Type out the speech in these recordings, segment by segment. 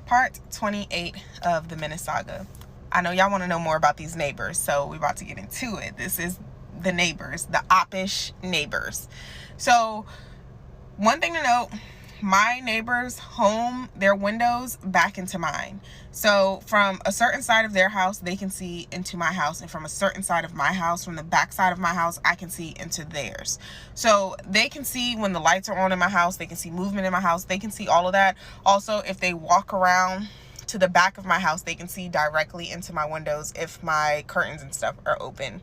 Part 28 of the Menace saga. I know y'all want to know more about these neighbors, so we're about to get into it. This is the neighbors, the Oppish neighbors. So, one thing to note, my neighbor's home, their windows back into mine. So from a certain side of their house, they can see into my house. And from a certain side of my house, from the back side of my house, I can see into theirs. So they can see when the lights are on in my house. They can see movement in my house. They can see all of that. Also, if they walk around to the back of my house, they can see directly into my windows if my curtains and stuff are open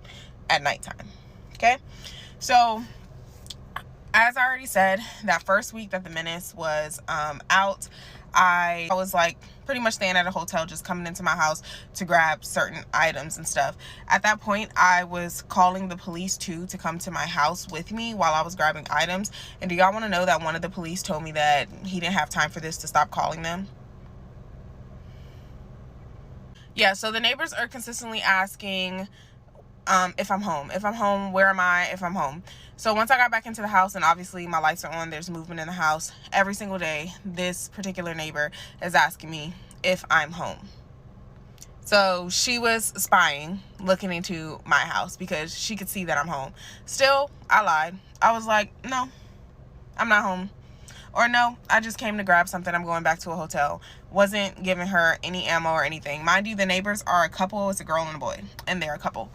at nighttime. Okay? So as I already said, that first week that the Menace was out, I was like pretty much staying at a hotel, just coming into my house to grab certain items and stuff. At that point, I was calling the police too to come to my house with me while I was grabbing items. And do y'all want to know that one of the police told me that he didn't have time for this, to stop calling them? Yeah, so the neighbors are consistently asking if I'm home. If I'm home, where am I? If I'm home. So once I got back into the house, and obviously my lights are on, there's movement in the house, every single day, this particular neighbor is asking me if I'm home. So she was spying, looking into my house because she could see that I'm home. Still, I lied. I was like, no, I'm not home. Or no, I just came to grab something. I'm going back to a hotel. Wasn't giving her any ammo or anything. Mind you, the neighbors are a couple. It's a girl and a boy, and they're a couple.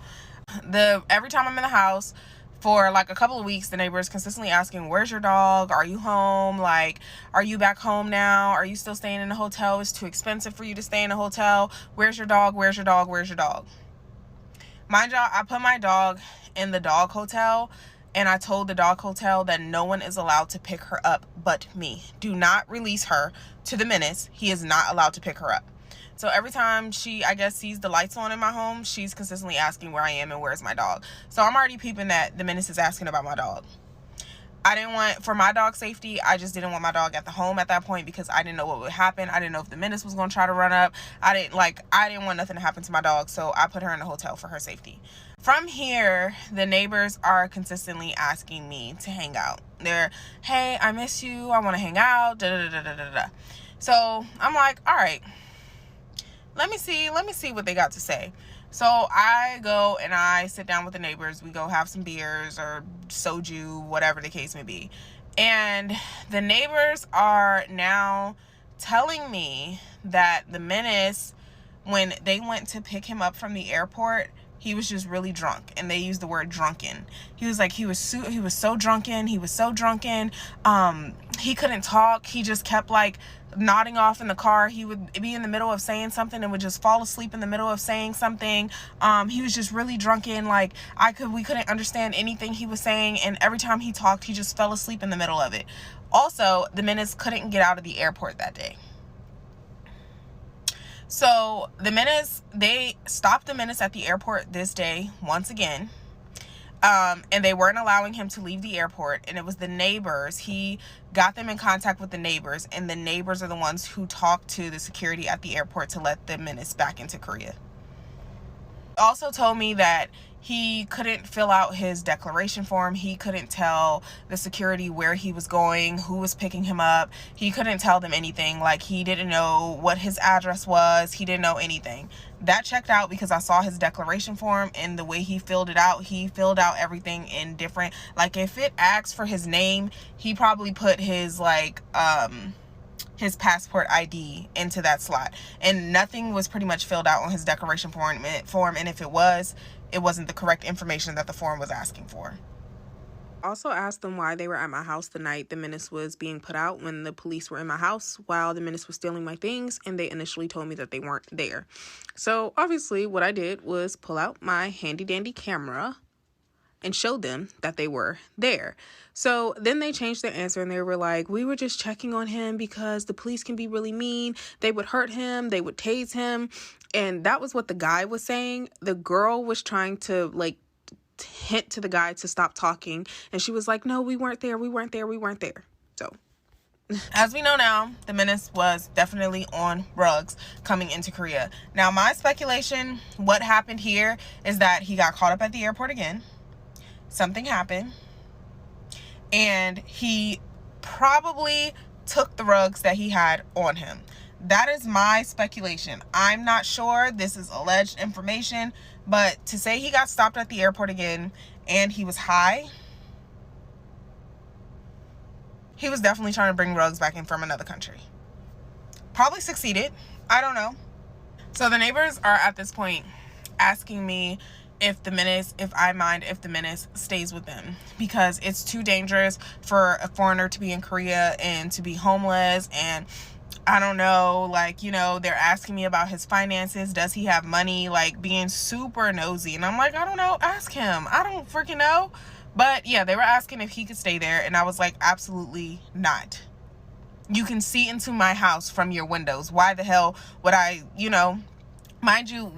Every time I'm in the house for like a couple of weeks, the neighbors consistently asking, where's your dog? Are you home? Like, are you back home now? Are you still staying in a hotel? It's too expensive for you to stay in a hotel. Where's your dog? Where's your dog? Where's your dog? Mind y'all, I put my dog in the dog hotel, and I told the dog hotel that no one is allowed to pick her up but me. Do not release her to the Menace. He is not allowed to pick her up. So every time she, I guess, sees the lights on in my home, she's consistently asking where I am and where's my dog. So I'm already peeping that the Menace is asking about my dog. I didn't want, for my dog's safety, I just didn't want my dog at the home at that point because I didn't know what would happen. I didn't know if the Menace was going to try to run up. I didn't want nothing to happen to my dog, so I put her in a hotel for her safety. From here, the neighbors are consistently asking me to hang out. They're, hey, I miss you. I want to hang out. Da, da, da, da, da, da. So I'm like, all right. Let me see what they got to say. So I go and I sit down with the neighbors. We go have some beers or soju, whatever the case may be. And the neighbors are now telling me that the Menace, when they went to pick him up from the airport, he was just really drunk, and they used the word drunken. He was like, he was so drunken. He couldn't talk. He just kept like nodding off in the car. He would be in the middle of saying something and would just fall asleep in the middle of saying something. He was just really drunken. Like we couldn't understand anything he was saying, and every time he talked, he just fell asleep in the middle of it. Also, the Menace couldn't get out of the airport that day. So the Menace, they stopped the Menace at the airport this day once again. And they weren't allowing him to leave the airport, and it was the neighbors. He got them in contact with the neighbors, and the neighbors are the ones who talked to the security at the airport to let the Menace back into Korea. Also told me that he couldn't fill out his declaration form. He couldn't tell the security where he was going, who was picking him up. He couldn't tell them anything. Like, he didn't know what his address was. He didn't know anything. That checked out because I saw his declaration form, and the way he filled it out, he filled out everything in different, like, if it asks for his name, he probably put his his passport ID into that slot, and nothing was pretty much filled out on his declaration form, and if it was, it wasn't the correct information that the form was asking for. Also asked them why they were at my house the night the Menace was being put out, when the police were in my house while the Menace was stealing my things, and they initially told me that they weren't there. So obviously what I did was pull out my handy dandy camera and showed them that they were there. So then they changed their answer, and they were like, we were just checking on him because the police can be really mean. They would hurt him. They would tase him. And that was what the guy was saying. The girl was trying to like hint to the guy to stop talking, and she was like, no, we weren't there. So as we know now, the Menace was definitely on drugs coming into Korea. Now, my speculation, what happened here is that he got caught up at the airport again. Something happened, and he probably took the drugs that he had on him. That is my speculation. I'm not sure. This is alleged information, but to say he got stopped at the airport again and he was high, he was definitely trying to bring drugs back in from another country. Probably succeeded. I don't know. So the neighbors are at this point asking me if I mind if the menace stays with them, because it's too dangerous for a foreigner to be in Korea and to be homeless. And I don't know, like, you know, they're asking me about his finances. Does he have money? Like, being super nosy. And I'm like, I don't know. Ask him. I don't freaking know. But yeah, they were asking if he could stay there. And I was like, absolutely not. You can see into my house from your windows. Why the hell would I, you know, mind you,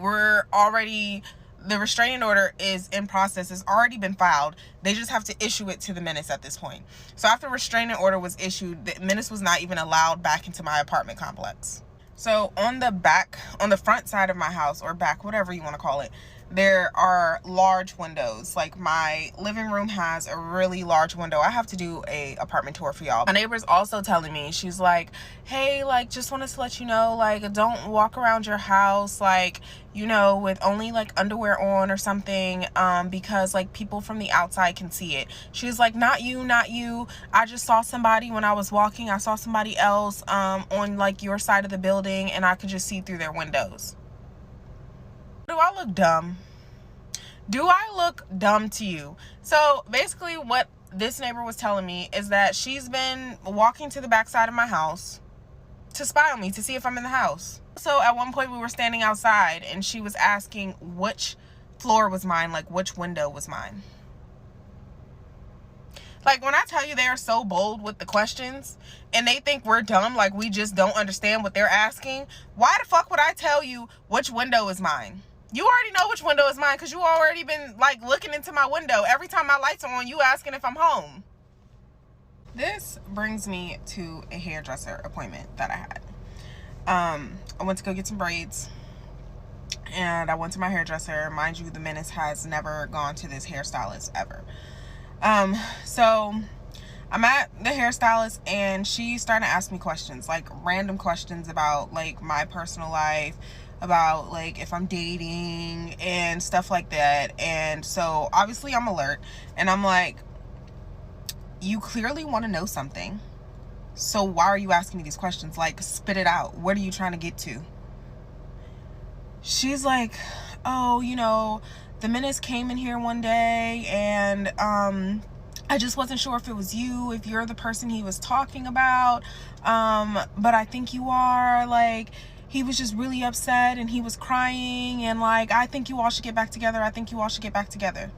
the restraining order is in process. It's already been filed. They just have to issue it to the menace at this point. So after the restraining order was issued, the menace was not even allowed back into my apartment complex. So on the front side of my house, or back, whatever you want to call it, there are large windows. Like, my living room has a really large window. I have to do a apartment tour for y'all. My neighbor's also telling me, she's like, hey, like, just wanted to let you know, like, don't walk around your house, like, you know, with only like underwear on or something, because like people from the outside can see it. She was like, not you. I just saw somebody when I was walking. I saw somebody else on like your side of the building, and I could just see through their windows. Do I look dumb? Do I look dumb to you? So basically what this neighbor was telling me is that she's been walking to the backside of my house to spy on me, to see if I'm in the house. So at one point we were standing outside and she was asking which floor was mine, like which window was mine. Like, when I tell you they are so bold with the questions and they think we're dumb, like we just don't understand what they're asking, why the fuck would I tell you which window is mine? You already know which window is mine because you already been like looking into my window. Every time my lights are on, you asking if I'm home. This brings me to a hairdresser appointment that I had. I went to go get some braids and I went to my hairdresser. Mind you, the menace has never gone to this hairstylist ever. So I'm at the hairstylist and she started to ask me questions, like random questions about like my personal life, about like if I'm dating and stuff like that. And so obviously I'm alert and I'm like, you clearly want to know something. So why are you asking me these questions? Like, spit it out. What are you trying to get to? She's like, oh, you know, the menace came in here one day and I just wasn't sure if it was you, if you're the person he was talking about. But I think you are. Like, he was just really upset and he was crying and like, I think you all should get back together. I think you all should get back together.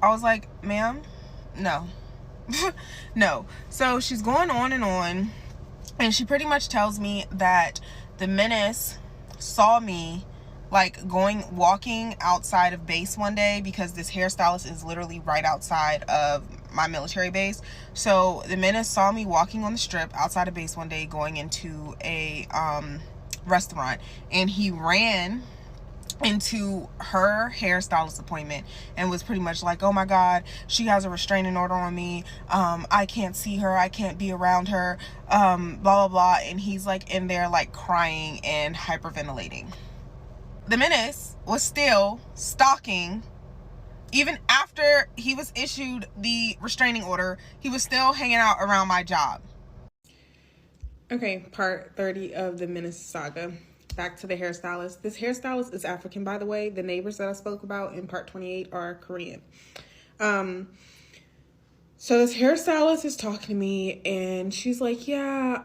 I was like, ma'am, no. No. So she's going on and she pretty much tells me that the menace saw me like walking outside of base one day, because this hairstylist is literally right outside of my military base. So the menace saw me walking on the strip outside of base one day going into a restaurant, and he ran into her hairstylist appointment and was pretty much like, oh my god, she has a restraining order on me, I can't see her, I can't be around her, blah blah blah. And he's like in there like crying and hyperventilating. The menace was still stalking. Even after he was issued the restraining order, he was still hanging out around my job. Okay, part 30 of the menace saga. Back to the hairstylist. This hairstylist is African, by the way. The neighbors that I spoke about in part 28 are Korean. So this hairstylist is talking to me and she's like, yeah,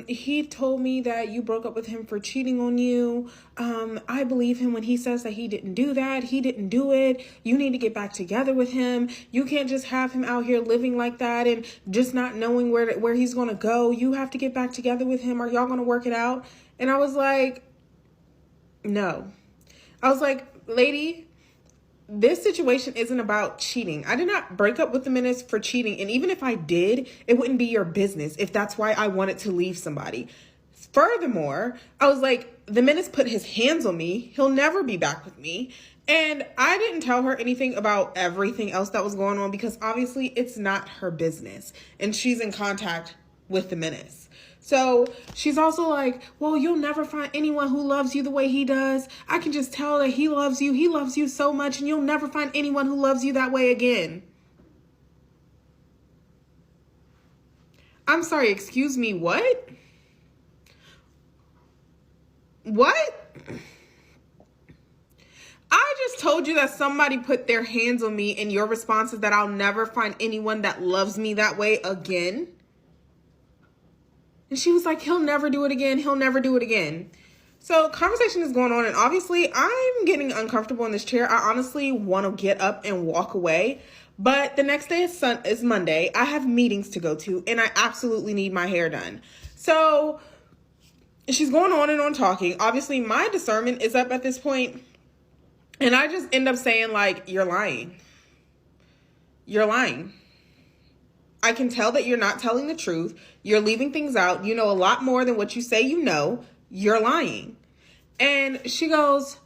he told me that you broke up with him for cheating on you. I believe him when he says that he didn't do that. He didn't do it. You need to get back together with him. You can't just have him out here living like that and just not knowing where he's going to go. You have to get back together with him. Are y'all going to work it out? And I was like, no. I was like, lady, this situation isn't about cheating. I did not break up with the menace for cheating. And even if I did, it wouldn't be your business if that's why I wanted to leave somebody. Furthermore, I was like, the menace put his hands on me. He'll never be back with me. And I didn't tell her anything about everything else that was going on because obviously it's not her business. And she's in contact with the menace. So she's also like, well, you'll never find anyone who loves you the way he does. I can just tell that he loves you. He loves you so much, and you'll never find anyone who loves you that way again. I'm sorry, excuse me, what? What? I just told you that somebody put their hands on me, and your response is that I'll never find anyone that loves me that way again. And she was like, he'll never do it again. He'll never do it again. So conversation is going on, and obviously I'm getting uncomfortable in this chair. I honestly want to get up and walk away. But the next day is Monday. I have meetings to go to, and I absolutely need my hair done. So she's going on and on talking. Obviously, my discernment is up at this point. And I just end up saying, like, you're lying. You're lying. I can tell that you're not telling the truth. You're leaving things out. You know a lot more than what you say you know. You're lying. And she goes,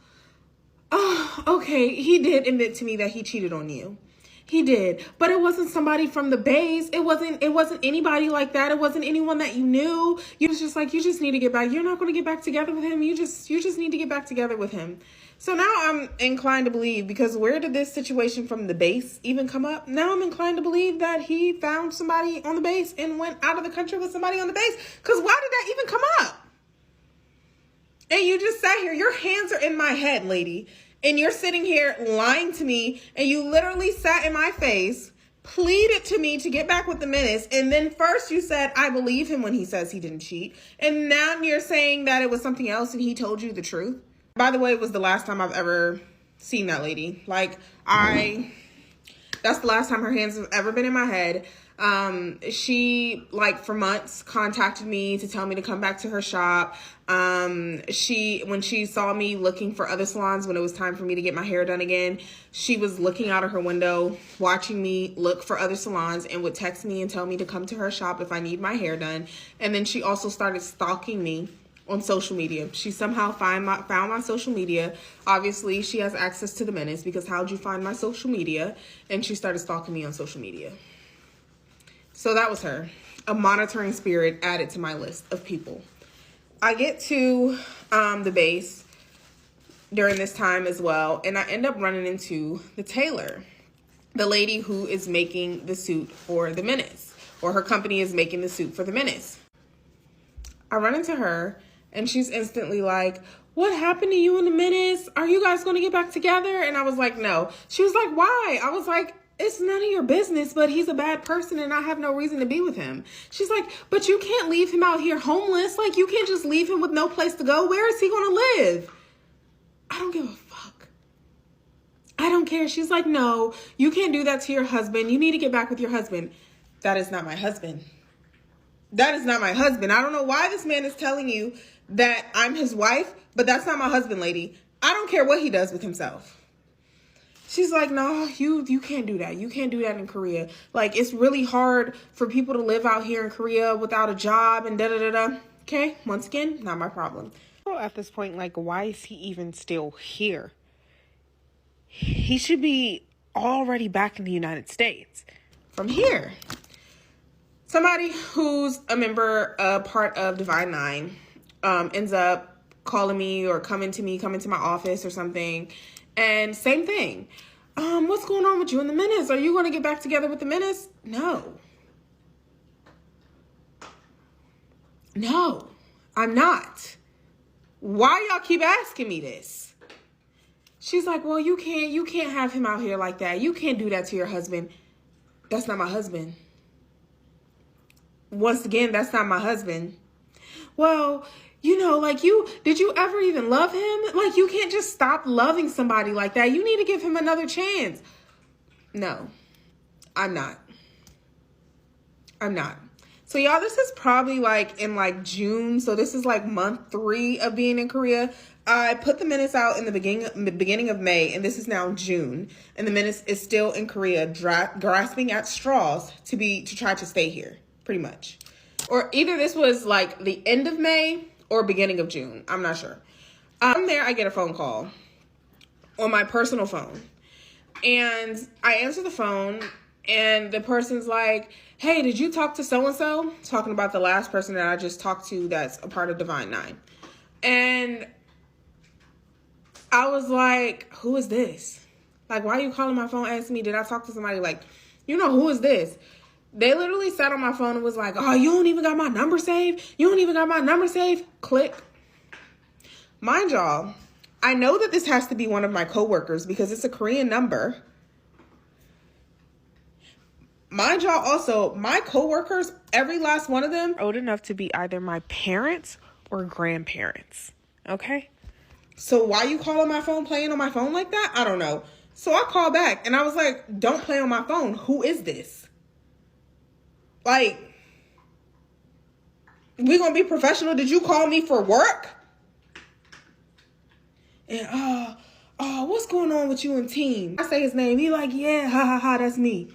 oh, okay, he did admit to me that he cheated on you. He did, but it wasn't somebody from the base. It wasn't anybody like that. It wasn't anyone that you knew. You was just like, you just need to get back. You're not going to get back together with him. You just need to get back together with him. So now I'm inclined to believe, because where did this situation from the base even come up? Now I'm inclined to believe that he found somebody on the base and went out of the country with somebody on the base. Because why did that even come up? And you just sat here. Your hands are in my head, lady. And you're sitting here lying to me, and you literally sat in my face, pleaded to me to get back with the menace, and then first you said, I believe him when he says he didn't cheat, and now you're saying that it was something else and he told you the truth. By the way, it was the last time I've ever seen that lady. Like, that's the last time her hands have ever been in my head. She, like, for months contacted me to tell me to come back to her shop. When she saw me looking for other salons when it was time for me to get my hair done again, she was looking out of her window, watching me look for other salons, and would text me and tell me to come to her shop if I need my hair done. And then she also started stalking me on social media. She somehow found my social media. Obviously, she has access to the menace, because how'd you find my social media? And she started stalking me on social media. So that was her. A monitoring spirit added to my list of people. I get to the base during this time as well, and I end up running into the tailor, the lady who is making the suit for the menace, or her company is making the suit for the menace. I run into her, and she's instantly like, what happened to you and the menace? Are you guys going to get back together? And I was like, no. She was like, why? I was like, it's none of your business, but he's a bad person and I have no reason to be with him. She's like, but you can't leave him out here homeless. Like, you can't just leave him with no place to go. Where is he going to live? I don't give a fuck. I don't care. She's like, no, you can't do that to your husband. You need to get back with your husband. That is not my husband. That is not my husband. I don't know why this man is telling you that I'm his wife, but that's not my husband, lady. I don't care what he does with himself. She's like, no, you can't do that. You can't do that in Korea. Like, it's really hard for people to live out here in Korea without a job and da-da-da-da. Okay, once again, not my problem. So at this point, like, why is he even still here? He should be already back in the United States. From here. Somebody who's a member, part of Divine Nine, ends up calling me or coming to my office or something. And same thing. What's going on with you and the menace? Are you going to get back together with the menace? No. No, I'm not. Why y'all keep asking me this? She's like, well, you can't have him out here like that. You can't do that to your husband. That's not my husband. Once again, that's not my husband. Well, you know, like, did you ever even love him? Like, you can't just stop loving somebody like that. You need to give him another chance. No, I'm not. I'm not. So y'all, this is probably like in like June. So this is like month 3 of being in Korea. I put the menace out in the beginning of May, and this is now June. And the menace is still in Korea, grasping at straws to try to stay here, pretty much. Or either this was like the end of May or beginning of June. I'm not sure. From there, I get a phone call on my personal phone. And I answer the phone, And the person's like, hey, did you talk to so-and-so? Talking about the last person that I just talked to that's a part of Divine Nine. And I was like, who is this? Like, why are you calling my phone asking me, did I talk to somebody? Like, you know, who is this? They literally sat on my phone and was like, oh, you don't even got my number saved? You don't even got my number saved? Click. Mind y'all, I know that this has to be one of my coworkers because it's a Korean number. Mind y'all, also, my coworkers, every last one of them, old enough to be either my parents or grandparents. Okay? So why you calling my phone, playing on my phone like that? I don't know. So I called back and I was like, don't play on my phone. Who is this? Like, we gonna be professional. Did you call me for work? And, what's going on with you and team? I say his name. He like, yeah, ha, ha, ha, that's me.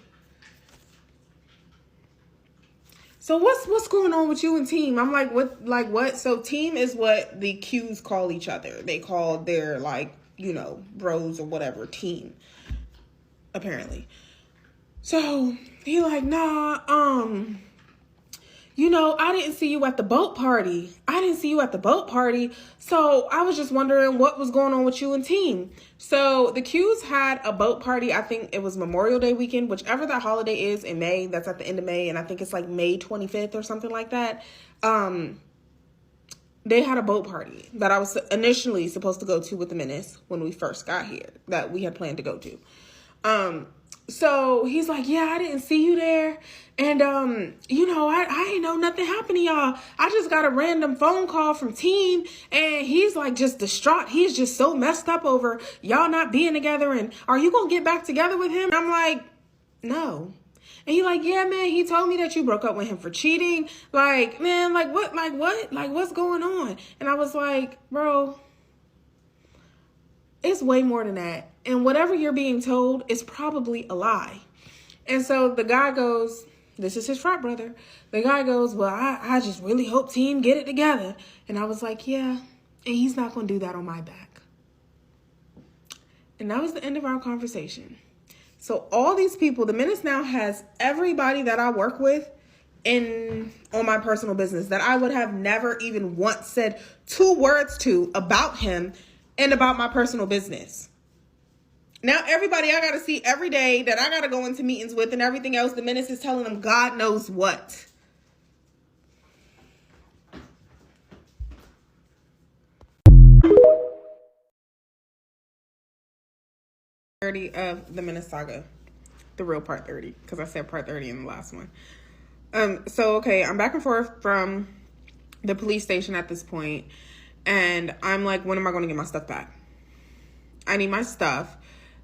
So what's going on with you and team? I'm like, what? So team is what the Qs call each other. They call their, like, you know, bros or whatever, team, apparently. So he like, nah, you know, I didn't see you at the boat party. So I was just wondering what was going on with you and team. So the Qs had a boat party. I think it was Memorial Day weekend, whichever that holiday is in May. That's at the end of May. And I think it's like May 25th or something like that. They had a boat party that I was initially supposed to go to with the Menace when we first got here, that we had planned to go to. So he's like, yeah, I didn't see you there. And, you know, I ain't know nothing happened to y'all. I just got a random phone call from team and he's like just distraught. He's just so messed up over y'all not being together. And are you going to get back together with him? And I'm like, no. And he like, yeah, man, he told me that you broke up with him for cheating. Like, man, like what? Like what's going on? And I was like, bro, it's way more than that. And whatever you're being told is probably a lie. And so the guy goes, this is his frat brother. The guy goes, well, I just really hope team get it together. And I was like, yeah, and he's not going to do that on my back. And that was the end of our conversation. So all these people, the Menace now has everybody that I work with on my personal business that I would have never even once said 2 words to about him and about my personal business. Now everybody I got to see every day that I got to go into meetings with and everything else, the Menace is telling them God knows what. Of the Menace saga, the real part 30, because I said part 30 in the last one. So okay, I'm back and forth from the police station at this point, and I'm like, when am I going to get my stuff back? I need my stuff.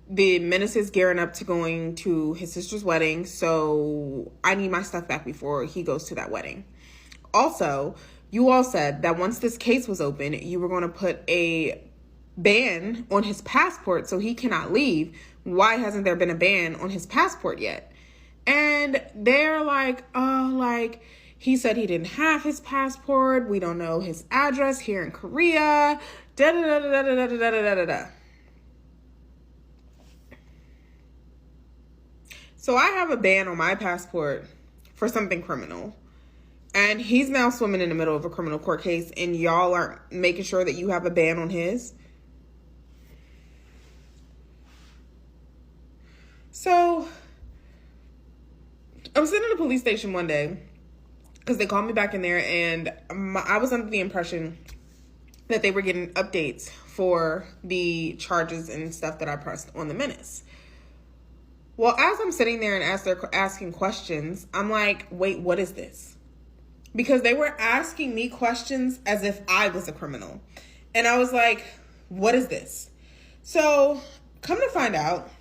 The Menace is gearing up to going to his sister's wedding, so I need my stuff back before he goes to that wedding. Also, you all said that once this case was open, you were going to put a ban on his passport so he cannot leave. Why hasn't there been a ban on his passport yet? And they're like, oh, like, he said he didn't have his passport. We don't know his address here in Korea. Da da da da da da da da da da. So I have a ban on my passport for something criminal. And he's now swimming in the middle of a criminal court case, and y'all aren't making sure that you have a ban on his. So I was sitting in the police station one day because they called me back in there, and I was under the impression that they were getting updates for the charges and stuff that I pressed on the Menace. Well, as I'm sitting there and as they're asking questions, I'm like, wait, what is this? Because they were asking me questions as if I was a criminal. And I was like, what is this? So come to find out,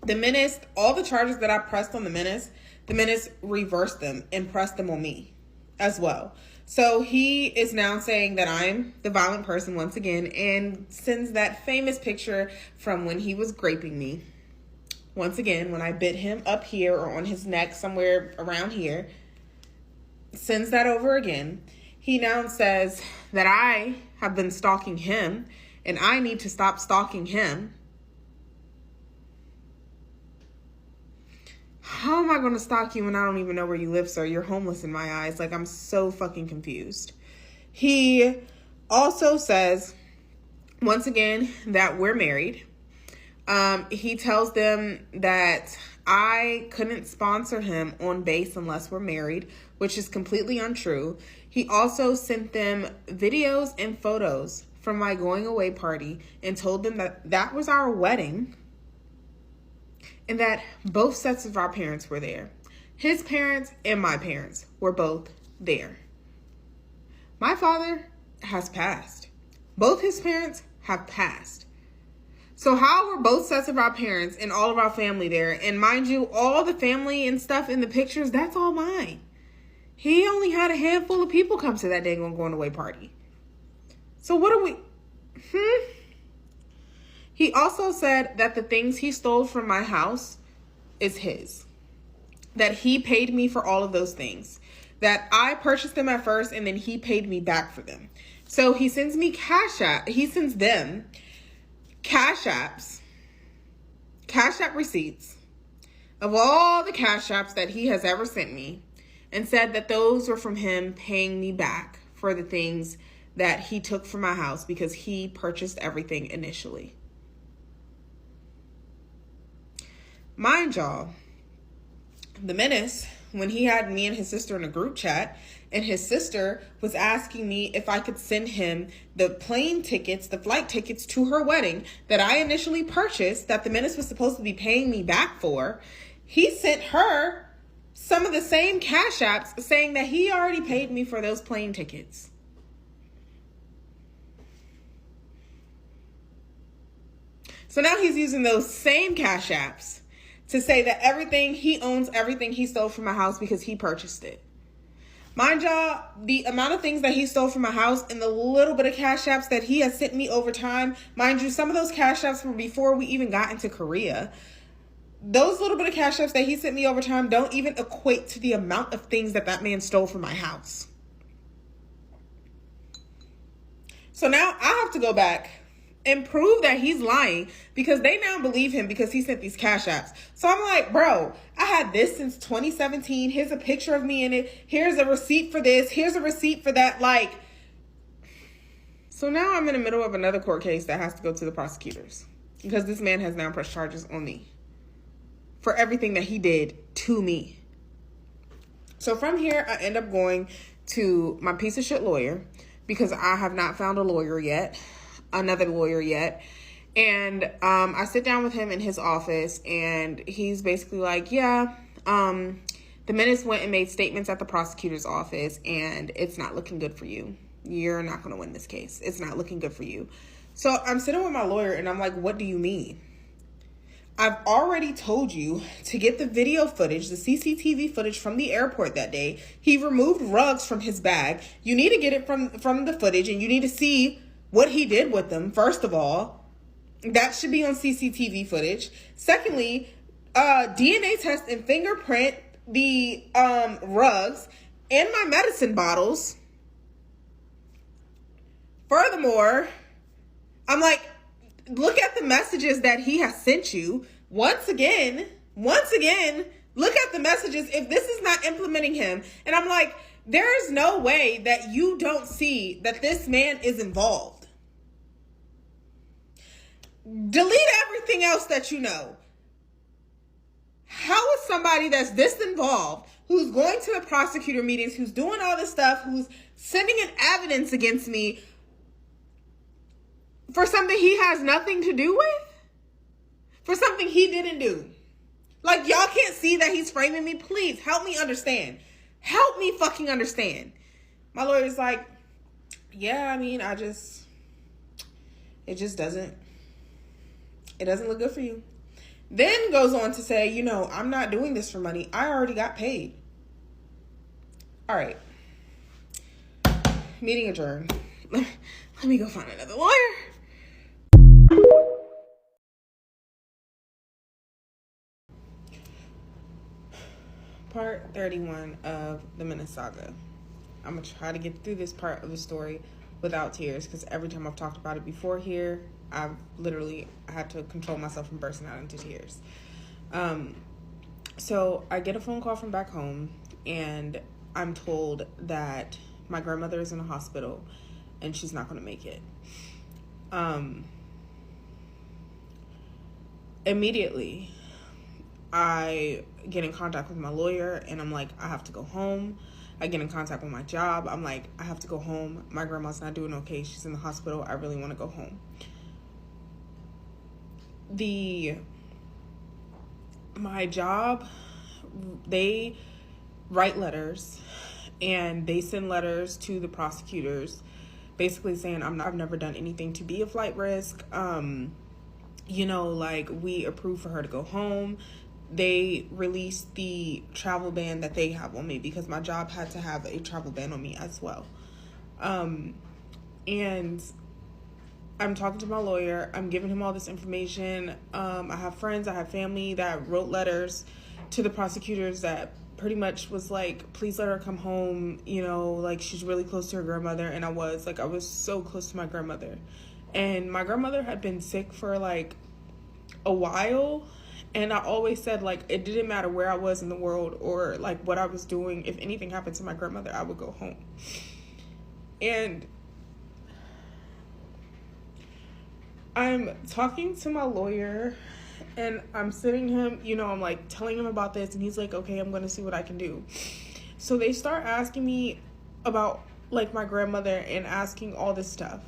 the Menace, all the charges that I pressed on the Menace reversed them and pressed them on me as well. So he is now saying that I'm the violent person once again, and sends that famous picture from when he was graping me. Once again, when I bit him up here or on his neck, somewhere around here, sends that over again. He now says that I have been stalking him and I need to stop stalking him. How am I going to stalk you when I don't even know where you live, sir? You're homeless in my eyes. Like, I'm so fucking confused. He also says, once again, that we're married. He tells them that I couldn't sponsor him on base unless we're married, which is completely untrue. He also sent them videos and photos from my going away party and told them that that was our wedding and that both sets of our parents were there. His parents and my parents were both there. My father has passed. Both his parents have passed. So how were both sets of our parents and all of our family there? And mind you, all the family and stuff in the pictures, that's all mine. He only had a handful of people come to that dang on going away party. So what are we... He also said that the things he stole from my house is his. That he paid me for all of those things. That I purchased them at first and then he paid me back for them. So he sends me he sends them Cash App receipts of all the Cash Apps that he has ever sent me and said that those were from him paying me back for the things that he took from my house because he purchased everything initially. Mind y'all, the menace, when he had me and his sister in a group chat, and his sister was asking me if I could send him the plane tickets, the flight tickets to her wedding that I initially purchased, that the menace was supposed to be paying me back for, he sent her some of the same Cash Apps saying that he already paid me for those plane tickets. So now he's using those same Cash Apps to say that he owns everything he stole from my house because he purchased it. Mind y'all, the amount of things that he stole from my house and the little bit of Cash Apps that he has sent me over time, mind you, some of those Cash Apps were before we even got into Korea. Those little bit of Cash Apps that he sent me over time don't even equate to the amount of things that man stole from my house. So now I have to go back and prove that he's lying because they now believe him because he sent these Cash Apps. So I'm like, bro, I had this since 2017. Here's a picture of me in it. Here's a receipt for this. Here's a receipt for that. Like, so now I'm in the middle of another court case that has to go to the prosecutors because this man has now pressed charges on me for everything that he did to me. So from here, I end up going to my piece of shit lawyer because I have not found another lawyer yet. And I sit down with him in his office and he's basically like, yeah, the menace went and made statements at the prosecutor's office and it's not looking good for you. You're not going to win this case. It's not looking good for you. So I'm sitting with my lawyer and I'm like, what do you mean? I've already told you to get the video footage, the CCTV footage from the airport that day. He removed rugs from his bag. You need to get it from the footage and you need to see what he did with them, first of all. That should be on CCTV footage. Secondly, DNA test and fingerprint the rugs and my medicine bottles. Furthermore, I'm like, look at the messages that he has sent you. Once again, look at the messages if this is not implementing him. And I'm like, there is no way that you don't see that this man is involved. Delete everything else that you know. How is somebody that's this involved, who's going to the prosecutor meetings, who's doing all this stuff, who's sending in evidence against me for something he has nothing to do with? For something he didn't do? Like, y'all can't see that he's framing me? Please, help me understand. Help me fucking understand. My lawyer's like, yeah, I mean, it doesn't look good for you. Then goes on to say, I'm not doing this for money. I already got paid. All right. Meeting adjourned. Let me go find another lawyer. Part 31 of the Menace Saga. I'm going to try to get through this part of the story without tears because every time I've talked about it before here, I've literally had to control myself from bursting out into tears. So I get a phone call from back home, and I'm told that my grandmother is in the hospital and she's not going to make it. Immediately, I get in contact with my lawyer, and I'm like, I have to go home. I get in contact with my job. I'm like, I have to go home. My grandma's not doing okay. She's in the hospital. I really want to go home. My job, they write letters, and they send letters to the prosecutors basically saying I've never done anything to be a flight risk. Like, we approve for her to go home. They released the travel ban that they have on me because my job had to have a travel ban on me as well. And I'm talking to my lawyer. I'm giving him all this information. I have friends, I have family that wrote letters to the prosecutors that pretty much was like, please let her come home. Like, she's really close to her grandmother. And I was so close to my grandmother. And my grandmother had been sick for like a while. And I always said, like, it didn't matter where I was in the world or like what I was doing. If anything happened to my grandmother, I would go home. And I'm talking to my lawyer, and I'm sitting him, I'm like telling him about this, and he's like, okay, I'm going to see what I can do. So they start asking me about like my grandmother and asking all this stuff.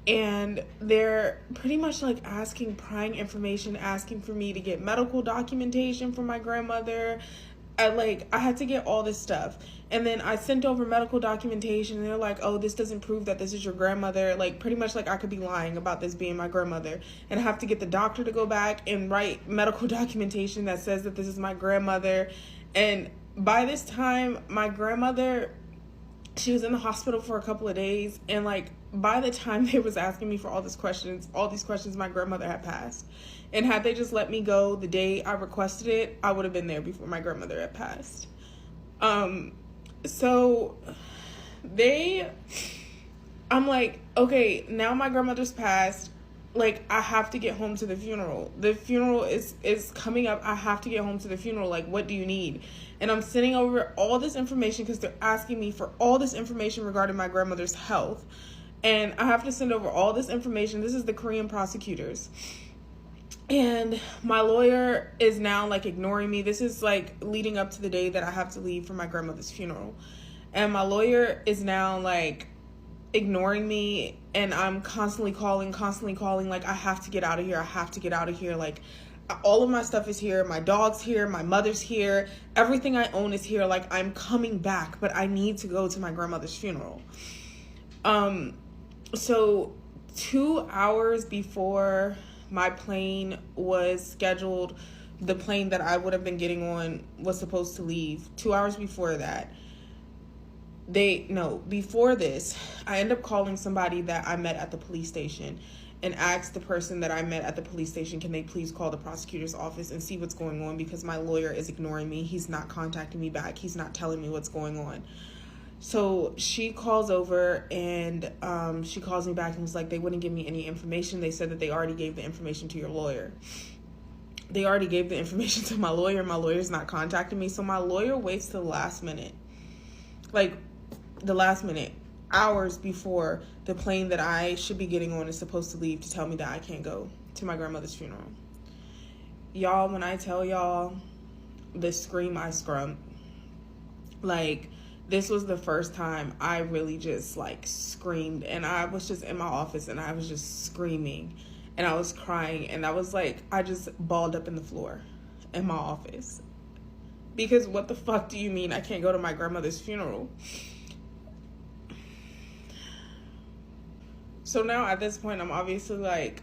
And they're pretty much like asking prying information, asking for me to get medical documentation for my grandmother. I had to get all this stuff. And then I sent over medical documentation, and they're like, oh, this doesn't prove that this is your grandmother. Like, pretty much like I could be lying about this being my grandmother. And I have to get the doctor to go back and write medical documentation that says that this is my grandmother. And by this time, my grandmother, she was in the hospital for a couple of days. And like, by the time they was asking me for all these questions, my grandmother had passed. And had they just let me go the day I requested it, I would have been there before my grandmother had passed. So I'm like, okay, now my grandmother's passed. Like, I have to get home to the funeral. The funeral is coming up. I have to get home to the funeral. Like, what do you need? And I'm sending over all this information because they're asking me for all this information regarding my grandmother's health. And I have to send over all this information. This is the Korean prosecutors. And my lawyer is now like ignoring me. This is like leading up to the day that I have to leave for my grandmother's funeral. And my lawyer is now like ignoring me, and I'm constantly calling. Like, I have to get out of here. Like, all of my stuff is here. My dog's here. My mother's here. Everything I own is here. Like, I'm coming back, but I need to go to my grandmother's funeral. So 2 hours before my plane was scheduled, the plane that I would have been getting on was supposed to leave. 2 hours before that, before this, I end up calling somebody that I met at the police station and asked the person that I met at the police station, can they please call the prosecutor's office and see what's going on, because my lawyer is ignoring me. He's not contacting me back. He's not telling me what's going on. So she calls over, and she calls me back and was like, they wouldn't give me any information. They said that they already gave the information to your lawyer. They already gave the information to my lawyer. My lawyer's not contacting me. So my lawyer waits till the last minute. Like, the last minute, hours before the plane that I should be getting on is supposed to leave, to tell me that I can't go to my grandmother's funeral. Y'all, when I tell y'all the scream I scrumped, like, this was the first time I really just like screamed, and I was just in my office and I was just screaming and I was crying, and I was like, I just balled up in the floor in my office, because what the fuck do you mean I can't go to my grandmother's funeral? So now at this point, I'm obviously like,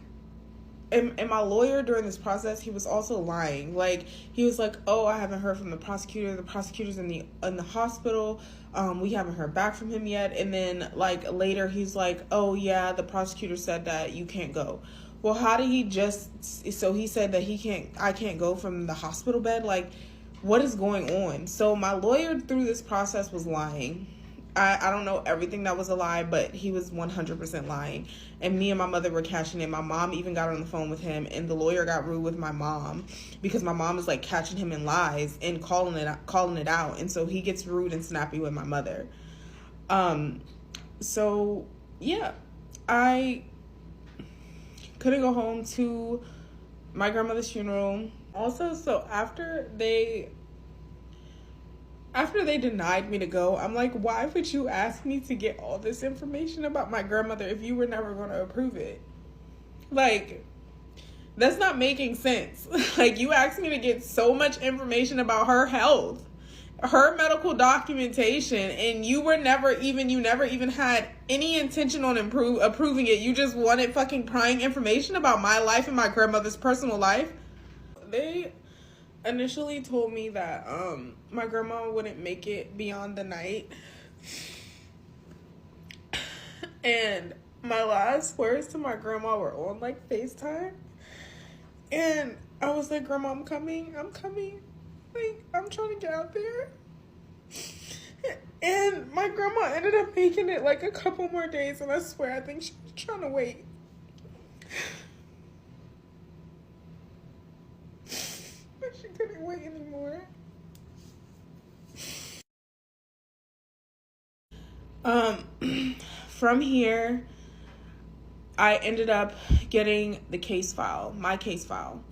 and my lawyer during this process, he was also lying. Like, he was like, oh, I haven't heard from the prosecutor. The prosecutor's in the hospital. We haven't heard back from him yet. And then like later he's like, oh yeah, the prosecutor said that you can't go. Well, how did he so he said that I can't go from the hospital bed? Like, what is going on? So my lawyer through this process was lying. I don't know everything that was a lie, but he was 100% lying. And me and my mother were catching it. My mom even got on the phone with him, and the lawyer got rude with my mom because my mom is like catching him in lies and calling it out. And so he gets rude and snappy with my mother. So yeah, I couldn't go home to my grandmother's funeral. Also, so after they denied me to go, I'm like, why would you ask me to get all this information about my grandmother if you were never going to approve it? Like, that's not making sense. Like, you asked me to get so much information about her health, her medical documentation, and you never even had any intention on approving it. You just wanted fucking prying information about my life and my grandmother's personal life. They initially told me that my grandma wouldn't make it beyond the night, and my last words to my grandma were on like FaceTime, and I was like, Grandma, I'm coming, like, I'm trying to get out there. And my grandma ended up making it like a couple more days, and I swear I think she was trying to wait. But she couldn't wait anymore. From here, I ended up getting the case file, my case file.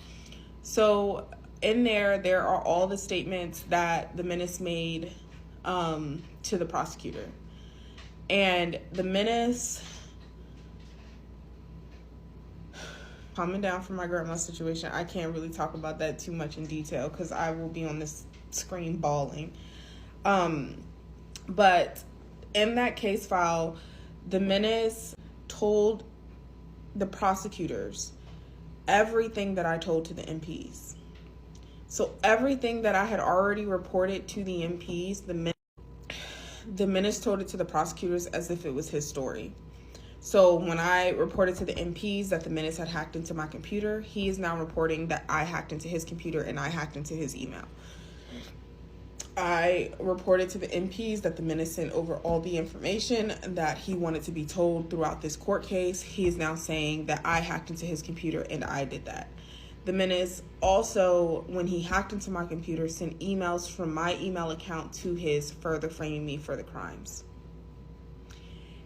So in there are all the statements that the menace made to the prosecutor. And the menace, calming down from my grandma's situation, I can't really talk about that too much in detail because I will be on this screen bawling. But in that case file, the menace told the prosecutors everything that I told to the MPs. So everything that I had already reported to the MPs, the menace told it to the prosecutors as if it was his story. So when I reported to the MPs that the menace had hacked into my computer, he is now reporting that I hacked into his computer and I hacked into his email. I reported to the MPs that the menace sent over all the information that he wanted to be told throughout this court case. He is now saying that I hacked into his computer and I did that. The menace also, when he hacked into my computer, sent emails from my email account to his, further framing me for the crimes.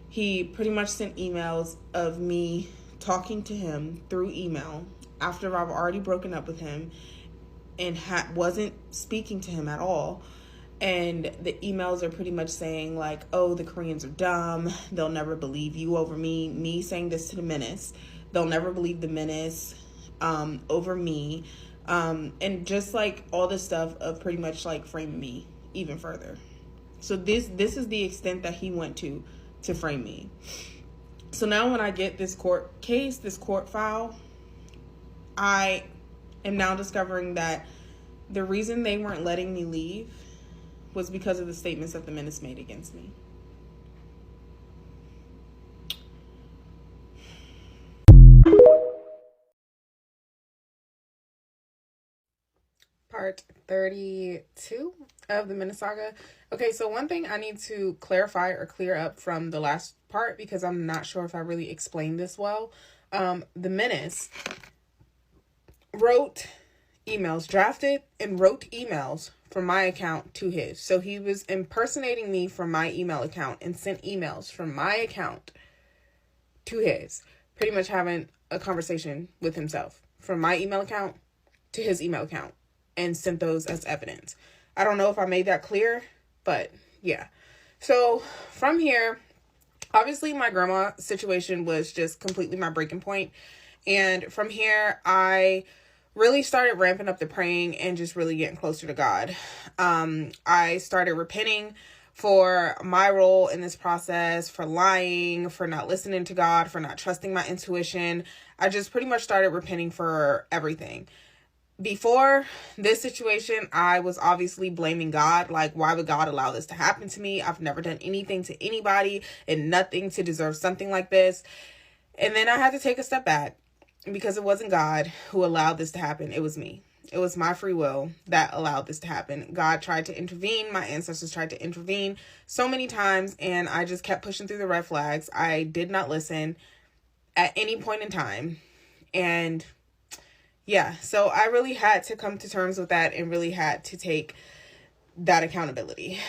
He pretty much sent emails of me talking to him through email after I've already broken up with him and wasn't speaking to him at all. And the emails are pretty much saying like, oh, the Koreans are dumb. They'll never believe you over me. Me saying this to the menace. They'll never believe the menace over me. And just like all this stuff of pretty much like framing me even further. So this is the extent that he went to frame me. So now when I get this court case, this court file, I am now discovering that the reason they weren't letting me leave was because of the statements that the menace made against me. Part 32 of the Menace saga. Okay, so one thing I need to clarify or clear up from the last part, because I'm not sure if I really explained this well. The menace wrote emails, drafted and wrote emails from my account to his. So he was impersonating me from my email account and sent emails from my account to his, pretty much having a conversation with himself from my email account to his email account, and sent those as evidence. I don't know if I made that clear, but yeah. So from here, obviously my grandma situation was just completely my breaking point. And from here, I really started ramping up the praying and just really getting closer to God. I started repenting for my role in this process, for lying, for not listening to God, for not trusting my intuition. I just pretty much started repenting for everything. Before this situation, I was obviously blaming God. Like, why would God allow this to happen to me? I've never done anything to anybody and nothing to deserve something like this. And then I had to take a step back, because it wasn't God who allowed this to happen. It was me. It was my free will that allowed this to happen. God tried to intervene. My ancestors tried to intervene so many times, and I just kept pushing through the red flags. I did not listen at any point in time. And yeah, so I really had to come to terms with that and really had to take that accountability.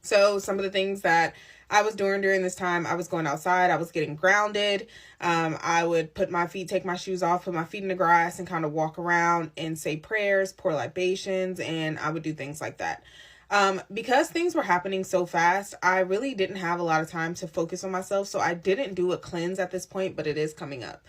So some of the things that I was doing during this time, I was going outside, I was getting grounded. I would take my shoes off, put my feet in the grass and kind of walk around and say prayers, pour libations, and I would do things like that. Because things were happening so fast, I really didn't have a lot of time to focus on myself. So I didn't do a cleanse at this point, but it is coming up.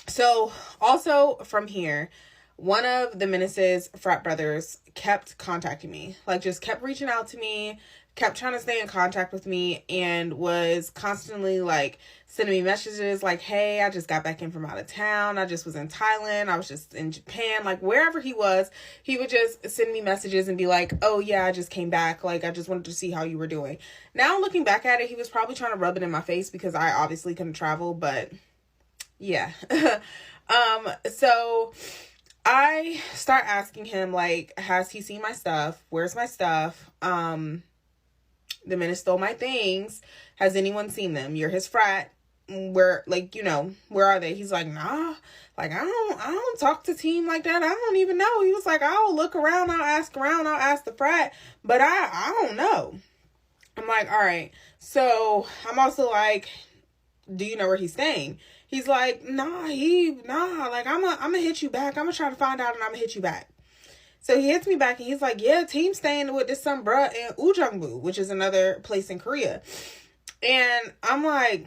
So also from here, one of the Menace's frat brothers kept contacting me, like just kept reaching out to me, kept trying to stay in contact with me, and was constantly like sending me messages like, hey, I just got back in from out of town. I just was in Thailand. I was just in Japan, like wherever he was, he would just send me messages and be like, oh yeah, I just came back. Like, I just wanted to see how you were doing. Now looking back at it, he was probably trying to rub it in my face because I obviously couldn't travel, but yeah. So I start asking him, like, has he seen my stuff? Where's my stuff? The Menace stole my things. Has anyone seen them? You're his frat. Where, like, you know, where are they? He's like, nah, like, I don't talk to team like that. I don't even know. He was like, I'll look around, I'll ask the frat, but I don't know. I'm like, all right. So I'm also like, do you know where he's staying? He's like, nah, like, I'm gonna hit you back. I'm gonna try to find out and I'm gonna hit you back. So he hits me back and he's like, yeah, team staying with this some bruh in Ujungbu, which is another place in Korea. And I'm like,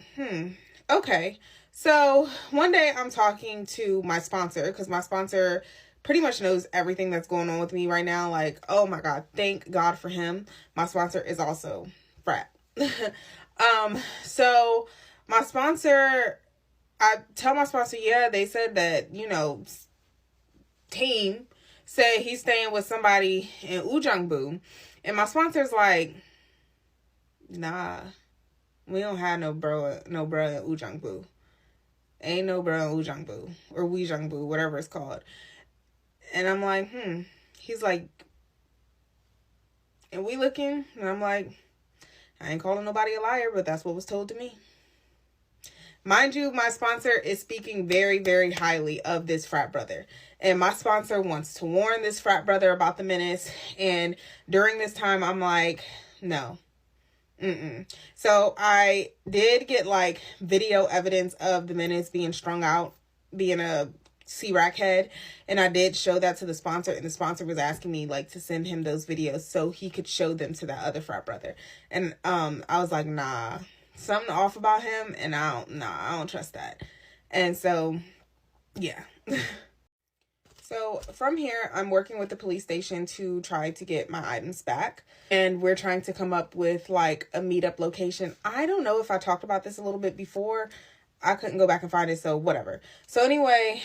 okay. So one day I'm talking to my sponsor, because my sponsor pretty much knows everything that's going on with me right now. Like, oh my God, thank God for him. My sponsor is also frat. So my sponsor, I tell my sponsor, yeah, they said that, you know, team said he's staying with somebody in Ujungbu. And my sponsor's like, nah, we don't have no bro in Ujungbu. Ain't no bro in Ujungbu or Wijungbu, whatever it's called. And I'm like, He's like, and we looking, and I'm like, I ain't calling nobody a liar, but that's what was told to me. Mind you, my sponsor is speaking very, very highly of this frat brother. And my sponsor wants to warn this frat brother about the Menace. And during this time, I'm like, no. So I did get like video evidence of the Menace being strung out, being a C-Rack head. And I did show that to the sponsor. And the sponsor was asking me like to send him those videos so he could show them to that other frat brother. And I was like, nah. Something off about him, and I don't trust that. And so, yeah. So from here, I'm working with the police station to try to get my items back. And we're trying to come up with like a meetup location. I don't know if I talked about this a little bit before. I couldn't go back and find it, so whatever. So anyway,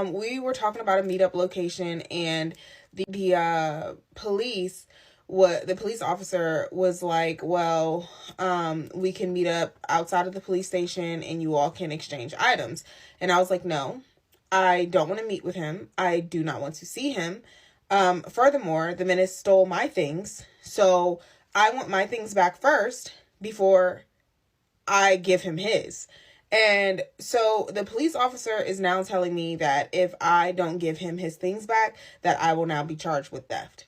we were talking about a meetup location, and the police officer was like, well, we can meet up outside of the police station and you all can exchange items. And I was like, no, I don't want to meet with him. I do not want to see him. Furthermore, the Menace stole my things. So I want my things back first before I give him his. And so the police officer is now telling me that if I don't give him his things back, that I will now be charged with theft.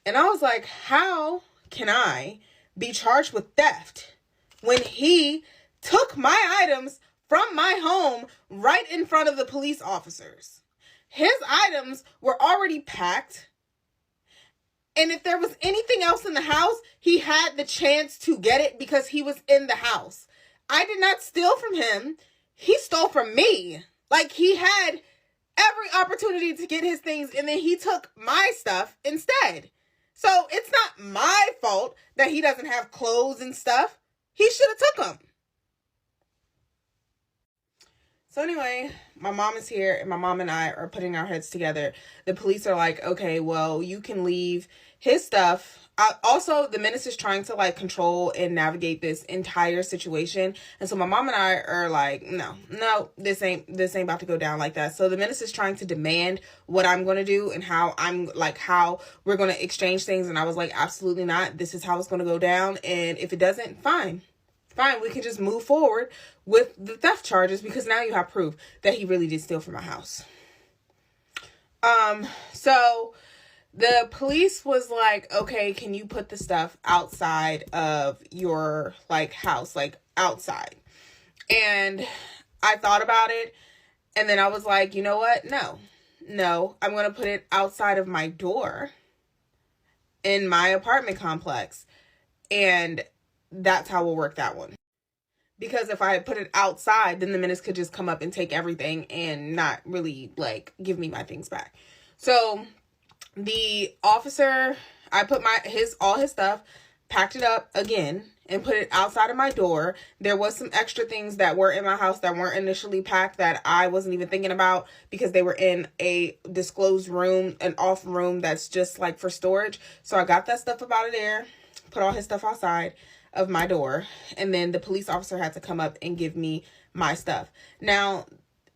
And I was like, how can I be charged with theft when he took my items from my home right in front of the police officers? His items were already packed. And if there was anything else in the house, he had the chance to get it because he was in the house. I did not steal from him. He stole from me. Like, he had every opportunity to get his things, and then he took my stuff instead. So it's not my fault that he doesn't have clothes and stuff. He should have took them. So anyway, my mom is here and my mom and I are putting our heads together. The police are like, okay, well, you can leave his stuff. Also, the menace is trying to like control and navigate this entire situation. And so my mom and I are like, no, this ain't about to go down like that. So the menace is trying to demand what I'm going to do and how we're going to exchange things. And I was like, absolutely not. This is how it's going to go down. And if it doesn't, fine, we can just move forward with the theft charges because now you have proof that he really did steal from my house. So the police was like, okay, can you put the stuff outside of your like house, like outside? And I thought about it and then I was like, you know what? No, I'm going to put it outside of my door in my apartment complex. And that's how we'll work that one. Because if I put it outside, then the menace could just come up and take everything and not really like give me my things back. So the officer, I put all his stuff, packed it up again and put it outside of my door. There was some extra things that were in my house that weren't initially packed that I wasn't even thinking about because they were in a disclosed room, an off room that's just like for storage. So I got that stuff up out of there, put all his stuff outside of my door, and then the police officer had to come up and give me my stuff. Now,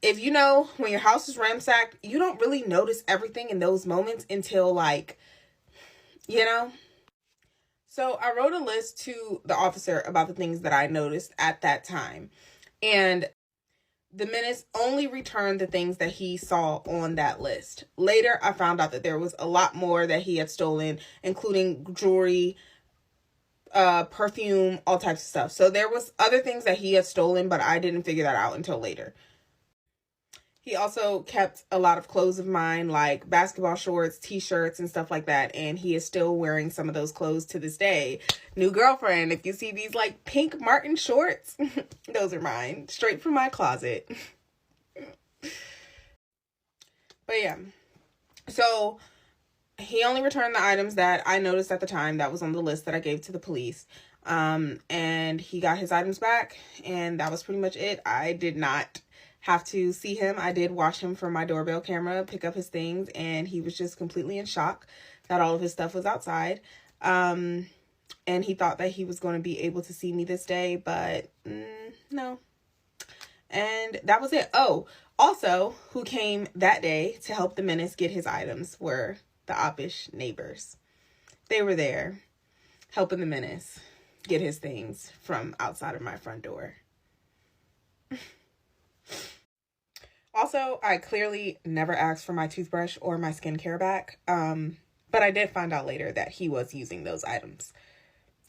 if you know, when your house is ransacked, you don't really notice everything in those moments until like, you know. So I wrote a list to the officer about the things that I noticed at that time. And the menace only returned the things that he saw on that list. Later, I found out that there was a lot more that he had stolen, including jewelry, perfume, all types of stuff. So there was other things that he had stolen, but I didn't figure that out until later. He also kept a lot of clothes of mine, like basketball shorts, t-shirts, and stuff like that. And he is still wearing some of those clothes to this day. New girlfriend, if you see these like pink Martin shorts, those are mine, straight from my closet. But yeah, so he only returned the items that I noticed at the time that was on the list that I gave to the police. And he got his items back, and that was pretty much it. I did not have to see him. I did watch him from my doorbell camera, pick up his things, and he was just completely in shock that all of his stuff was outside. And he thought that he was going to be able to see me this day, but no. And that was it. Oh, also, who came that day to help the menace get his items were the Oppish neighbors. They were there helping the menace get his things from outside of my front door. Also, I clearly never asked for my toothbrush or my skincare back. But I did find out later that he was using those items.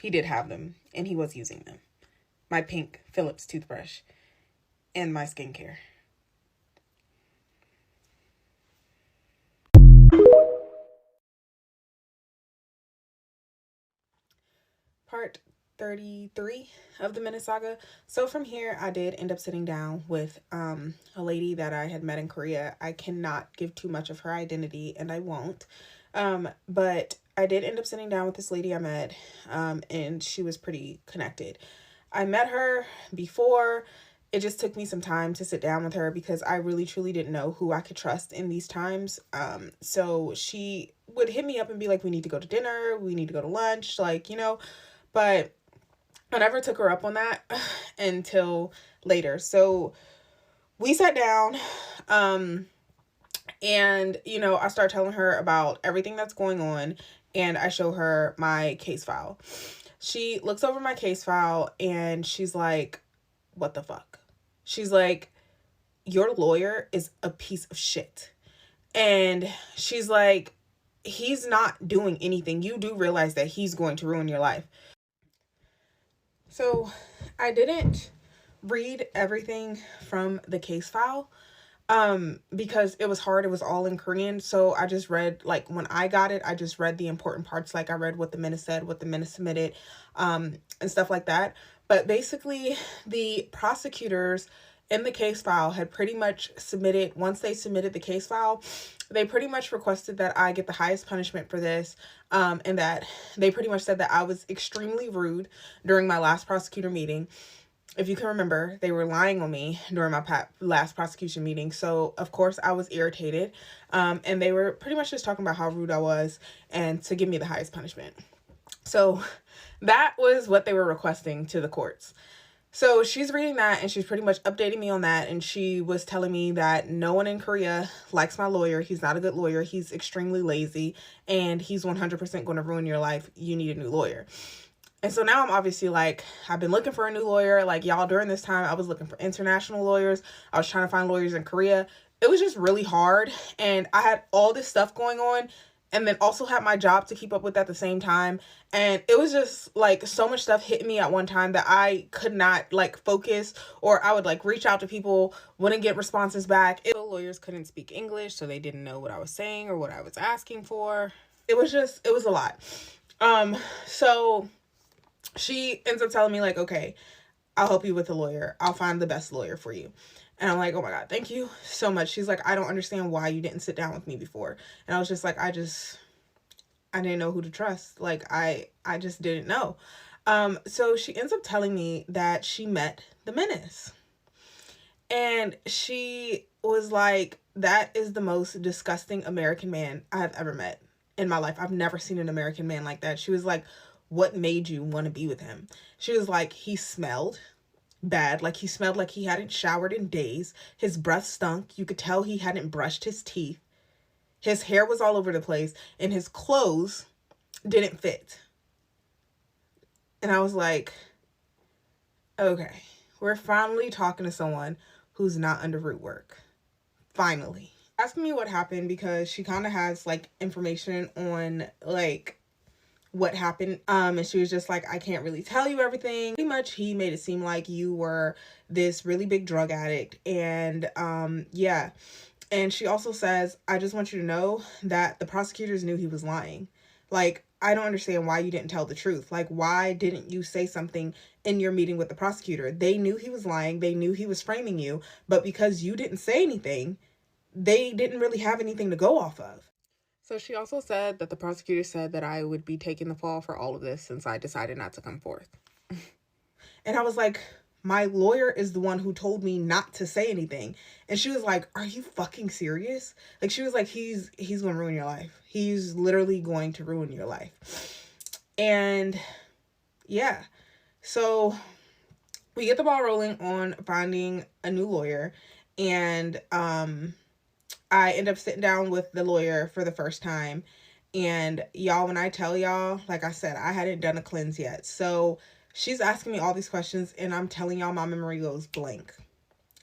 He did have them, and he was using them. My pink Philips toothbrush and my skincare. Part 33 of the Menace Saga. So from here, I did end up sitting down with a lady that I had met in Korea. I cannot give too much of her identity, and I won't. But I did end up sitting down with this lady I met, and she was pretty connected. I met her before. It just took me some time to sit down with her because I really truly didn't know who I could trust in these times. So she would hit me up and be like, we need to go to dinner, we need to go to lunch, like, you know, but I never took her up on that until later. So we sat down, and, you know, I start telling her about everything that's going on, and I show her my case file. She looks over my case file and she's like, what the fuck? She's like, your lawyer is a piece of shit. And she's like, he's not doing anything. You do realize that he's going to ruin your life. So I didn't read everything from the case file because it was hard. It was all in Korean. So I just read, like, when I got it, I just read the important parts. Like, I read what the menace said, what the menace submitted, and stuff like that. But basically, the prosecutors in the case file had pretty much submitted, once they submitted the case file, they pretty much requested that I get the highest punishment for this, and that they pretty much said that I was extremely rude during my last prosecutor meeting, if you can remember, they were lying on me during my last prosecution meeting. So, of course, I was irritated. And they were pretty much just talking about how rude I was and to give me the highest punishment. So that was what they were requesting to the courts. So she's reading that and she's pretty much updating me on that. And she was telling me that no one in Korea likes my lawyer. He's not a good lawyer. He's extremely lazy and he's 100% going to ruin your life. You need a new lawyer. And so now I'm obviously like, I've been looking for a new lawyer. Like, y'all, during this time, I was looking for international lawyers. I was trying to find lawyers in Korea. It was just really hard. And I had all this stuff going on and then also had my job to keep up with at the same time. And it was just like so much stuff hitting me at one time that I could not like focus, or I would like reach out to people, wouldn't get responses back. Lawyers couldn't speak English, so they didn't know what I was saying or what I was asking for. It was a lot. So she ends up telling me like, okay, I'll help you with a lawyer. I'll find the best lawyer for you. And I'm like, oh my God, thank you so much. She's like, I don't understand why you didn't sit down with me before. And I was just like, I didn't know who to trust. Like, I just didn't know. So she ends up telling me that she met the menace. And she was like, that is the most disgusting American man I have ever met in my life. I've never seen an American man like that. She was like, what made you want to be with him? She was like, he smelled bad. Like, he smelled like he hadn't showered in days. His breath stunk. You could tell he hadn't brushed his teeth. His hair was all over the place and his clothes didn't fit. And I was like, okay, we're finally talking to someone who's not under root work. Finally. Asking me what happened because she kind of has like information on like what happened. And she was just like, I can't really tell you everything. Pretty much he made it seem like you were this really big drug addict. And yeah. And she also says, I just want you to know that the prosecutors knew he was lying. Like, I don't understand why you didn't tell the truth. Like, why didn't you say something in your meeting with the prosecutor? They knew he was lying. They knew he was framing you. But because you didn't say anything, they didn't really have anything to go off of. So she also said that the prosecutor said that I would be taking the fall for all of this since I decided not to come forth. And I was like, my lawyer is the one who told me not to say anything. And she was like, are you fucking serious? Like, she was like, he's going to ruin your life. He's literally going to ruin your life. And yeah, so we get the ball rolling on finding a new lawyer. And I end up sitting down with the lawyer for the first time. And y'all, when I tell y'all, like I said, I hadn't done a cleanse yet. So she's asking me all these questions and I'm telling y'all my memory goes blank.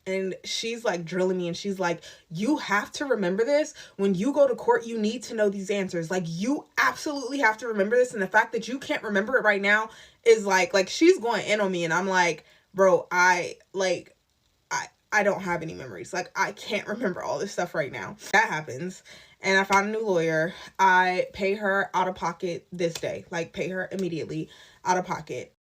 And she's like drilling me and she's like, you have to remember this. When you go to court, you need to know these answers. Like, you absolutely have to remember this. And the fact that you can't remember it right now is like she's going in on me. And I'm like, bro, I don't have any memories. Like, I can't remember all this stuff right now. That happens. And I found a new lawyer. I pay her out of pocket this day. Like, pay her immediately out of pocket.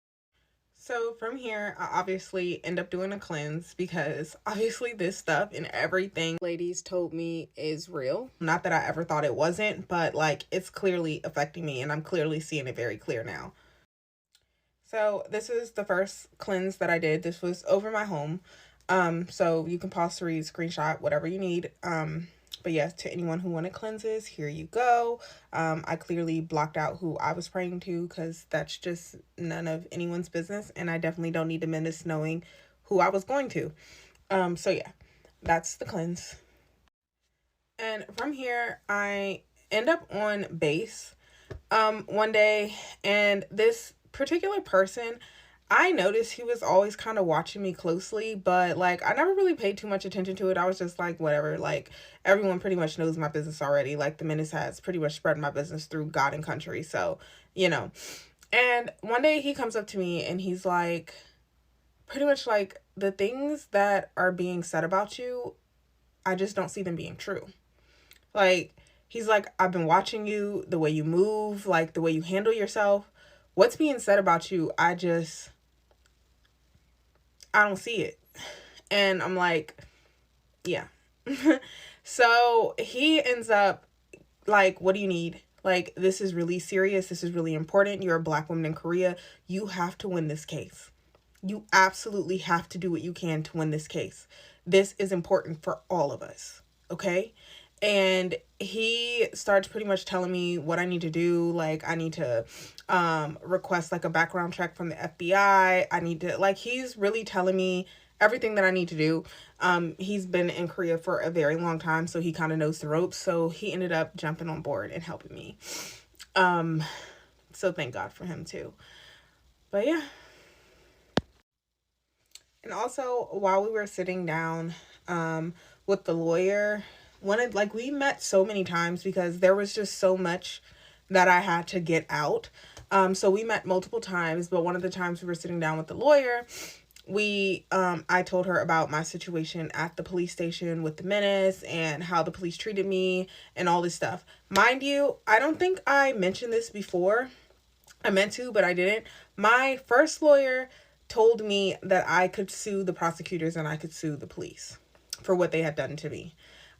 So from here, I obviously end up doing a cleanse because obviously this stuff and everything ladies told me is real. Not that I ever thought it wasn't, but like, it's clearly affecting me and I'm clearly seeing it very clear now. So this is the first cleanse that I did. This was over my home. So you can pause to read, screenshot, whatever you need. But yes, to anyone who wanted cleanses, here you go. I clearly blocked out who I was praying to because that's just none of anyone's business. And I definitely don't need the menace knowing who I was going to. So yeah, that's the cleanse. And from here, I end up on base one day. And this particular person, I noticed he was always kind of watching me closely, but like I never really paid too much attention to it. I was just like, whatever, like everyone pretty much knows my business already. Like, the menace has pretty much spread my business through God and country. So, you know. And one day he comes up to me and he's like, pretty much like, the things that are being said about you, I just don't see them being true. Like, he's like, I've been watching you, the way you move, like the way you handle yourself. What's being said about you, I don't see it. And I'm like, yeah. So he ends up like, what do you need? Like, this is really serious. This is really important. You're a Black woman in Korea. You have to win this case. You absolutely have to do what you can to win this case. This is important for all of us, okay? And he starts pretty much telling me what I need to do. Like, I need to request like a background check from the FBI. I need to, like, he's really telling me everything that I need to do. He's been in Korea for a very long time, so he kind of knows the ropes. So he ended up jumping on board and helping me. So thank God for him too. But yeah. And also, while we were sitting down with the lawyer, like, we met so many times because there was just so much that I had to get out. So we met multiple times, but one of the times we were sitting down with the lawyer, I told her about my situation at the police station with the menace and how the police treated me and all this stuff. Mind you, I don't think I mentioned this before. I meant to, but I didn't. My first lawyer told me that I could sue the prosecutors and I could sue the police for what they had done to me.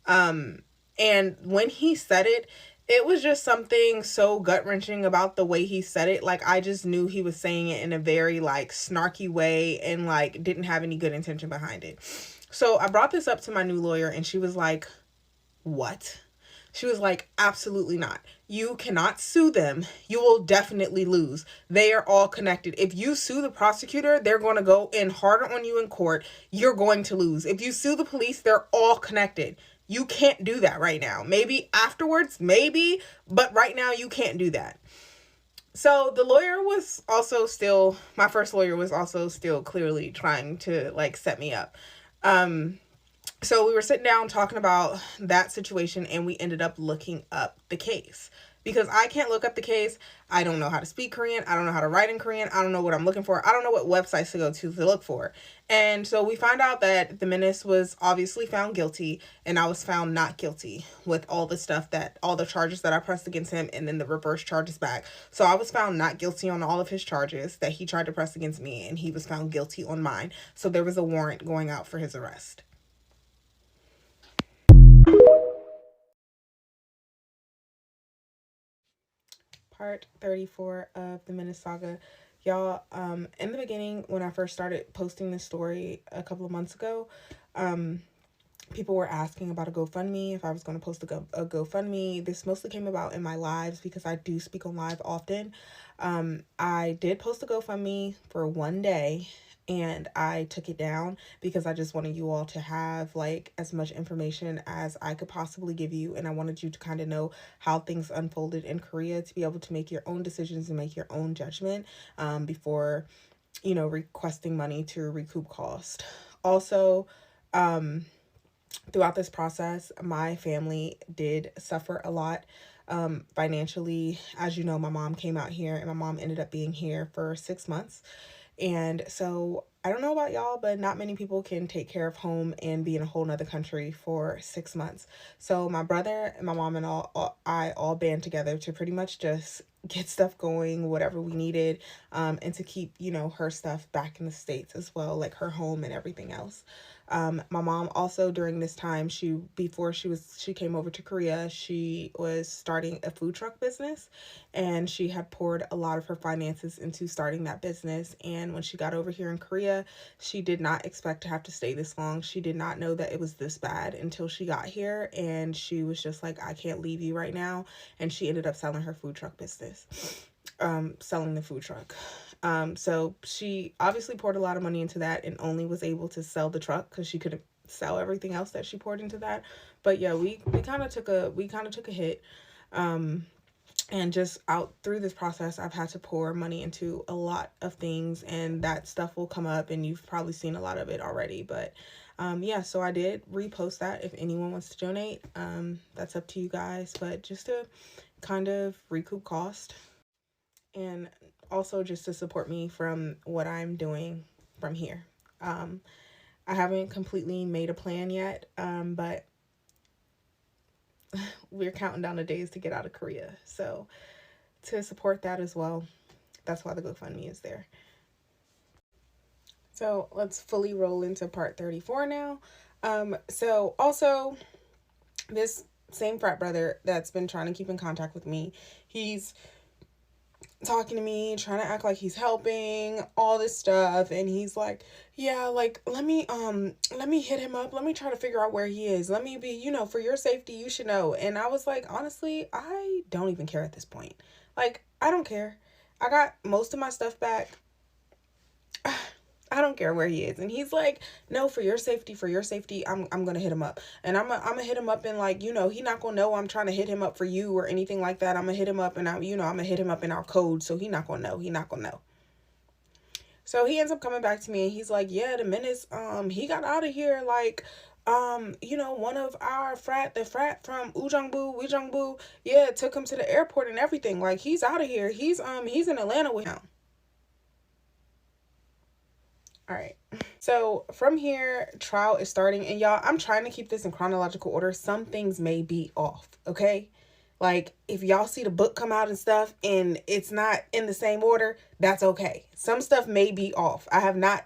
And when he said it, it was just something so gut-wrenching about the way he said it. Like, I just knew he was saying it in a very, like, snarky way and, like, didn't have any good intention behind it. So I brought this up to my new lawyer and she was like, what? She was like, absolutely not. You cannot sue them. You will definitely lose. They are all connected. If you sue the prosecutor, they're going to go in harder on you in court. You're going to lose. If you sue the police, they're all connected. You can't do that right now. Maybe afterwards, maybe, but right now you can't do that. So the lawyer was also still, my first lawyer was also still clearly trying to, like, set me up. So we were sitting down talking about that situation and we ended up looking up the case. Because I can't look up the case. I don't know how to speak Korean. I don't know how to write in Korean. I don't know what I'm looking for. I don't know what websites to go to look for. And so we find out that the menace was obviously found guilty and I was found not guilty with all the charges that I pressed against him and then the reverse charges back. So I was found not guilty on all of his charges that he tried to press against me and he was found guilty on mine. So there was a warrant going out for his arrest. Part 34 of the Menace Saga. Y'all, in the beginning, when I first started posting this story a couple of months ago, people were asking about a GoFundMe, if I was going to post a GoFundMe. This mostly came about in my lives because I do speak on live often. I did post a GoFundMe for one day and I took it down because I just wanted you all to have, like, as much information as I could possibly give you, and I wanted you to kind of know how things unfolded in Korea to be able to make your own decisions and make your own judgment before, requesting money to recoup cost. Also, throughout this process, my family did suffer a lot financially. As you know, my mom came out here and my mom ended up being here for 6 months. And so I don't know about y'all, but not many people can take care of home and be in a whole nother country for 6 months. So my brother and my mom and I all band together to pretty much just get stuff going, whatever we needed, and to keep, her stuff back in the States as well, like her home and everything else. My mom also, during this time, before she came over to Korea, she was starting a food truck business and she had poured a lot of her finances into starting that business. And when she got over here in Korea, she did not expect to have to stay this long. She did not know that it was this bad until she got here, and she was just like, I can't leave you right now. And she ended up selling her food truck business, selling the food truck. So she obviously poured a lot of money into that and only was able to sell the truck because she couldn't sell everything else that she poured into that. But yeah, we kind of took a hit. And just out through this process, I've had to pour money into a lot of things, and that stuff will come up and you've probably seen a lot of it already. But yeah, so I did repost that. If anyone wants to donate, that's up to you guys, but just to kind of recoup cost and also just to support me from what I'm doing from here. I haven't completely made a plan yet, but we're counting down the days to get out of Korea. So to support that as well, that's why the GoFundMe is there. So let's fully roll into part 34 now. So also, this same frat brother that's been trying to keep in contact with me, he's talking to me, trying to act like he's helping, all this stuff. And he's like, yeah, like, let me hit him up. Let me try to figure out where he is. Let me be, for your safety, you should know. And I was like, honestly, I don't even care at this point. Like, I don't care. I got most of my stuff back. I don't care where he is. And he's like, no, for your safety, I'm gonna hit him up. And I'm gonna hit him up, and like, he not gonna know I'm trying to hit him up for you or anything like that. I'm gonna hit him up, and I'm gonna hit him up in our code, so he not gonna know. So he ends up coming back to me, and he's like, yeah, the minutes he got out of here, like, one of our the frat from Ujongbu, yeah, took him to the airport and everything. Like, he's out of here. He's in Atlanta with him. All right. So from here, trial is starting. And y'all, I'm trying to keep this in chronological order. Some things may be off, okay? Like, if y'all see the book come out and stuff and it's not in the same order, that's okay. Some stuff may be off. I have not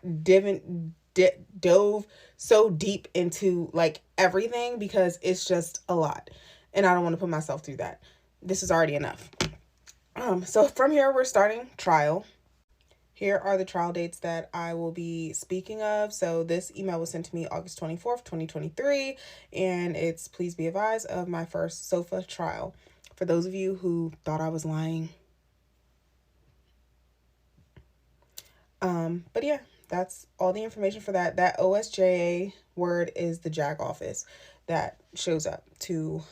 dove so deep into, like, everything because it's just a lot. And I don't want to put myself through that. This is already enough. So from here, we're starting trial. Here are the trial dates that I will be speaking of. So this email was sent to me August 24th, 2023, and it's please be advised of my first SOFA trial. For those of you who thought I was lying. But yeah, that's all the information for that. That OSJA word is the JAG office that shows up to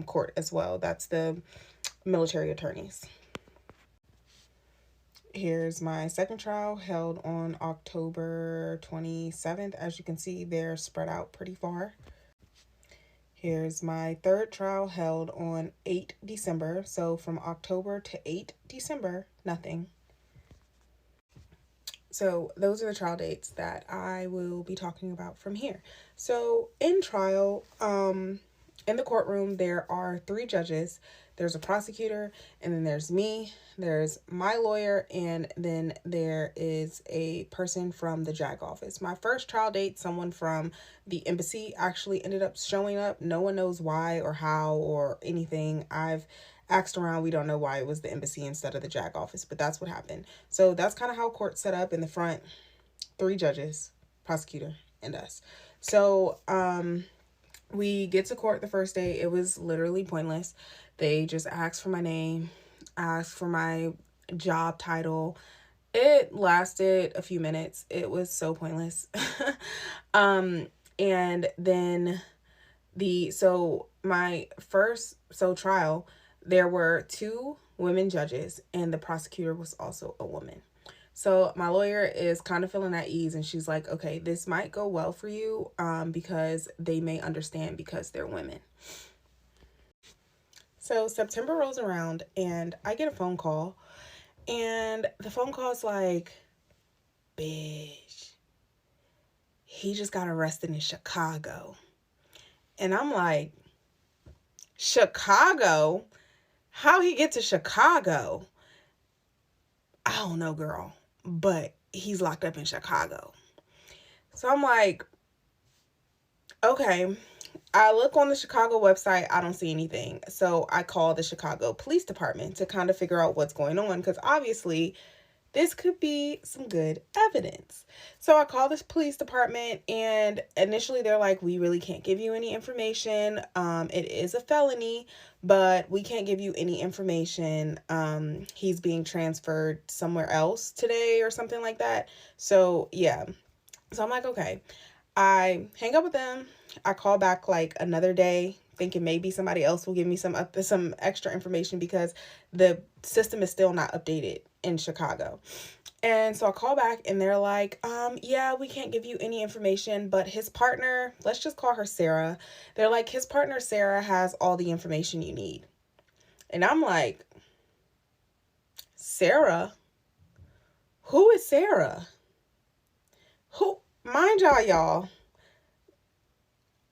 court as well. That's the military attorneys. Here's my second trial held on October 27th. As you can see, they're spread out pretty far. Here's my third trial held on 8 December. So from October to 8 December, nothing. So those are the trial dates that I will be talking about from here. So in trial, in the courtroom, there are 3 judges. There's a prosecutor, and then there's me, there's my lawyer, and then there is a person from the JAG office. My first trial date, someone from the embassy actually ended up showing up. No one knows why or how or anything. I've asked around. We don't know why it was the embassy instead of the JAG office, but that's what happened. So that's kind of how court's set up. In the front, 3 judges, prosecutor, and us. So, we get to court the first day. It was literally pointless. They just asked for my name, asked for my job title. It lasted a few minutes. It was so pointless. And then my first trial, there were 2 women judges, and the prosecutor was also a woman. So my lawyer is kind of feeling at ease, and she's like, okay, this might go well for you because they may understand because they're women. So September rolls around, and I get a phone call, and the phone call is like, bitch, he just got arrested in Chicago. And I'm like, Chicago? How he get to Chicago? I don't know, girl. But he's locked up in Chicago. So I'm like, okay. I look on the Chicago website. I don't see anything. So I call the Chicago Police Department to kind of figure out what's going on, because obviously this could be some good evidence. So I call this police department, and initially they're like, we really can't give you any information. It is a felony, but we can't give you any information. He's being transferred somewhere else today or something like that. So yeah. So I'm like, okay. I hang up with them. I call back like another day, thinking maybe somebody else will give me some extra information because the system is still not updated in Chicago. And so I call back, and they're like, yeah, we can't give you any information, but his partner, let's just call her Sarah. They're like, his partner Sarah has all the information you need. And I'm like, Sarah? Who is Sarah? Who? Mind y'all.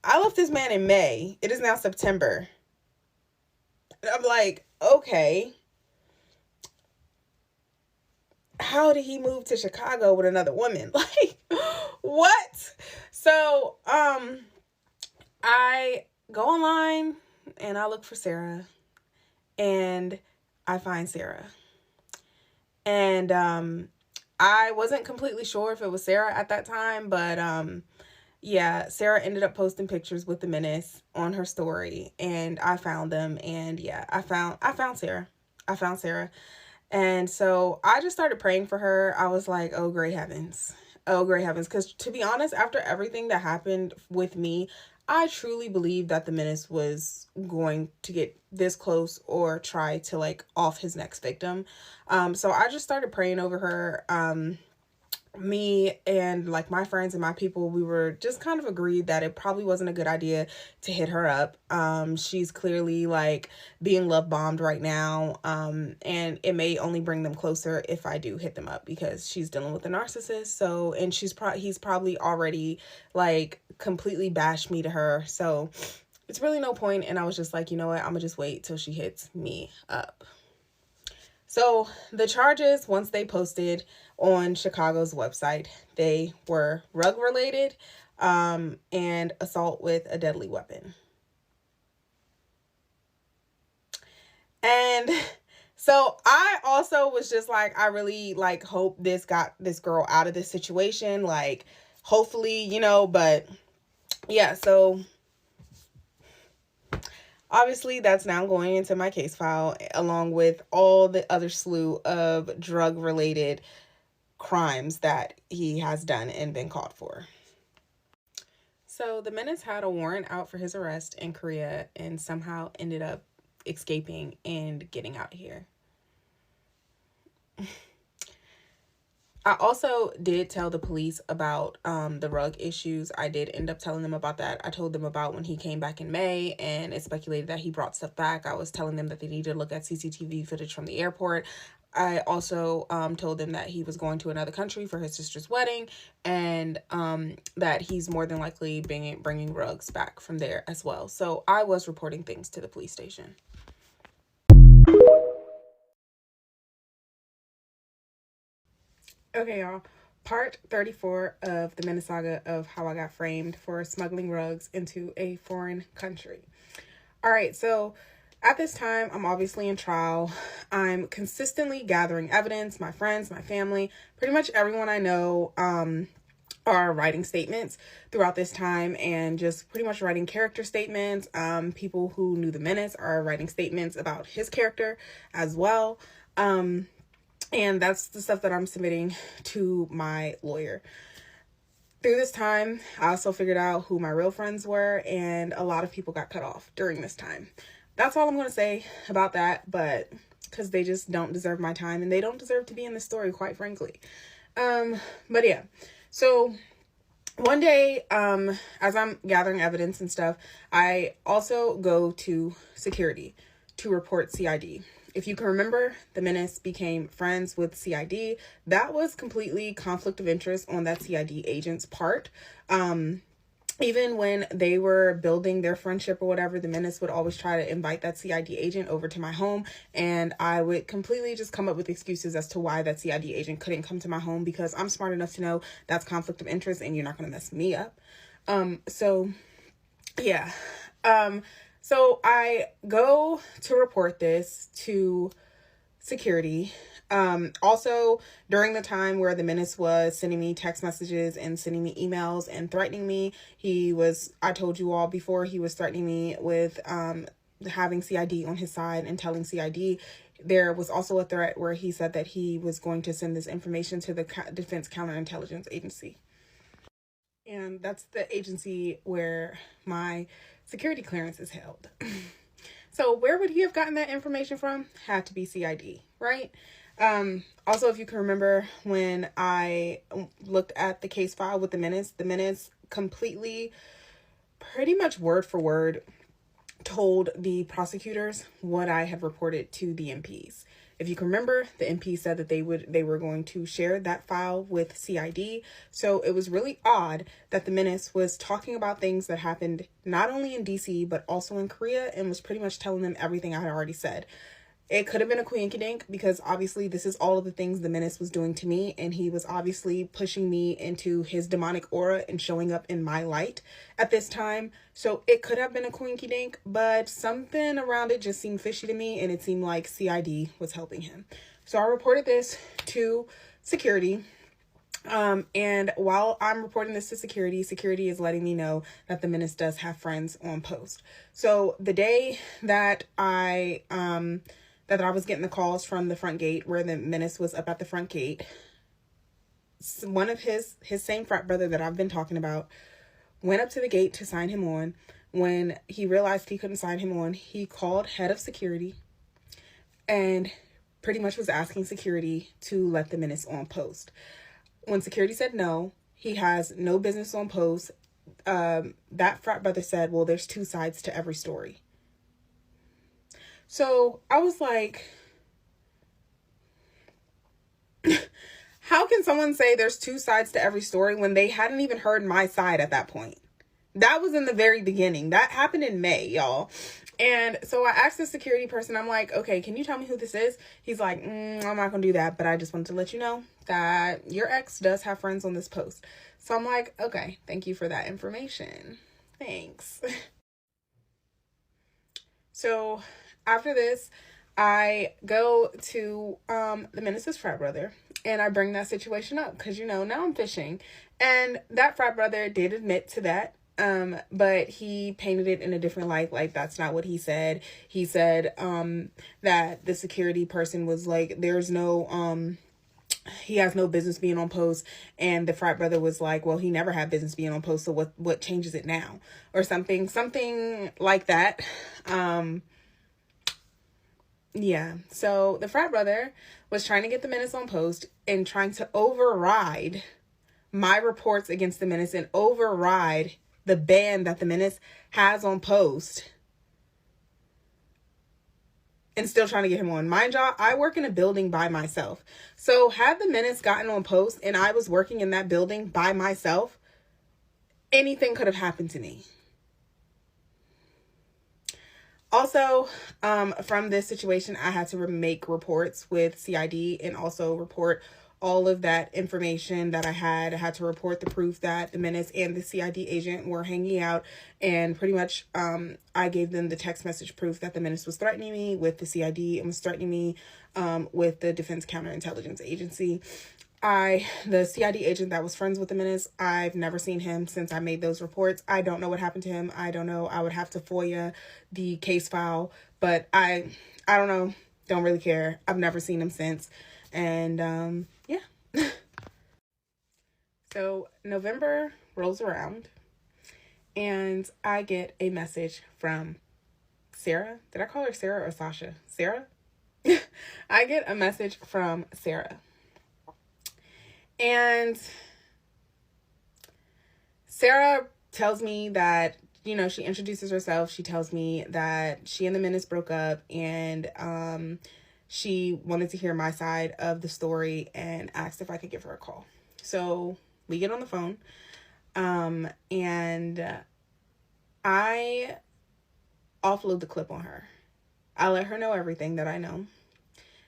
I left this man in May. It is now September. And I'm like, okay. How did he move to Chicago with another woman? Like, what? So, I go online and I look for Sarah, and I find Sarah. And I wasn't completely sure if it was Sarah at that time, but yeah, Sarah ended up posting pictures with the menace on her story, and I found them. And yeah, I found Sarah. I found Sarah. And so I just started praying for her. I was like, oh, great heavens. Oh, great heavens. Because to be honest, after everything that happened with me, I truly believed that the menace was going to get this close or try to like off his next victim. So I just started praying over her. Me and like my friends and my people, we were just kind of agreed that it probably wasn't a good idea to hit her up. She's clearly like being love bombed right now, and it may only bring them closer if I do hit them up, because she's dealing with a narcissist. So, and he's probably already like completely bashed me to her, so it's really no point. And I was just like, you know what, I'm gonna just wait till she hits me up. So the charges, once they posted on Chicago's website, they were rug related, and assault with a deadly weapon. And so I also was just like, I really like hope this got this girl out of this situation. Like, hopefully, you know, but yeah, so obviously that's now going into my case file along with all the other slew of drug related crimes that he has done and been caught for. So the menace had a warrant out for his arrest in Korea and somehow ended up escaping and getting out of here. I also did tell the police about the rug issues. I did end up telling them about that. I told them about when he came back in May and it speculated that he brought stuff back. I was telling them that they needed to look at CCTV footage from the airport. I also told them that he was going to another country for his sister's wedding, and that he's more than likely bringing rugs back from there as well. So I was reporting things to the police station. Okay, y'all. Part 34 of the Menace saga of how I got framed for smuggling rugs into a foreign country. All right, so at this time, I'm obviously in trial. I'm consistently gathering evidence. My friends, my family, pretty much everyone I know are writing statements throughout this time, and just pretty much writing character statements. People who knew the menace are writing statements about his character as well. And that's the stuff that I'm submitting to my lawyer. Through this time, I also figured out who my real friends were, and a lot of people got cut off during this time. That's all I'm going to say about that, but because they just don't deserve my time, and they don't deserve to be in the story, quite frankly. But yeah, so one day, as I'm gathering evidence and stuff, I also go to security to report CID. If you can remember, the menace became friends with CID. That was completely conflict of interest on that CID agent's part. Even when they were building their friendship or whatever, the menace would always try to invite that CID agent over to my home, and I would completely just come up with excuses as to why that CID agent couldn't come to my home, because I'm smart enough to know that's conflict of interest and you're not going to mess me up. So yeah. So I go to report this to security. Also, during the time where the menace was sending me text messages and sending me emails and threatening me, I told you all before, he was threatening me with having CID on his side and telling CID. There was also a threat where he said that he was going to send this information to the Defense Counterintelligence Agency. And that's the agency where my security clearance is held. So where would he have gotten that information from? Had to be CID, right? Also, if you can remember, when I looked at the case file with the menace completely, pretty much word for word, told the prosecutors what I had reported to the MPs. If you can remember, the MP said that they were going to share that file with CID. So it was really odd that the menace was talking about things that happened not only in DC, but also in Korea, and was pretty much telling them everything I had already said. It could have been a coinkydink, because obviously this is all of the things the menace was doing to me, and he was obviously pushing me into his demonic aura and showing up in my light at this time. So it could have been a coinkydink, but something around it just seemed fishy to me, and it seemed like CID was helping him. So I reported this to security. And while I'm reporting this to security, security is letting me know that the menace does have friends on post. So the day that I was getting the calls from the front gate, where the menace was up at the front gate, one of his same frat brother that I've been talking about went up to the gate to sign him on. When he realized he couldn't sign him on, he called head of security and pretty much was asking security to let the menace on post. When security said no, he has no business on post, that frat brother said, well, there's two sides to every story. So I was like, how can someone say there's two sides to every story when they hadn't even heard my side at that point? That was in the very beginning. That happened in May, y'all. And so I asked the security person, I'm like, okay, can you tell me who this is? He's like, I'm not going to do that, but I just wanted to let you know that your ex does have friends on this post. So I'm like, okay, thank you for that information. Thanks. So after this, I go to the menace's frat brother and I bring that situation up because, now I'm fishing. And that frat brother did admit to that. But he painted it in a different light. Like, that's not what he said. He said, that the security person was like, there's no, he has no business being on post. And the frat brother was like, well, he never had business being on post. So what changes it now? Or something like that. Yeah. So the frat brother was trying to get the menace on post and trying to override my reports against the menace and override the ban that the menace has on post, and still trying to get him on. Mind y'all, I work in a building by myself. So had the menace gotten on post and I was working in that building by myself, anything could have happened to me. Also, from this situation, I had to make reports with CID and also report all of that information that I had to report the proof that the menace and the CID agent were hanging out. And pretty much, I gave them the text message proof that the menace was threatening me with the CID and was threatening me, with the Defense Counterintelligence Agency. The CID agent that was friends with the menace, I've never seen him since I made those reports. I don't know what happened to him. I don't know. I would have to FOIA the case file, but I don't know. Don't really care. I've never seen him since. And, yeah. So November rolls around and I get a message from Sarah. Did I call her Sarah or Sasha? Sarah? I get a message from Sarah. And Sarah tells me that, she introduces herself. She tells me that she and the menace broke up and, she wanted to hear my side of the story and asked if I could give her a call. So we get on the phone, and I offload the clip on her. I let her know everything that I know,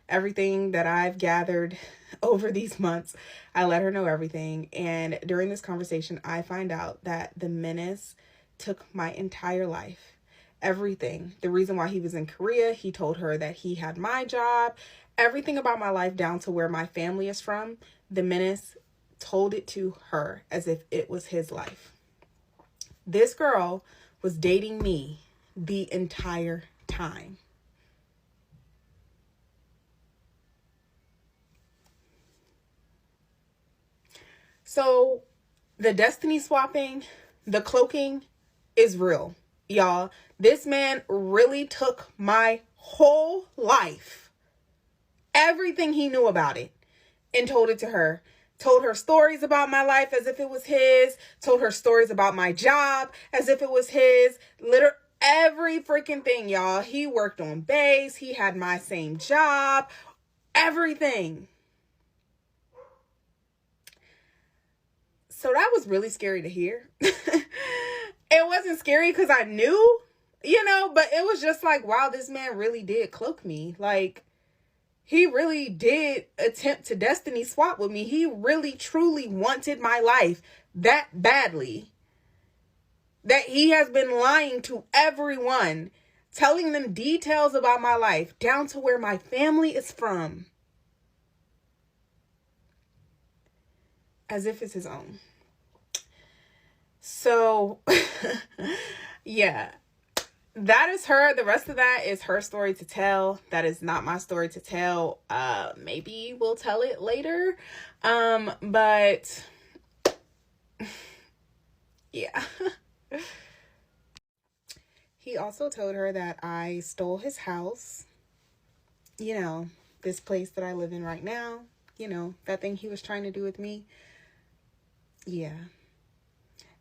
everything that I've gathered over these months. I let her know everything. And during this conversation, I find out that the menace took my entire life. Everything. The reason why he was in Korea, he told her that he had my job, everything about my life down to where my family is from. The menace told it to her as if it was his life. This girl was dating me the entire time. So the destiny swapping, the cloaking is real. Y'all, this man really took my whole life, everything he knew about it, and told it to her. Told her stories about my life as if it was his. Told her stories about my job as if it was his. Every freaking thing, y'all. He worked on base. He had my same job. Everything. So that was really scary to hear. It wasn't scary because I knew, but it was just like, wow, this man really did cloak me. Like, he really did attempt to destiny swap with me. He really, truly wanted my life that badly that he has been lying to everyone, telling them details about my life down to where my family is from. as if it's his own. So, yeah, that is her. The rest of that is her story to tell. That is not my story to tell. Maybe we'll tell it later. But yeah. He also told her that I stole his house. You know, this place that I live in right now. You know, that thing he was trying to do with me. Yeah.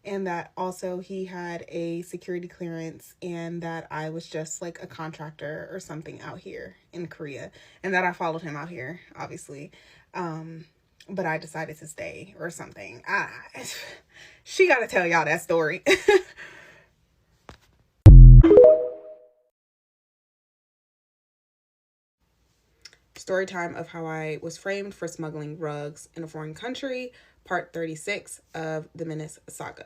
And that also he had a security clearance, and that I was just like a contractor or something out here in Korea, and that I followed him out here, obviously. But I decided to stay or something. She got to tell y'all that story. Story time of how I was framed for smuggling rugs in a foreign country, part 36 of the Menace Saga.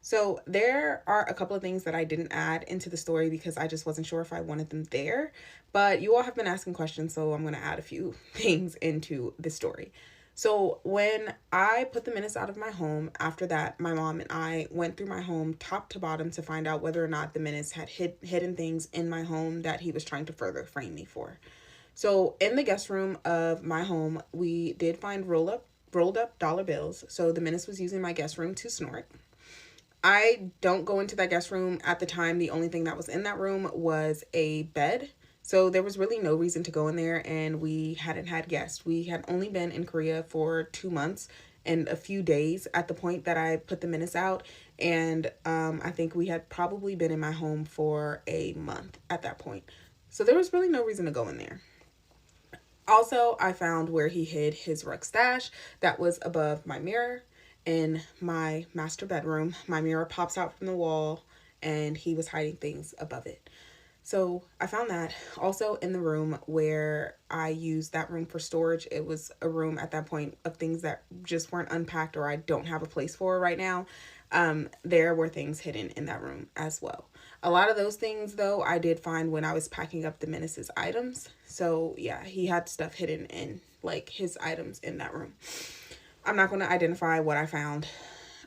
So there are a couple of things that I didn't add into the story because I just wasn't sure if I wanted them there. But you all have been asking questions, so I'm going to add a few things into the story. So when I put the Menace out of my home, after that, my mom and I went through my home top to bottom to find out whether or not the Menace had hidden things in my home that he was trying to further frame me for. So in the guest room of my home, we did find rolled up dollar bills. So the Menace was using my guest room to snort. I don't go into that guest room at the time. The only thing that was in that room was a bed. So there was really no reason to go in there, and we hadn't had guests. We had only been in Korea for 2 months and a few days at the point that I put the Menace out. And I think we had probably been in my home for a month at that point. So there was really no reason to go in there. Also, I found where he hid his rug stash that was above my mirror. In my master bedroom, my mirror pops out from the wall, and he was hiding things above it. So I found that. Also in the room where I used that room for storage, it was a room at that point of things that just weren't unpacked or I don't have a place for right now. There were things hidden in that room as well. A lot of those things, though, I did find when I was packing up the Menace's items. So yeah, he had stuff hidden in like his items in that room. I'm not going to identify what I found.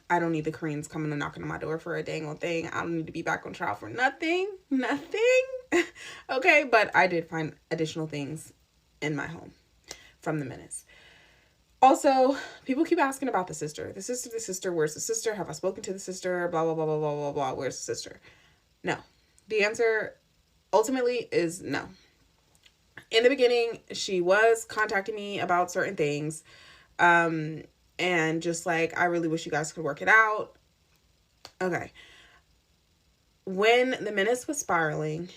I don't need the Koreans coming and knocking on my door for a dang old thing. I don't need to be back on trial for nothing. Okay, but I did find additional things in my home from the Menace. Also, people keep asking about the sister. The sister, where's the sister? Have I spoken to the sister? Blah, blah, blah, blah, blah, blah, blah. Where's the sister? No. The answer ultimately is no. In the beginning, she was contacting me about certain things. And just like, I really wish you guys could work it out. Okay. When the Menace was spiraling,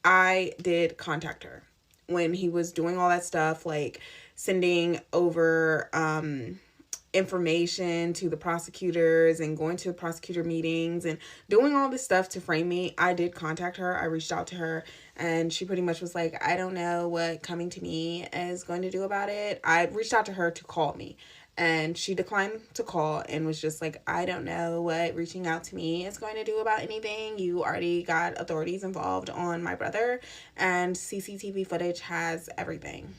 I did contact her. When he was doing all that stuff, like sending over, information to the prosecutors and going to prosecutor meetings and doing all this stuff to frame me, I did contact her. I reached out to her, and she pretty much was like, I don't know what coming to me is going to do about it. I reached out to her to call me, and she declined to call and was just like, I don't know what reaching out to me is going to do about anything. You already got authorities involved on my brother, and CCTV footage has everything.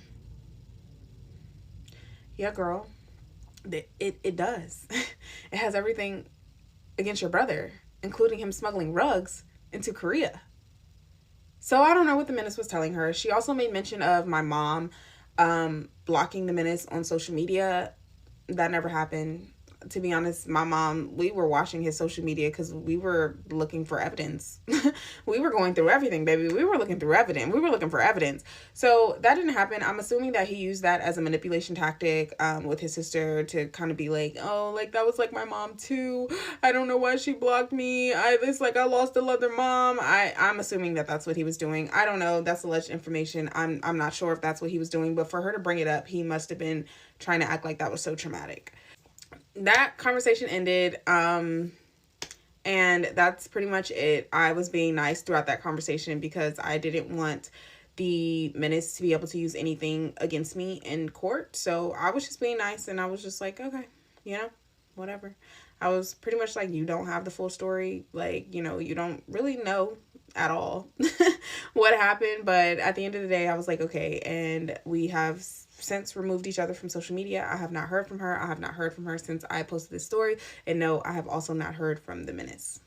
Yeah, girl. It does. It has everything against your brother, including him smuggling rugs into Korea. So I don't know what the Menace was telling her. She also made mention of my mom blocking the Menace on social media. That never happened. To be honest, my mom, we were watching his social media because we were looking for evidence. We were going through everything, baby. We were looking through evidence. We were looking for evidence. So that didn't happen. I'm assuming that he used that as a manipulation tactic with his sister to kind of be like, oh, like that was like my mom too. I don't know why she blocked me. I lost another mom. I'm assuming that that's what he was doing. I don't know. That's alleged information. I'm not sure if that's what he was doing, but for her to bring it up, he must have been trying to act like that was so traumatic. That conversation ended, and that's pretty much it. I was being nice throughout that conversation because I didn't want the Menace to be able to use anything against me in court. So I was just being nice, and I was just like, okay, whatever. I was pretty much like, you don't have the full story. Like, you don't really know at all what happened. But at the end of the day, I was like, okay. And we have since removed each other from social media. I have not heard from her. I have not heard from her since I posted this story. And no, I have also not heard from the Menace.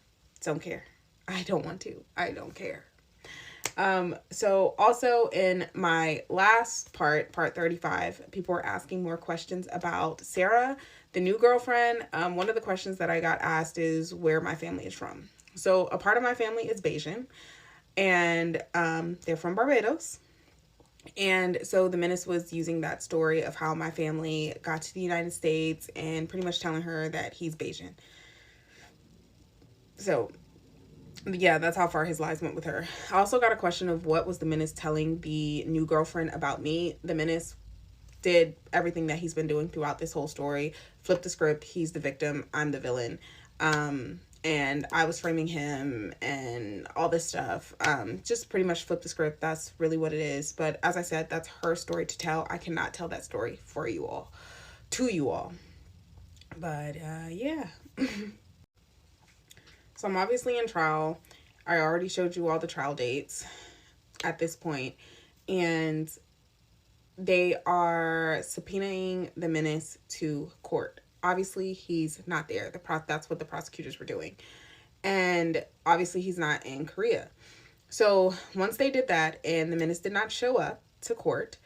Don't care. I don't want to. I don't care. So also in my last part 35, people were asking more questions about Sarah, the new girlfriend. One of the questions that I got asked is where my family is from. So a part of my family is Bajan, and they're from Barbados. And so the Menace was using that story of how my family got to the United States and pretty much telling her that he's Bajan. So yeah, that's how far his lies went with her. I also got a question of what was the Menace telling the new girlfriend about me. The Menace did everything that he's been doing throughout this whole story. Flipped the script. He's the victim. I'm the villain. And I was framing him and all this stuff. Just pretty much flip the script. That's really what it is. But as I said, that's her story to tell. I cannot tell that story for you all, to you all. But yeah. So I'm obviously in trial. I already showed you all the trial dates at this point. And they are subpoenaing the Menace to court. Obviously, he's not there. That's what the prosecutors were doing. And obviously, he's not in Korea. So once they did that and the Menace did not show up to court,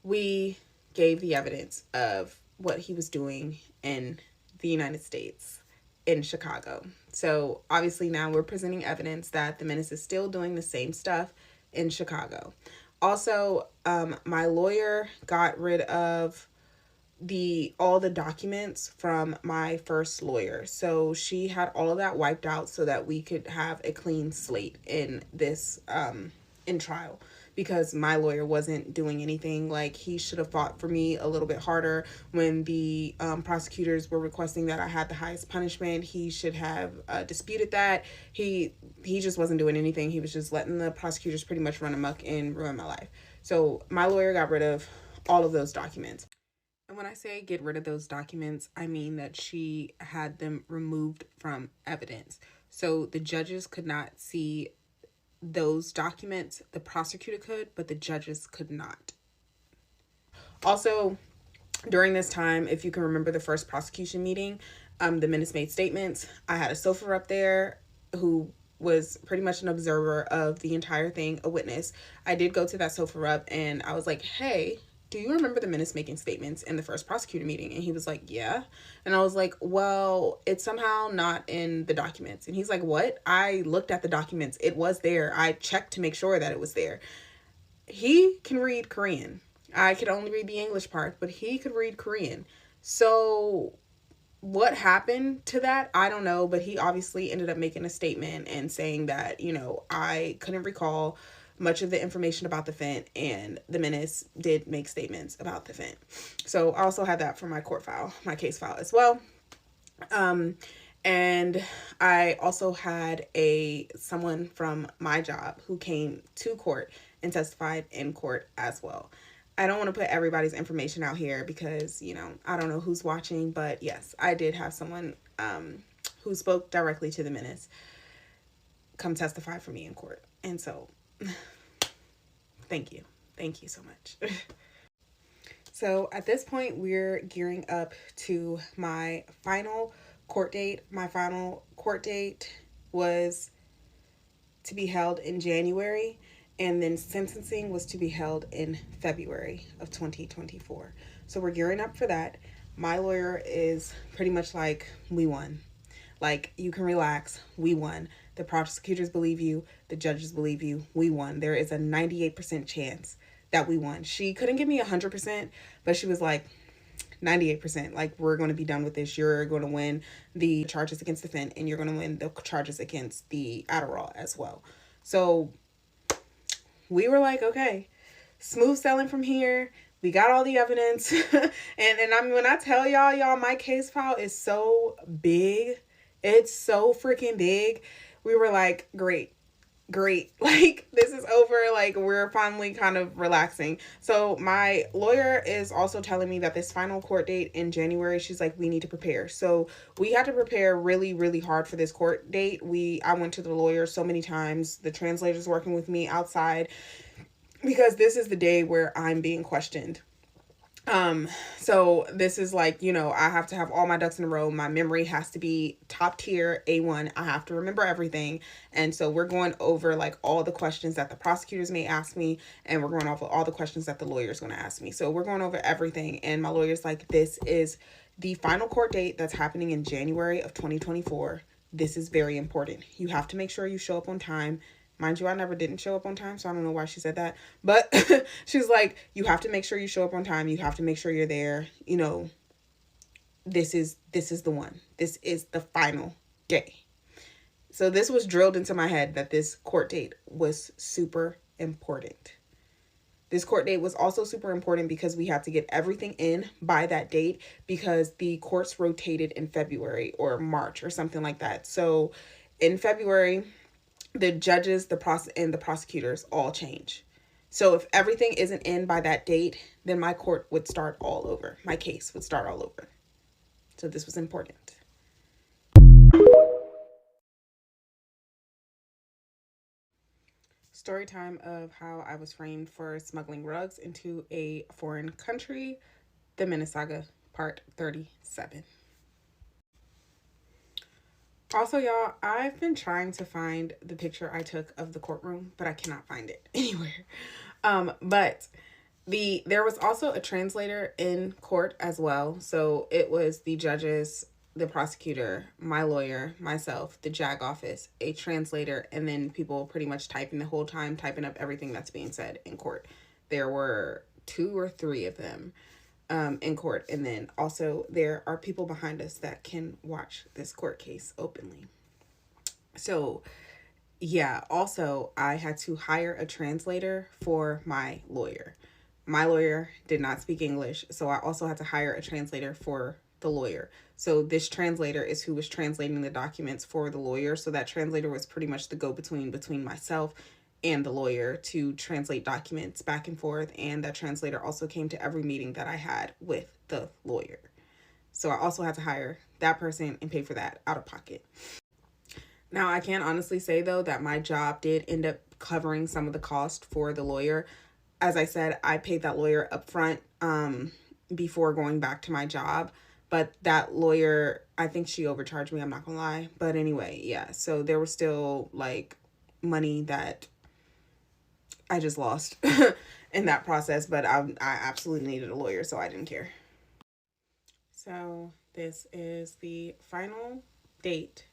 we gave the evidence of what he was doing in the United States, in Chicago. So obviously now we're presenting evidence that the Menace is still doing the same stuff in Chicago. Also, my lawyer got rid of all the documents from my first lawyer. So she had all of that wiped out so that we could have a clean slate in this in trial, because my lawyer wasn't doing anything. Like, he should have fought for me a little bit harder when the prosecutors were requesting that I had the highest punishment. He should have disputed that. He just wasn't doing anything. He was just letting the prosecutors pretty much run amok and ruin my life. So my lawyer got rid of all of those documents. And when I say get rid of those documents, I mean that she had them removed from evidence. So the judges could not see those documents. The prosecutor could, but the judges could not. Also, during this time, if you can remember the first prosecution meeting, the Menace made statements. I had a sofa up there who was pretty much an observer of the entire thing, a witness. I did go to that sofa up and I was like, hey, do you remember the Menace making statements in the first prosecutor meeting? And he was like, yeah. And I was like, well, it's somehow not in the documents. And he's like, what? I looked at the documents. It was there. I checked to make sure that it was there. He can read Korean. I could only read the English part, but he could read Korean. So what happened to that? I don't know. But he obviously ended up making a statement and saying that, I couldn't recall much of the information about the fent, and the Menace did make statements about the fent. So I also had that for my court file, my case file as well. And I also had someone from my job who came to court and testified in court as well. I don't want to put everybody's information out here because, I don't know who's watching, but yes, I did have someone who spoke directly to the Menace come testify for me in court. And so thank you so much. So at this point, we're gearing up to my final court date. My final court date was to be held in January, and then sentencing was to be held in February of 2024. So we're gearing up for that. My lawyer is pretty much like, we won. Like, you can relax. We won. The prosecutors believe you. The judges believe you. We won. There is a 98% chance that we won. She couldn't give me 100%, but she was like, 98%. Like, we're going to be done with this. You're going to win the charges against the fent, and you're going to win the charges against the Adderall as well. So we were like, okay, smooth sailing from here. We got all the evidence. and I mean, when I tell y'all, my case file is so big. It's so freaking big. We were like, great. Like, this is over. Like, we're finally kind of relaxing. So my lawyer is also telling me that this final court date in January, she's like, we need to prepare. So we had to prepare really, really hard for this court date. I went to the lawyer so many times. The translator's working with me outside because this is the day where I'm being questioned. So this is like, I have to have all my ducks in a row. My memory has to be top tier A1. I have to remember everything. And so we're going over like all the questions that the prosecutors may ask me, and we're going over all the questions that the lawyer's going to ask me. So we're going over everything. And my lawyer's like, this is the final court date that's happening in January of 2024. This is very important. You have to make sure you show up on time. Mind you, I never didn't show up on time, so I don't know why she said that. But she's like, you have to make sure you show up on time. You have to make sure you're there. This is the one. This is the final day. So this was drilled into my head that this court date was super important. This court date was also super important because we had to get everything in by that date, because the courts rotated in February or March or something like that. So in February, the judges, and the prosecutors all change. So if everything isn't in by that date, then my court would start all over. My case would start all over. So this was important. Story time of how I was framed for smuggling rugs into a foreign country, the Minisaga, part 37. Also, y'all, I've been trying to find the picture I took of the courtroom, but I cannot find it anywhere. But there was also a translator in court as well. So it was the judges, the prosecutor, my lawyer, myself, the JAG office, a translator, and then people pretty much typing the whole time, typing up everything that's being said in court. There were 2 or 3 of them in court. And then also there are people behind us that can watch this court case openly. So yeah, also I had to hire a translator for my lawyer. My lawyer did not speak English, so I also had to hire a translator for the lawyer. So this translator is who was translating the documents for the lawyer. So that translator was pretty much the go-between myself and the lawyer to translate documents back and forth. And that translator also came to every meeting that I had with the lawyer. So I also had to hire that person and pay for that out of pocket. Now, I can honestly say, though, that my job did end up covering some of the cost for the lawyer. As I said, I paid that lawyer up front before going back to my job. But that lawyer, I think she overcharged me. I'm not going to lie. But anyway, yeah. So there was still like money that I just lost in that process. But I absolutely needed a lawyer, so I didn't care. So this is the final date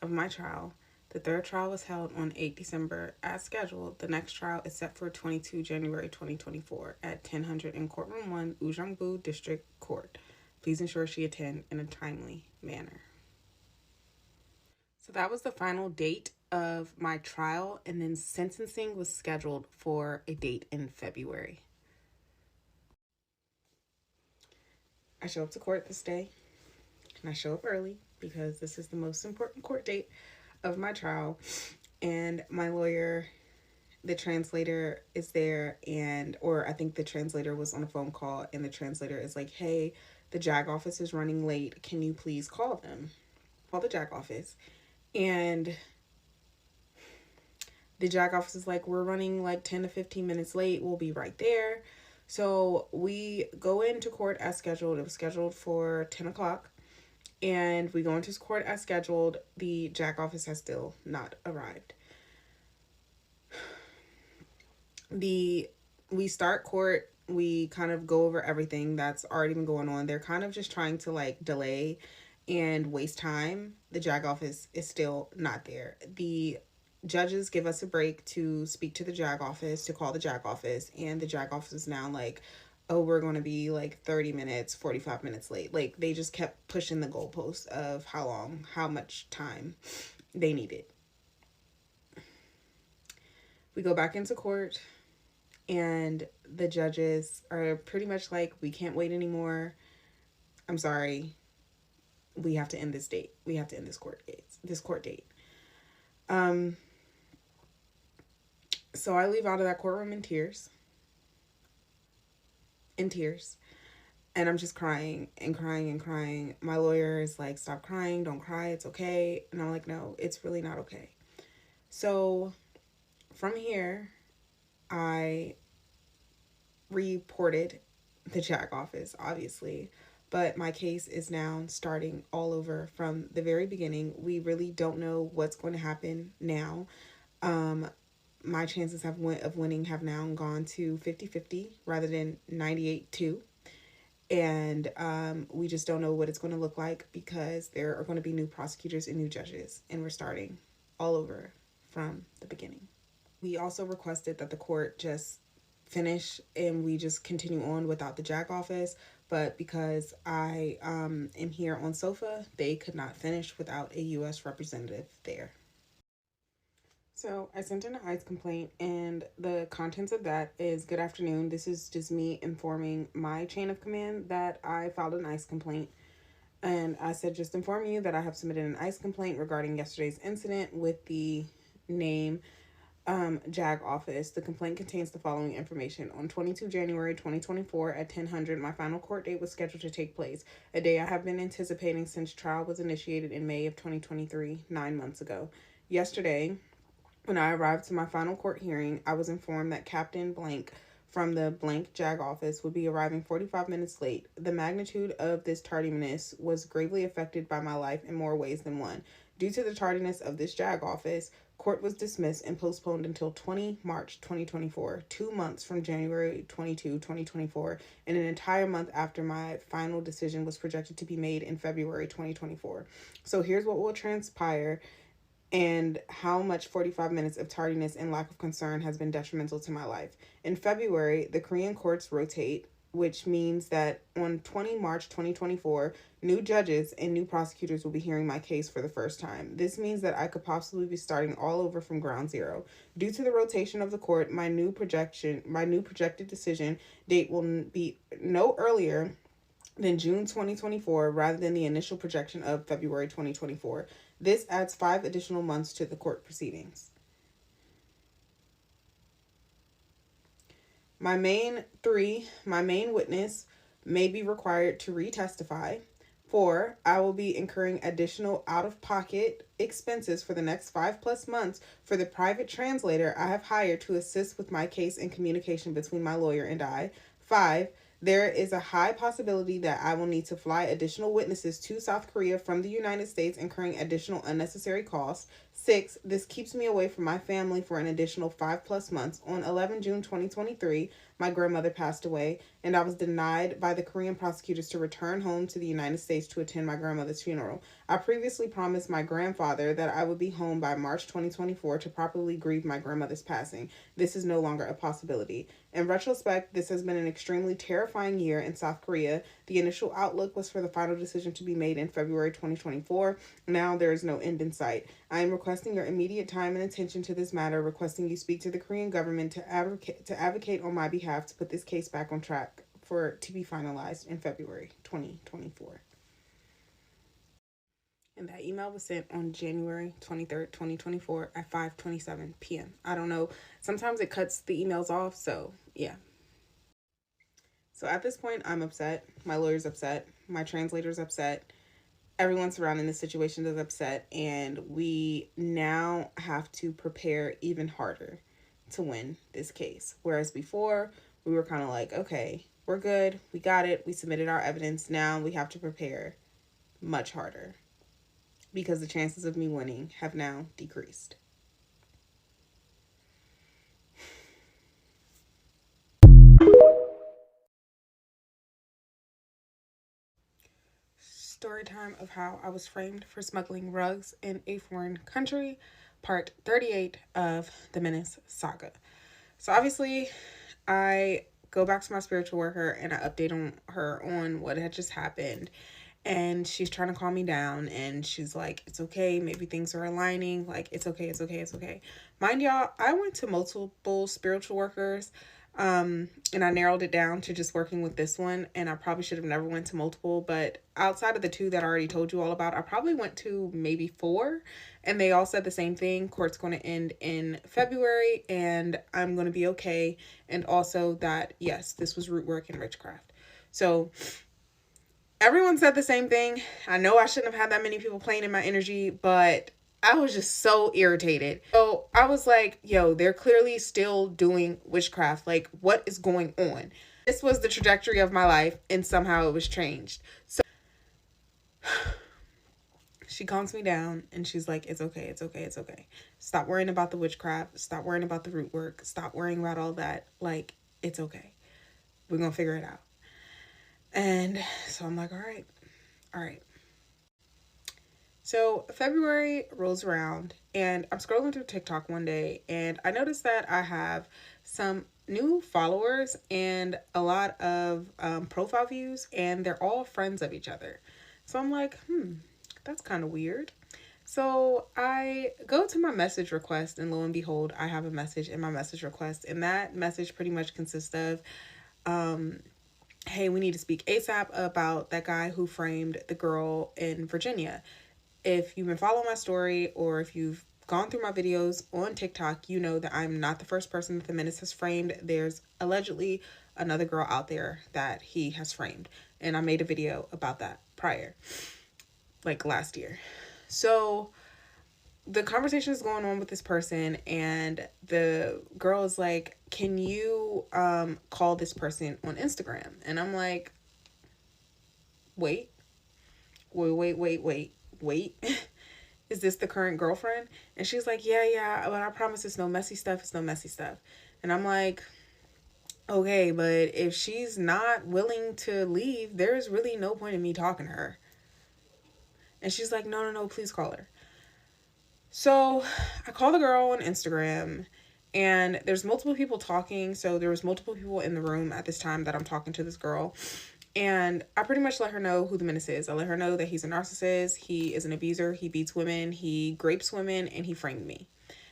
of my trial. The third trial was held on 8 December as scheduled. The next trial is set for 22 January 2024 at 1000 in Courtroom 1, Ujongbu District Court. Please ensure she attend in a timely manner. So that was the final date of my trial, and then sentencing was scheduled for a date in February. I show up to court this day, and I show up early because this is the most important court date of my trial. And my lawyer, the translator, is there, or I think the translator was on a phone call, and the translator is like, hey, the JAG office is running late. Can you please call them? Call the JAG office. And the JAG office is like, we're running like 10 to 15 minutes late. We'll be right there. So we go into court as scheduled. It was scheduled for 10 o'clock. And we go into court as scheduled. The JAG office has still not arrived. We start court. We kind of go over everything that's already been going on. They're kind of just trying to like delay and waste time. The JAG office is still not there. The judges give us a break to speak to the JAG office, to call the JAG office, and the JAG office is now like, oh, we're going to be like 30 minutes, 45 minutes late. Like, they just kept pushing the goalpost of how much time they needed. We go back into court, and the judges are pretty much like, we can't wait anymore. I'm sorry. We have to end this date. We have to end this court date. So I leave out of that courtroom in tears. And I'm just crying and crying and crying. My lawyer is like, stop crying, don't cry, it's okay. And I'm like, no, it's really not okay. So from here, I reported the JAG office, obviously, but my case is now starting all over from the very beginning. We really don't know what's going to happen now. Um, my chances of winning have now gone to 50-50 rather than 98-2. And we just don't know what it's going to look like because there are going to be new prosecutors and new judges, and we're starting all over from the beginning. We also requested that the court just finish and we just continue on without the JAG office, but because I am here on SOFA, they could not finish without a U.S. representative there. So I sent in an ICE complaint, and the contents of that is, good afternoon. This is just me informing my chain of command that I filed an ICE complaint. And I said, just inform you that I have submitted an ICE complaint regarding yesterday's incident with the name JAG office. The complaint contains the following information. On 22 January 2024 at 10:00, my final court date was scheduled to take place, a day I have been anticipating since trial was initiated in May of 2023, 9 months ago. Yesterday, when I arrived to my final court hearing, I was informed that Captain Blank from the blank JAG office would be arriving 45 minutes late. The magnitude of this tardiness was gravely affected by my life in more ways than one. Due to the tardiness of this JAG office, court was dismissed and postponed until 20 March 2024, 2 months from January 22, 2024, and an entire month after my final decision was projected to be made in February 2024. So here's what will transpire and how much 45 minutes of tardiness and lack of concern has been detrimental to my life. In February, the Korean courts rotate, which means that on 20 March 2024, new judges and new prosecutors will be hearing my case for the first time. This means that I could possibly be starting all over from ground zero. Due to the rotation of the court, my new projected decision date will be no earlier than June 2024 rather than the initial projection of February 2024. This adds 5 additional months to the court proceedings. My main witness may be required to retestify. 4, I will be incurring additional out-of-pocket expenses for the next 5+ months for the private translator I have hired to assist with my case and communication between my lawyer and I. 5, there is a high possibility that I will need to fly additional witnesses to South Korea from the United States, incurring additional unnecessary costs. 6, this keeps me away from my family for an additional 5+ months. On 11 June 2023, my grandmother passed away, and I was denied by the Korean prosecutors to return home to the United States to attend my grandmother's funeral. I previously promised my grandfather that I would be home by March 2024 to properly grieve my grandmother's passing. This is no longer a possibility. In retrospect, this has been an extremely terrifying year in South Korea. The initial outlook was for the final decision to be made in February 2024. Now there is no end in sight. I am requesting your immediate time and attention to this matter, requesting you speak to the Korean government to advocate on my behalf to put this case back on track for it to be finalized in February 2024. And that email was sent on January 23rd, 2024 at 5:27 p.m. I don't know. Sometimes it cuts the emails off, so yeah. So at this point, I'm upset. My lawyer's upset. My translator's upset. Everyone surrounding the situation is upset, and we now have to prepare even harder to win this case. Whereas before, we were kind of like, okay, we're good. We got it. We submitted our evidence. Now we have to prepare much harder because the chances of me winning have now decreased. Story time of how I was framed for smuggling rugs in a foreign country, part 38 of the Menace Saga. So obviously, I go back to my spiritual worker and I update her on what had just happened. And she's trying to calm me down, and she's like, it's okay, maybe things are aligning, like, it's okay, it's okay, it's okay. Mind y'all, I went to multiple spiritual workers, and I narrowed it down to just working with this one, and I probably should have never went to multiple, but outside of the 2 that I already told you all about, I probably went to maybe 4, and they all said the same thing. Court's going to end in February, and I'm going to be okay, and also that, yes, this was root work and witchcraft. So everyone said the same thing. I know I shouldn't have had that many people playing in my energy, but I was just so irritated. So I was like, yo, they're clearly still doing witchcraft. Like, what is going on? This was the trajectory of my life, and somehow it was changed. So she calms me down and she's like, it's okay, it's okay, it's okay. Stop worrying about the witchcraft. Stop worrying about the root work. Stop worrying about all that. Like, it's okay. We're going to figure it out. And so I'm like, all right, all right. So February rolls around and I'm scrolling through TikTok one day and I noticed that I have some new followers and a lot of profile views, and they're all friends of each other. So I'm like, that's kind of weird. So I go to my message request, and lo and behold, I have a message in my message request, and that message pretty much consists of, hey, we need to speak ASAP about that guy who framed the girl in Virginia. If you've been following my story or if you've gone through my videos on TikTok, you know that I'm not the first person that the Menace has framed. There's allegedly another girl out there that he has framed. And I made a video about that prior, like last year. So the conversation is going on with this person, and the girl is like, can you call this person on Instagram? And I'm like, wait. Is this the current girlfriend? And she's like, yeah, but I promise it's no messy stuff. It's no messy stuff. And I'm like, okay, but if she's not willing to leave, there's really no point in me talking to her. And she's like, no, please call her. So I call the girl on Instagram, and there's multiple people talking. So there was multiple people in the room at this time that I'm talking to this girl. And I pretty much let her know who the Menace is. I let her know that he's a narcissist, he is an abuser, he beats women, he grapes women, and he framed me.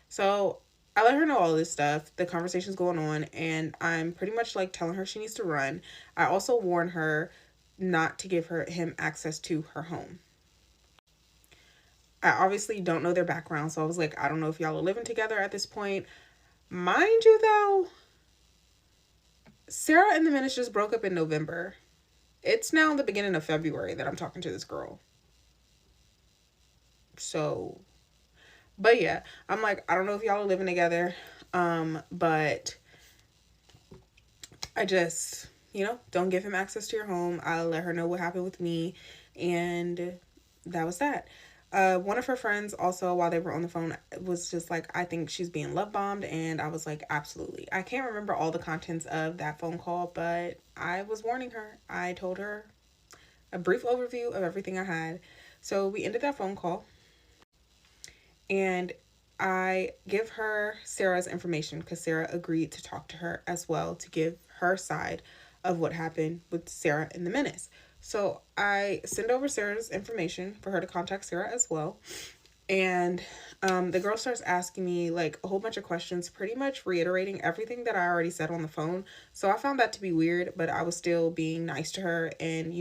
So I let her know all this stuff. The conversation's going on, and I'm pretty much like telling her she needs to run. I also warn her not to give him access to her home. I obviously don't know their background, so I was like, I don't know if y'all are living together at this point. Mind you, though, Sarah and the Menace just broke up in November. It's now the beginning of February that I'm talking to this girl. So, but yeah, I'm like, I don't know if y'all are living together, but I just, don't give him access to your home. I'll let her know what happened with me, and that was that. One of her friends also, while they were on the phone, was just like, I think she's being love bombed. And I was like, absolutely. I can't remember all the contents of that phone call, but I was warning her. I told her a brief overview of everything I had. So we ended that phone call, and I give her Sarah's information because Sarah agreed to talk to her as well to give her side of what happened with Sarah and the Menace. So I send over Sarah's information for her to contact Sarah as well. And the girl starts asking me like a whole bunch of questions, pretty much reiterating everything that I already said on the phone. So I found that to be weird, but I was still being nice to her and,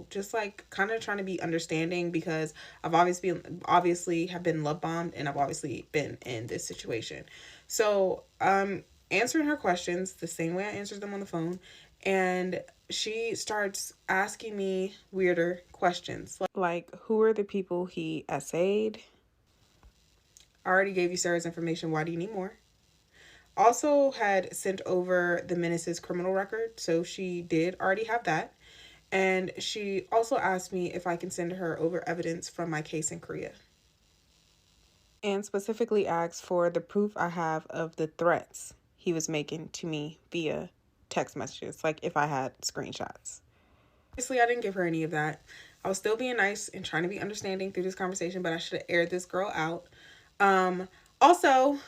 just like kind of trying to be understanding because I've obviously have been love bombed, and I've obviously been in this situation. So answering her questions the same way I answered them on the phone. And she starts asking me weirder questions. Like, who are the people he essayed? I already gave you Sarah's information. Why do you need more? Also had sent over the Menace's criminal record. So she did already have that. And she also asked me if I can send her over evidence from my case in Korea. And specifically asked for the proof I have of the threats he was making to me via text messages, like if I had screenshots. Obviously, I didn't give her any of that. I was still being nice and trying to be understanding through this conversation, but I should have aired this girl out. Also,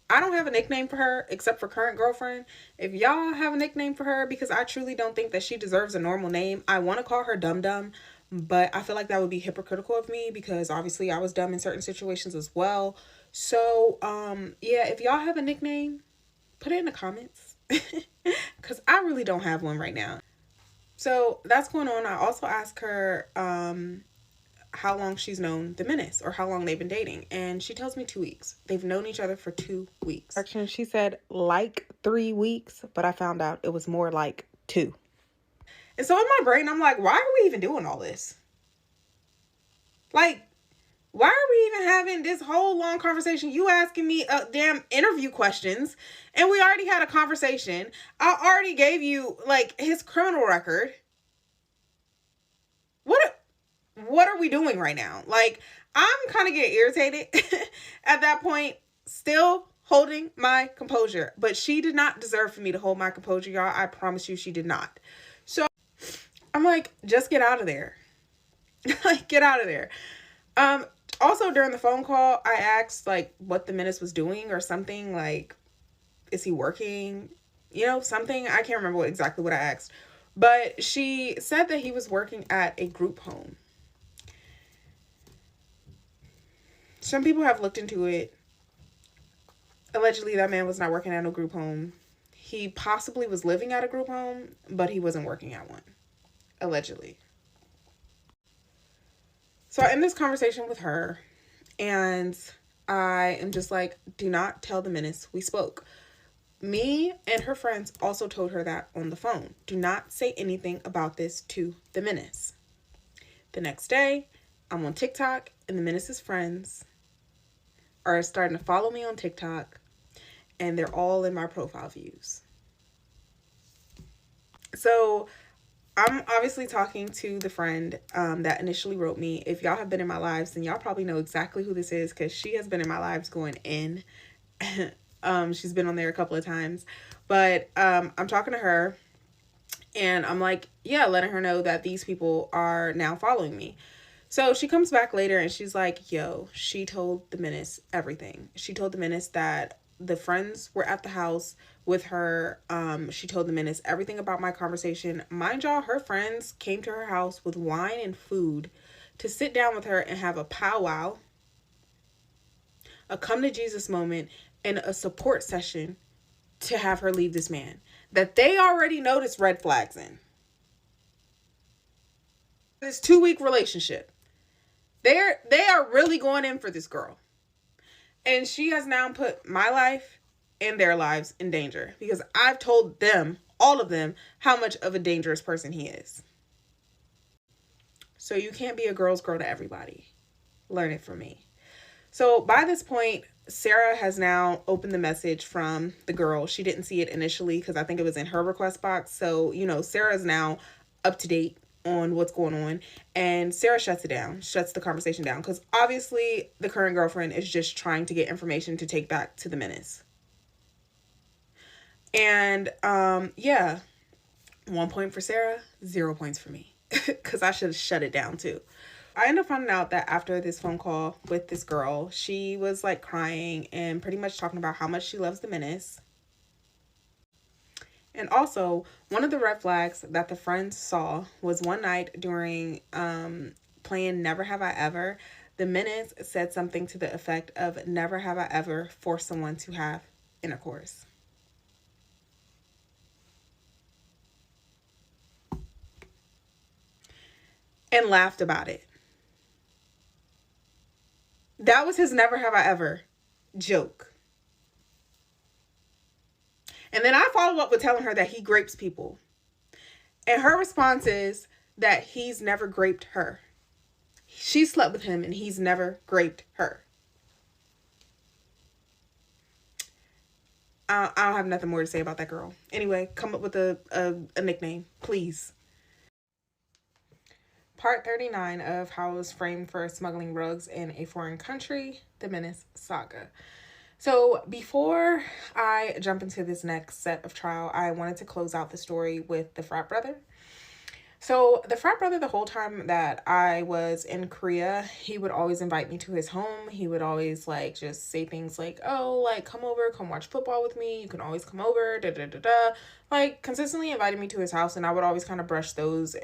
I don't have a nickname for her except for current girlfriend. If y'all have a nickname for her, because I truly don't think that she deserves a normal name. I want to call her Dum Dum, but I feel like that would be hypocritical of me because obviously I was dumb in certain situations as well. So, yeah, if y'all have a nickname, put it in the comments. Because I really don't have one right now. So that's going on. I also asked her how long she's known the Menace or how long they've been dating. And she tells me 2 weeks. They've known each other for 2 weeks. Actually, she said like 3 weeks, but I found out it was more like 2. And so in my brain, I'm like, why are we even doing all this? Like, Why are we even having this whole long conversation? You asking me damn interview questions, and we already had a conversation. I already gave you like his criminal record. What are we doing right now? Like, I'm kind of getting irritated at that point, still holding my composure. But she did not deserve for me to hold my composure, y'all. I promise you she did not. So I'm like, just get out of there. Like, get out of there. Also during the phone call, I asked like what the menace was doing or something, like, is he working? You know, something. I can't remember exactly what I asked. But she said that he was working at a group home. Some people have looked into it. Allegedly, that man was not working at no group home. He possibly was living at a group home, but he wasn't working at one. Allegedly. So I end this conversation with her, and I am just like, do not tell the menace we spoke. Me and her friends also told her that on the phone. Do not say anything about this to the menace. The next day, I'm on TikTok, and the menace's friends are starting to follow me on TikTok, and they're all in my profile views. So I'm obviously talking to the friend that initially wrote me. If y'all have been in my lives, then y'all probably know exactly who this is, because she has been in my lives going in. She's been on there a couple of times. But I'm talking to her, and I'm like, yeah, letting her know that these people are now following me. So she comes back later and she's like, yo, she told the menace everything. She told the menace that the friends were at the house with her. She told the menace everything about my conversation. Mind y'all, her friends came to her house with wine and food to sit down with her and have a powwow, a come to Jesus moment, and a support session to have her leave this man that they already noticed red flags in. This 2-week relationship. They are really going in for this girl. And she has now put my life and their lives in danger, because I've told them, all of them, how much of a dangerous person he is. So you can't be a girl's girl to everybody. Learn it from me. So by this point, Sarah has now opened the message from the girl. She didn't see it initially because I think it was in her request box. So, you know, Sarah's now up to date on what's going on, and Sarah shuts the conversation down, because obviously the current girlfriend is just trying to get information to take back to the menace. And yeah, 1 point for Sarah, 0 points for me, because I should have shut it down too. I ended up finding out that after this phone call with this girl, she was like crying and pretty much talking about how much she loves the menace. And also, one of the red flags that the friends saw was one night during playing Never Have I Ever, the menace said something to the effect of, never have I ever forced someone to have intercourse. And laughed about it. That was his never have I ever joke. And then I follow up with telling her that he grapes people. And her response is that he's never graped her. She slept with him and he's never graped her. I don't have nothing more to say about that girl. Anyway, come up with a nickname, please. Part 39 of how I was framed for smuggling drugs in a foreign country, the Menace Saga. So before I jump into this next set of trial, I wanted to close out the story with the frat brother. So the frat brother, the whole time that I was in Korea, he would always invite me to his home. He would always like just say things like, oh, like come over, come watch football with me. You can always come over, da da da da. Like consistently invited me to his house, and I would always kind of brush those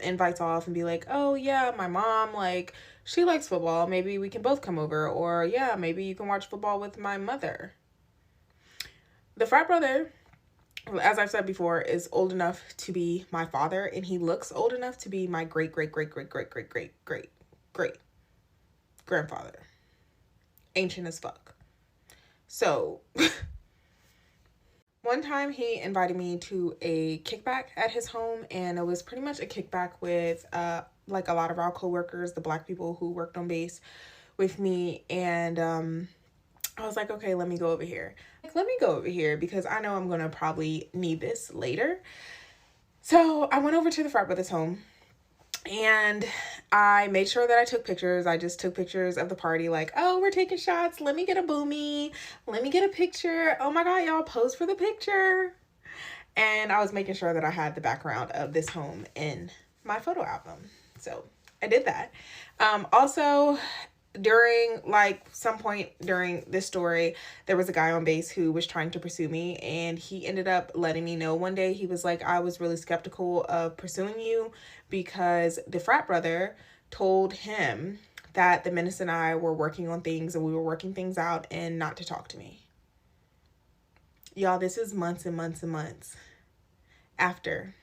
invites off and be like, oh yeah, my mom, like she likes football. Maybe we can both come over, or yeah, maybe you can watch football with my mother. The frat brother, as I've said before, is old enough to be my father, and he looks old enough to be my great grandfather. Ancient as fuck. So one time he invited me to a kickback at his home, and it was pretty much a kickback with like a lot of our coworkers, the black people who worked on base. with me, and I was like, okay, let me go over here. Like, let me go over here because I know I'm gonna probably need this later. So I went over to the frat brother's home, and I made sure that I took pictures. I just took pictures of the party, like, oh, we're taking shots. Let me get a boomy. Let me get a picture. Oh my God, y'all, pose for the picture. And I was making sure that I had the background of this home in my photo album. So I did that. Also, during like some point during this story, there was a guy on base who was trying to pursue me, and he ended up letting me know one day. He was like, I was really skeptical of pursuing you because the frat brother told him that the Menace and I were working on things and we were working things out and not to talk to me. Y'all, this is months and months and months after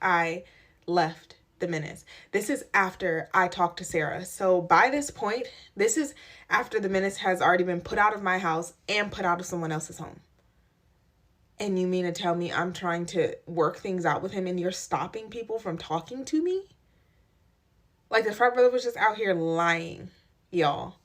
I left the Menace. This is after I talked to Sarah. So by this point, this is after the Menace has already been put out of my house and put out of someone else's home. And you mean to tell me I'm trying to work things out with him and you're stopping people from talking to me? Like, the frat brother was just out here lying, y'all.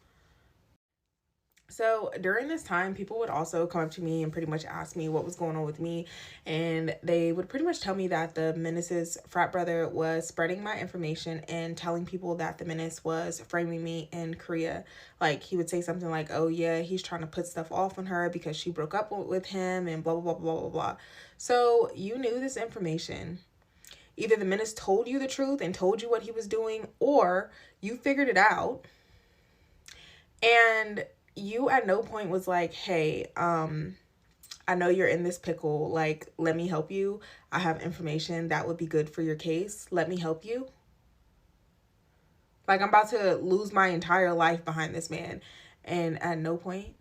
So during this time, people would also come up to me and pretty much ask me what was going on with me. And they would pretty much tell me that the Menace's frat brother was spreading my information and telling people that the Menace was framing me in Korea. Like, he would say something like, oh yeah, he's trying to put stuff off on her because she broke up with him and blah, blah, blah, blah, blah, blah. So you knew this information. Either the Menace told you the truth and told you what he was doing, or you figured it out. And you at no point was like, hey, I know you're in this pickle. Like, let me help you. I have information that would be good for your case. Let me help you. Like, I'm about to lose my entire life behind this man. And at no point.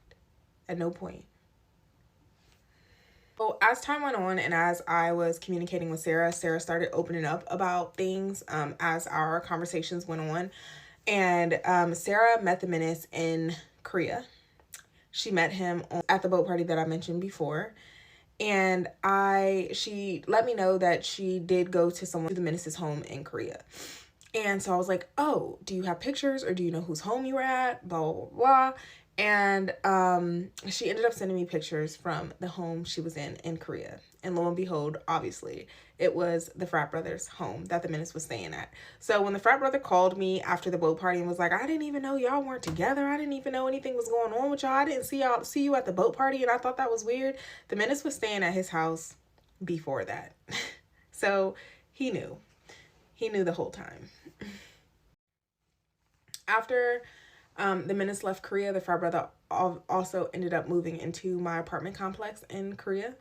So as time went on and as I was communicating with Sarah, Sarah started opening up about things as our conversations went on. And Sarah met the Menace in Korea. She met him at the boat party that I mentioned before. And she let me know that she did go to the Menace's home in Korea. And so I was like, oh, do you have pictures or do you know whose home you were at? Blah, blah, blah, blah. And she ended up sending me pictures from the home she was in Korea. And lo and behold, obviously, it was the frat brother's home that the Menace was staying at. So when the frat brother called me after the boat party and was like, I didn't even know y'all weren't together. I didn't even know anything was going on with y'all. I didn't see you at the boat party, and I thought that was weird. The Menace was staying at his house before that. So he knew. He knew the whole time. After the Menace left Korea, the frat brother also ended up moving into my apartment complex in Korea.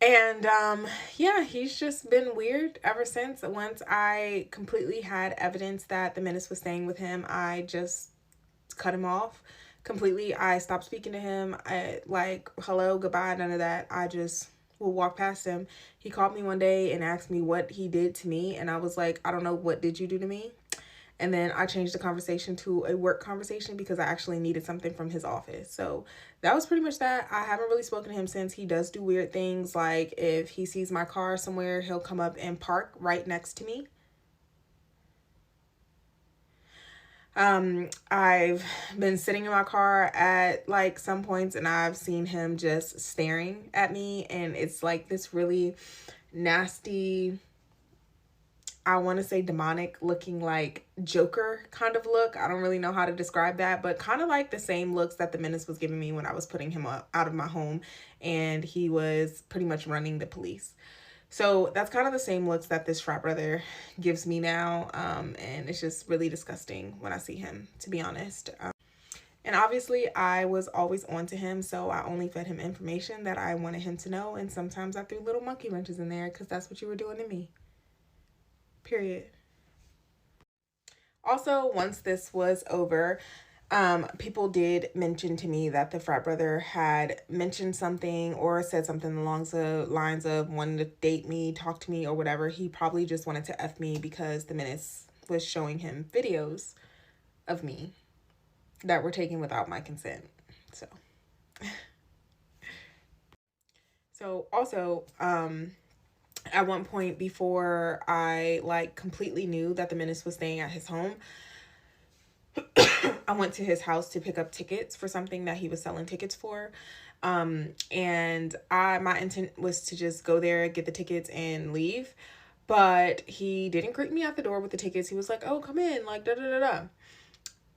And yeah, he's just been weird ever since. Once I completely had evidence that the Menace was staying with him, I just cut him off completely. I stopped speaking to him. Like, hello, goodbye, none of that. I just will walk past him. He called me one day and asked me what he did to me, and I was like, I don't know, what did you do to me? And then I changed the conversation to a work conversation because I actually needed something from his office. So that was pretty much that. I haven't really spoken to him since. He does do weird things. Like, if he sees my car somewhere, he'll come up and park right next to me. I've been sitting in my car at like some points and I've seen him just staring at me, and it's like this really nasty, I want to say demonic looking, like Joker kind of look. I don't really know how to describe that, but kind of like the same looks that the Menace was giving me when I was putting him out of my home and he was pretty much running the police. So that's kind of the same looks that this frat brother gives me now. And it's just really disgusting when I see him, to be honest. And obviously I was always on to him, so I only fed him information that I wanted him to know. And sometimes I threw little monkey wrenches in there because that's what you were doing to me. Period. Also, once this was over, people did mention to me that the frat brother had mentioned something or said something along the lines of wanting to date me, talk to me, or whatever. He probably just wanted to F me because the Menace was showing him videos of me that were taken without my consent. So also, At one point, before I like completely knew that the menace was staying at his home, I went to his house to pick up tickets for something that he was selling tickets for. And my intent was to just go there, get the tickets, and leave. But he didn't greet me at the door with the tickets. He was like, "Oh, come in," like da da da da.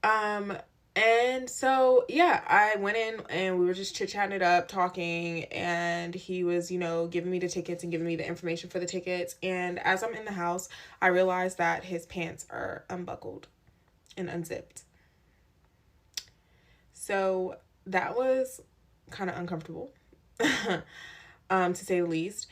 Um, and so yeah, I went in and we were just chit chatting it up, talking, and he was, giving me the tickets and giving me the information for the tickets. And as I'm in the house, I realized that his pants are unbuckled and unzipped. So that was kind of uncomfortable, to say the least.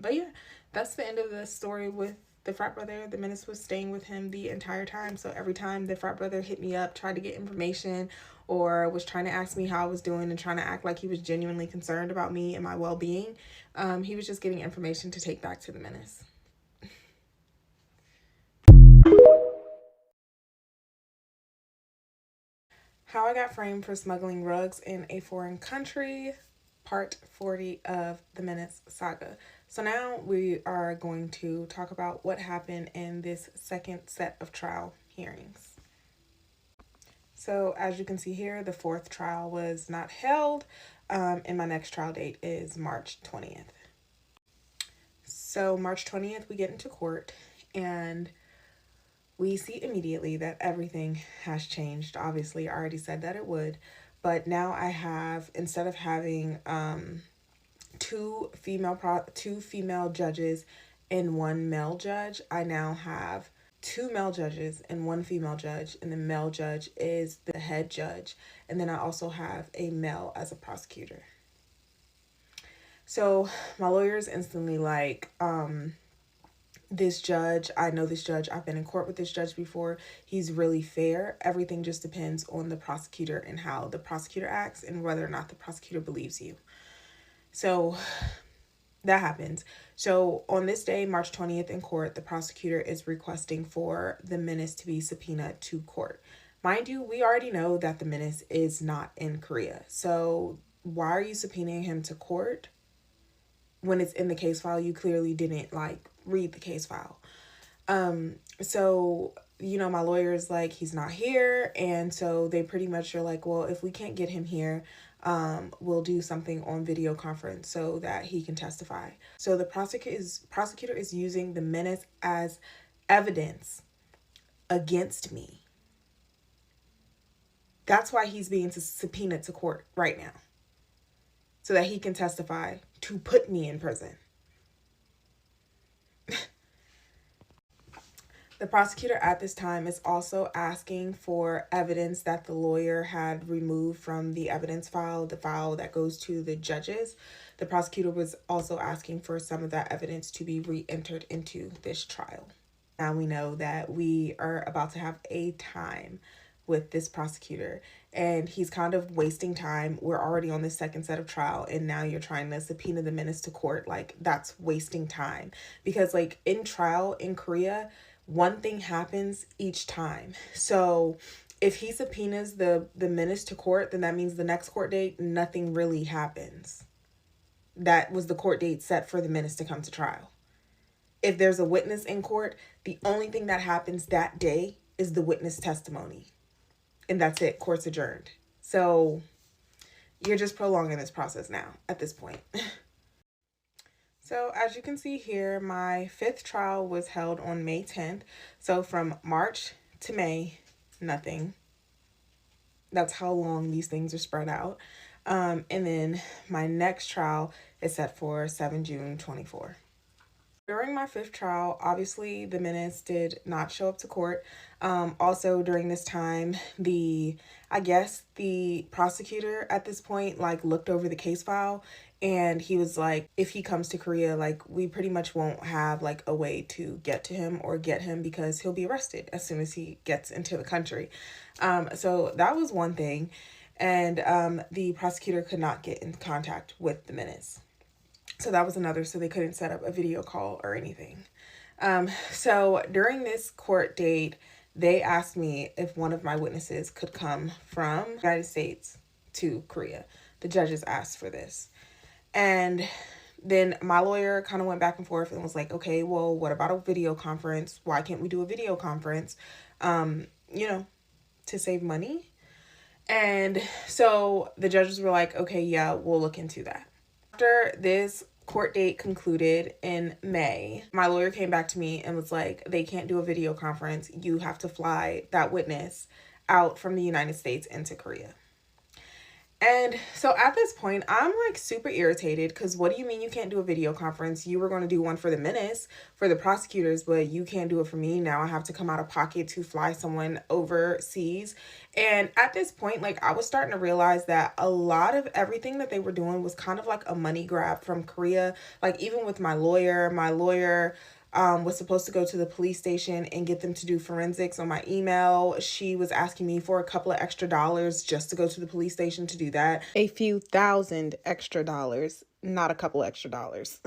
But yeah, that's the end of the story with the frat brother. The menace was staying with him the entire time. So every time the frat brother hit me up, tried to get information, or was trying to ask me how I was doing and trying to act like he was genuinely concerned about me and my well-being, he was just getting information to take back to the menace. How I got framed for smuggling rugs in a foreign country, part 40 of the Menace saga. So now we are going to talk about what happened in this second set of trial hearings. So as you can see here, the fourth trial was not held, and my next trial date is March 20th. So March 20th, we get into court, and we see immediately that everything has changed. Obviously, I already said that it would, but now I have, instead of having two female judges and one male judge, I now have two male judges and one female judge, and the male judge is the head judge, and then I also have a male as a prosecutor. So my lawyer's instantly like, this judge, I know this judge, I've been in court with this judge before, he's really fair. Everything just depends on the prosecutor and how the prosecutor acts and whether or not the prosecutor believes you. So that happens. So on this day, March 20th in court, the prosecutor is requesting for the menace to be subpoenaed to court. Mind you, we already know that the menace is not in Korea. So why are you subpoenaing him to court when it's in the case file? You clearly didn't read the case file. So, my lawyer's like, he's not here. And so they pretty much are like, well, if we can't get him here, we'll do something on video conference so that he can testify. So the prosecutor is using the menace as evidence against me. That's why he's being subpoenaed to court right now, so that he can testify to put me in prison. The prosecutor at this time is also asking for evidence that the lawyer had removed from the evidence file, the file that goes to the judges. The prosecutor was also asking for some of that evidence to be re-entered into this trial. Now we know that we are about to have a time with this prosecutor, and he's kind of wasting time. We're already on the second set of trial, and now you're trying to subpoena the menace to court. That's wasting time, because in trial in Korea, one thing happens each time. So if he subpoenas the menace to court, then that means the next court date, nothing really happens. That was the court date set for the menace to come to trial. If there's a witness in court, the only thing that happens that day is the witness testimony. And that's it. Court's adjourned. So you're just prolonging this process now at this point. So as you can see here, my fifth trial was held on May 10th. So from March to May, nothing. That's how long these things are spread out. And then my next trial is set for 7 June 24. During my fifth trial, obviously the menace did not show up to court. Also during this time, the prosecutor at this point looked over the case file, and he was like, if he comes to Korea, we pretty much won't have a way to get to him or get him, because he'll be arrested as soon as he gets into the country. So that was one thing. And the prosecutor could not get in contact with the menace. So that was another, so they couldn't set up a video call or anything. So during this court date, they asked me if one of my witnesses could come from the United States to Korea. The judges asked for this. And then my lawyer kind of went back and forth and was like, okay, well, what about a video conference? Why can't we do a video conference? You know, to save money. And so the judges were like, okay, yeah, we'll look into that. After this court date concluded in May, my lawyer came back to me and was like, they can't do a video conference. You have to fly that witness out from the United States into Korea. And so at this point, I'm like super irritated because what do you mean you can't do a video conference? You were going to do one for the menace, for the prosecutors, but you can't do it for me. Now I have to come out of pocket to fly someone overseas. And at this point, like I was starting to realize that a lot of everything that they were doing was kind of like a money grab from Korea. Like even with my lawyer was supposed to go to the police station and get them to do forensics on my email. She was asking me for a couple of extra dollars just to go to the police station to do that. A few thousand extra dollars, not a couple extra dollars.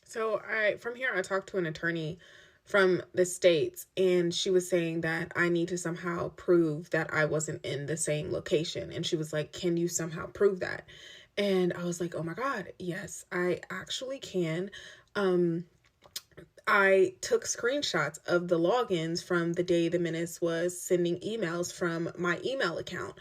So from here, I talked to an attorney from the States, and she was saying that I need to somehow prove that I wasn't in the same location. And she was like, can you somehow prove that? And I was like, oh my God, yes, I actually can. I took screenshots of the logins from the day the menace was sending emails from my email account.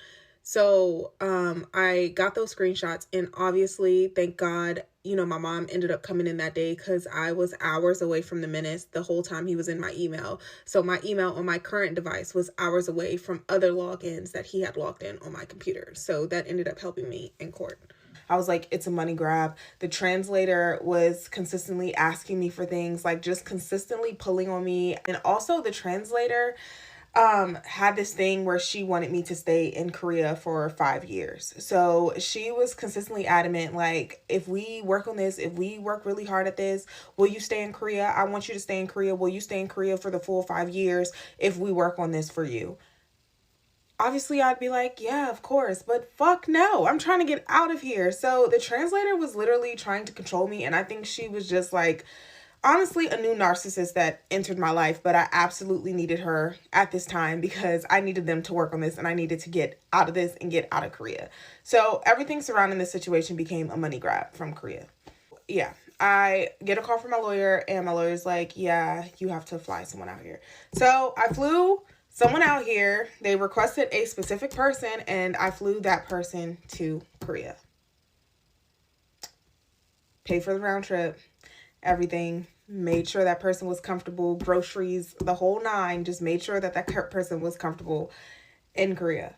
So I got those screenshots, and obviously, thank God, you know, my mom ended up coming in that day because I was hours away from the menace the whole time he was in my email. So my email on my current device was hours away from other logins that he had logged in on my computer. So that ended up helping me in court. I was like, it's a money grab. The translator was consistently asking me for things, like just consistently pulling on me. And also the translator had this thing where she wanted me to stay in Korea for 5 years. So she was consistently adamant, like, if we work on this, if we work really hard at this, will you stay in Korea? I want you to stay in Korea. Will you stay in Korea for the full 5 years if we work on this for you? Obviously, I'd be like, yeah, of course, but fuck no, I'm trying to get out of here. So the translator was literally trying to control me, and I think she was just like, honestly, a new narcissist that entered my life, but I absolutely needed her at this time because I needed them to work on this, and I needed to get out of this and get out of Korea. So everything surrounding this situation became a money grab from Korea. Yeah, I get a call from my lawyer, and my lawyer's like, yeah, you have to fly someone out here. So I flew someone out here. They requested a specific person, and I flew that person to Korea. Paid for the round trip, everything, made sure that person was comfortable, groceries, the whole nine, just made sure that that person was comfortable in Korea.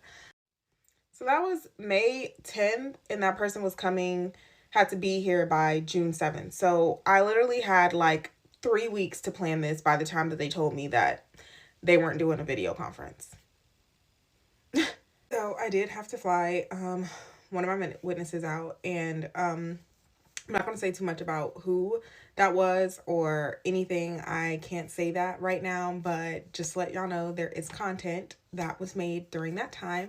So that was May 10th, and that person was had to be here by June 7th. So I literally had like 3 weeks to plan this by the time that they told me that they weren't doing a video conference. So I did have to fly one of my witnesses out, and I'm not going to say too much about who that was or anything. I can't say that right now, but just let y'all know there is content that was made during that time.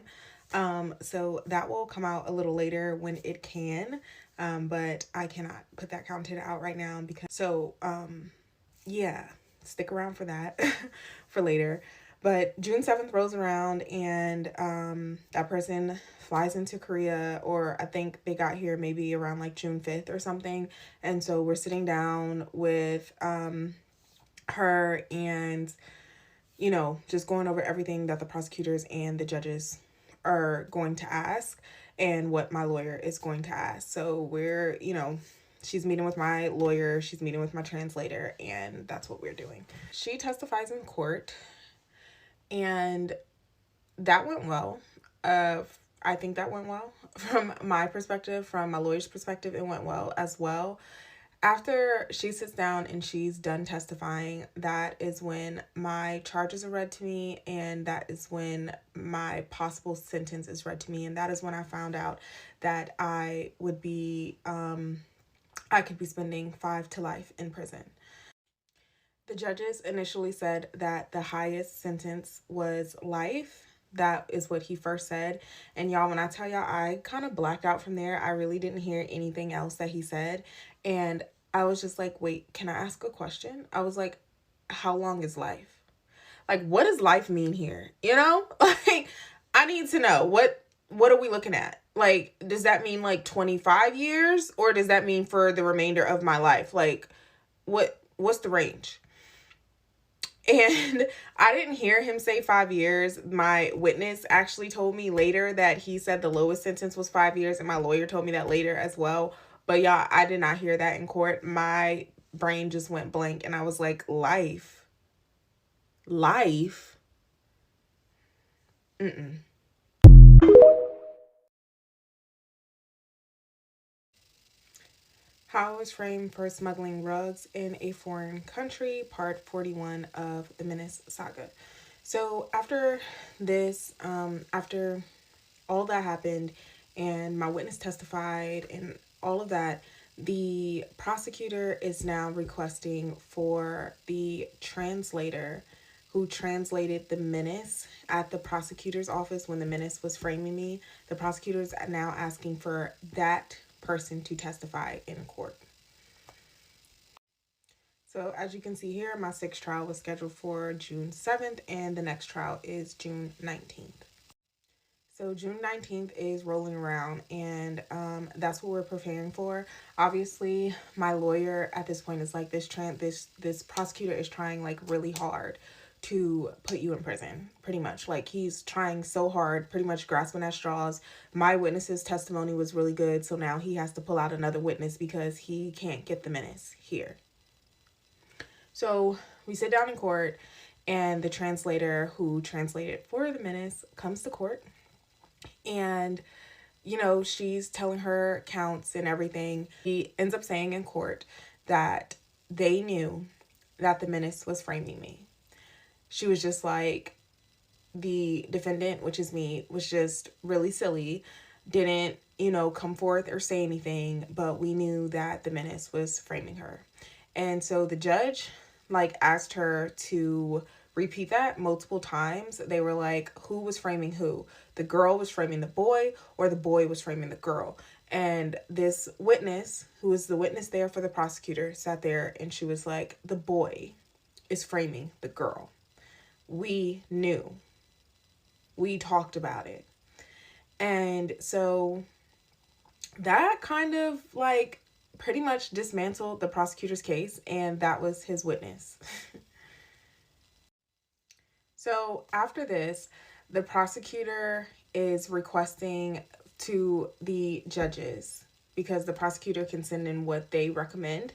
So that will come out a little later when it can, but I cannot put that content out right now because, yeah, stick around for that for later. But June 7th rolls around, and that person flies into Korea, or I think they got here maybe around like June 5th or something. And so we're sitting down with her and, you know, just going over everything that the prosecutors and the judges are going to ask and what my lawyer is going to ask. So we're, you know, she's meeting with my lawyer, she's meeting with my translator, and that's what we're doing. She testifies in court, and that went well. I think that went well from my perspective. From my lawyer's perspective, it went well as well. After she sits down and she's done testifying, that is when my charges are read to me, and that is when my possible sentence is read to me, and that is when I found out that I would be, I could be spending 5 to life in prison. The judges initially said that the highest sentence was life. That is what he first said. And y'all, when I tell y'all, I kind of blacked out from there. I really didn't hear anything else that he said. And I was just like, wait, can I ask a question? I was like, how long is life? Like, what does life mean here? You know, like, I need to know what are we looking at? Like, does that mean like 25 years, or does that mean for the remainder of my life? Like, what's the range? And I didn't hear him say 5 years. My witness actually told me later that he said the lowest sentence was 5 years, and my lawyer told me that later as well. But y'all, I did not hear that in court. My brain just went blank, and I was like, life? Life? Mm-mm. How I was framed for smuggling rugs in a foreign country, part 41 of the Menace Saga. So after all that happened and my witness testified and all of that, the prosecutor is now requesting for the translator who translated the menace at the prosecutor's office when the menace was framing me. The prosecutor's now asking for that person to testify in court. So as you can see here, my sixth trial was scheduled for June 7th, and the next trial is June 19th. So June 19th is rolling around, and that's what we're preparing for. Obviously, my lawyer at this point is like, this prosecutor is trying like really hard to put you in prison, pretty much. Like, he's trying so hard, pretty much grasping at straws. My witness's testimony was really good, so now he has to pull out another witness because he can't get the menace here. So we sit down in court, and the translator who translated for the menace comes to court. And, you know, she's telling her counts and everything. He ends up saying in court that they knew that the menace was framing me. She was just like, the defendant, which is me, was just really silly, didn't, you know, come forth or say anything, but we knew that the menace was framing her. And so the judge, like, asked her to repeat that multiple times. They were like, who was framing who? The girl was framing the boy, or the boy was framing the girl? And this witness, who was the witness there for the prosecutor, sat there and she was like, the boy is framing the girl. We knew. We talked about it. And so that kind of like pretty much dismantled the prosecutor's case, and that was his witness. So after this, the prosecutor is requesting to the judges, because the prosecutor can send in what they recommend.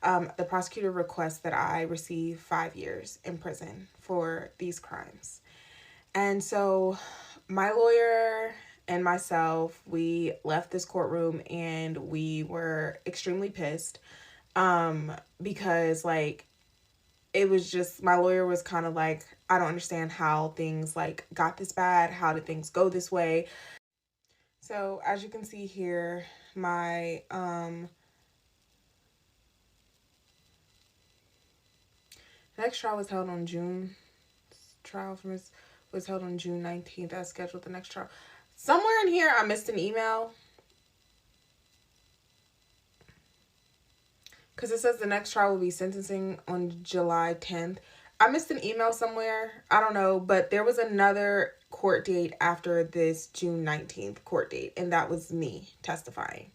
The prosecutor requests that I receive 5 years in prison for these crimes. And so my lawyer and myself, we left this courtroom and we were extremely pissed, because like, it was just, my lawyer was kind of like, I don't understand how things like got this bad. How did things go this way? So as you can see here, my next trial was held on June. Trial from this was held on June 19th. I scheduled the next trial. Somewhere in here, I missed an email, because it says the next trial will be sentencing on July 10th. I missed an email somewhere. I don't know, but there was another court date after this June 19th court date, and that was me testifying.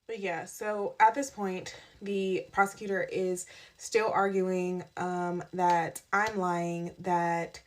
But yeah, so at this point, the prosecutor is still arguing that I'm lying, that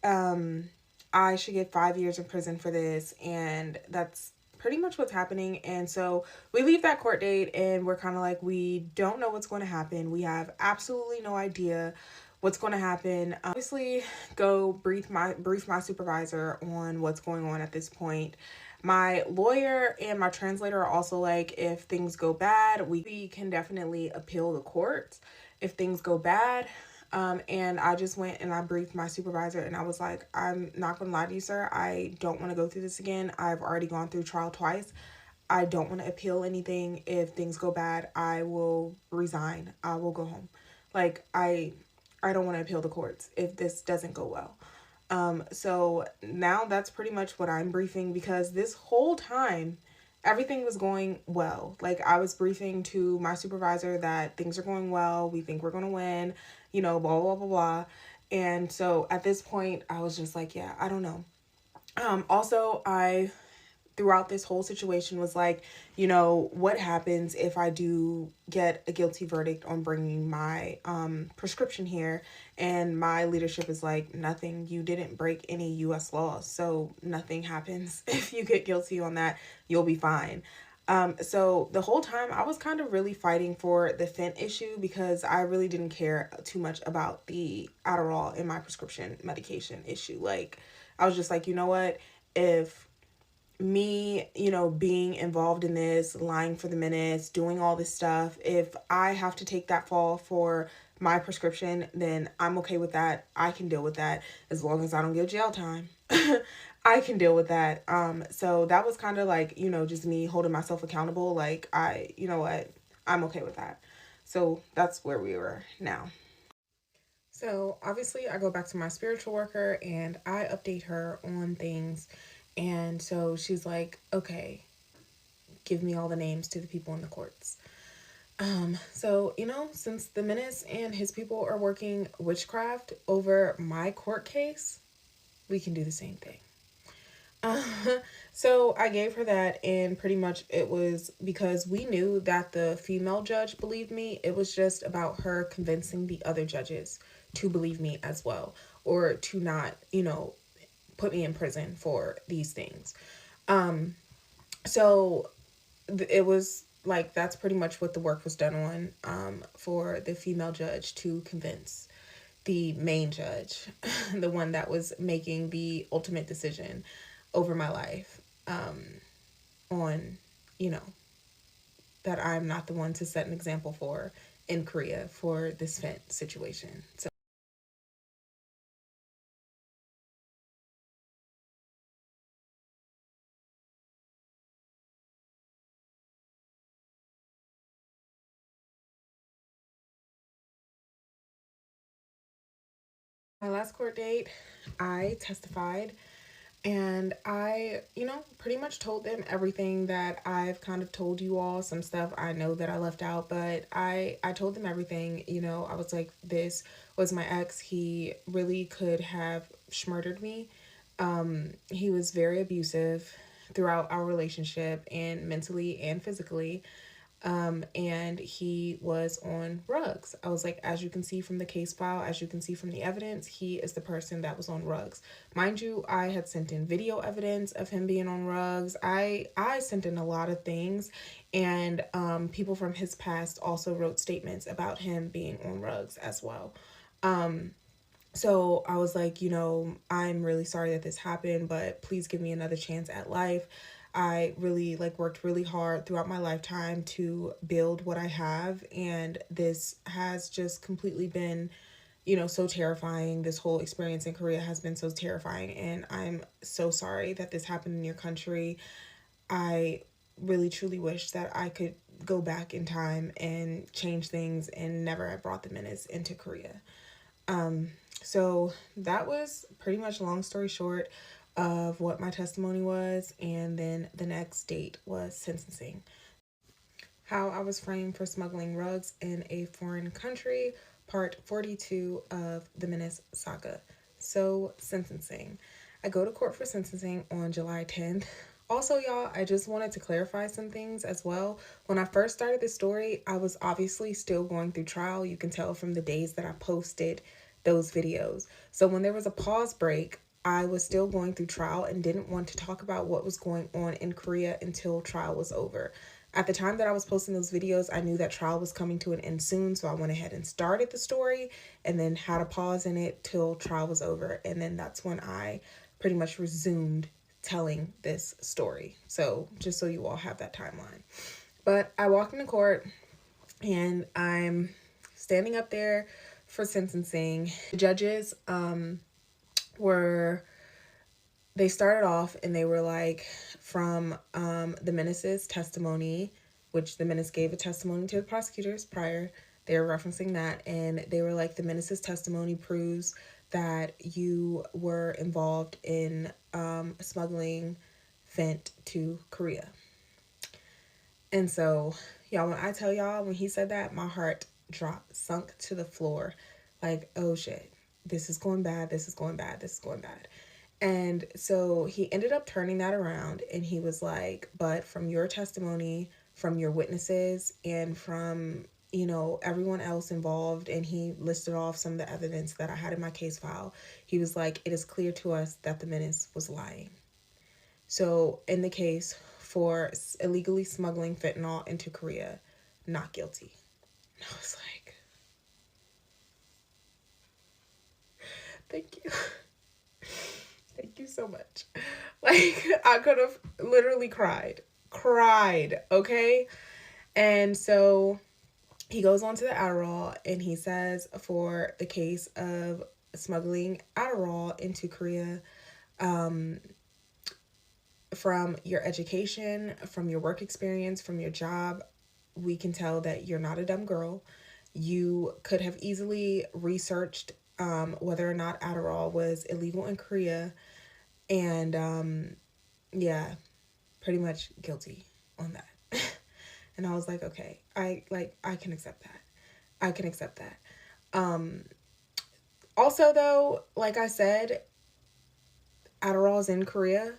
I should get 5 years in prison for this, and that's pretty much what's happening. And so we leave that court date, and we're kind of like, we don't know what's going to happen. We have absolutely no idea what's going to happen. Obviously, go brief my supervisor on what's going on at this point. My lawyer and my translator are also like, if things go bad, we can definitely appeal the court if things go bad. And I just went and I briefed my supervisor, and I was like, I'm not going to lie to you, sir. I don't want to go through this again. I've already gone through trial twice. I don't want to appeal anything. If things go bad, I will resign. I will go home. Like, I don't want to appeal the courts if this doesn't go well. So now that's pretty much what I'm briefing, because this whole time everything was going well. Like, I was briefing to my supervisor that things are going well. We think we're going to win, you know, blah, blah, blah, blah. And so at this point, I was just like, yeah, I don't know. Also, I throughout this whole situation was like, you know, what happens if I do get a guilty verdict on bringing my prescription here, and my leadership is like, nothing, you didn't break any US laws, so nothing happens. If you get guilty on that, you'll be fine. So the whole time I was kind of really fighting for the fent issue, because I really didn't care too much about the Adderall in my prescription medication issue. Like, I was just like, you know what, if me, you know, being involved in this, lying for the minutes, doing all this stuff, if I have to take that fall for my prescription, then I'm okay with that. I can deal with that as long as I don't get jail time. I can deal with that. So that was kind of like, you know, just me holding myself accountable. Like, you know what, I'm okay with that. So that's where we were now. So obviously, I go back to my spiritual worker and I update her on things. And so she's like, okay, give me all the names to the people in the courts. So, you know, since the Menace and his people are working witchcraft over my court case, we can do the same thing. Uh, so I gave her that, and pretty much it was because we knew that the female judge believed me. It was just about her convincing the other judges to believe me as well, or to not, you know, put me in prison for these things. So it was like, that's pretty much what the work was done on, for the female judge to convince the main judge, the one that was making the ultimate decision over my life, on, you know, that I'm not the one to set an example for in Korea for this fent situation. So my last court date, I testified, and I, you know, pretty much told them everything that I've kind of told you all. Some stuff I know that I left out, but I told them everything. You know, I was like, this was my ex. He really could have murdered me. He was very abusive throughout our relationship, and mentally and physically. And he was on rugs. I was like, as you can see from the case file, as you can see from the evidence, he is the person that was on rugs. Mind you, I had sent in video evidence of him being on rugs. I sent in a lot of things, and people from his past also wrote statements about him being on rugs as well. So I was like, you know, I'm really sorry that this happened, but please give me another chance at life. I really like worked really hard throughout my lifetime to build what I have, and this has just completely been, you know, so terrifying. This whole experience in Korea has been so terrifying, and I'm so sorry that this happened in your country. I really truly wish that I could go back in time and change things and never have brought the menace into Korea. So that was pretty much, long story short, of what my testimony was. And then the next date was sentencing. How I was framed for smuggling rugs in a foreign country, part 42 of the Menace saga. So, sentencing. I go to court for sentencing on July 10th. Also, y'all, I just wanted to clarify some things as well. When I first started this story, I was obviously still going through trial. You can tell from the days that I posted those videos. So when there was a pause break, I was still going through trial and didn't want to talk about what was going on in Korea until trial was over. At the time that I was posting those videos, I knew that trial was coming to an end soon, so I went ahead and started the story and then had a pause in it till trial was over. And then that's when I pretty much resumed telling this story. So just so you all have that timeline. But I walked into court and I'm standing up there for sentencing. The judges were, they started off and they were like, from the Menace's testimony, which the Menace gave a testimony to the prosecutors prior, they were referencing that, and they were like, the Menace's testimony proves that you were involved in smuggling fent to Korea. And so, y'all, when I tell y'all, when he said that, my heart sunk to the floor. Like, oh shit, this is going bad, this is going bad, this is going bad. And so he ended up turning that around and he was like, but from your testimony, from your witnesses, and from, you know, everyone else involved, and he listed off some of the evidence that I had in my case file. He was like, it is clear to us that the menace was lying. So in the case for illegally smuggling fentanyl into Korea, not guilty. And I was like, thank you. Thank you so much. Like, I could have literally cried, okay? And so he goes on to the Adderall and he says for the case of smuggling Adderall into Korea, from your education, from your work experience, from your job, we can tell that you're not a dumb girl. You could have easily researched whether or not Adderall was illegal in Korea. And yeah, pretty much guilty on that. And I was like, okay, I can accept that. I can accept that. Also though, like I said, Adderall is in Korea.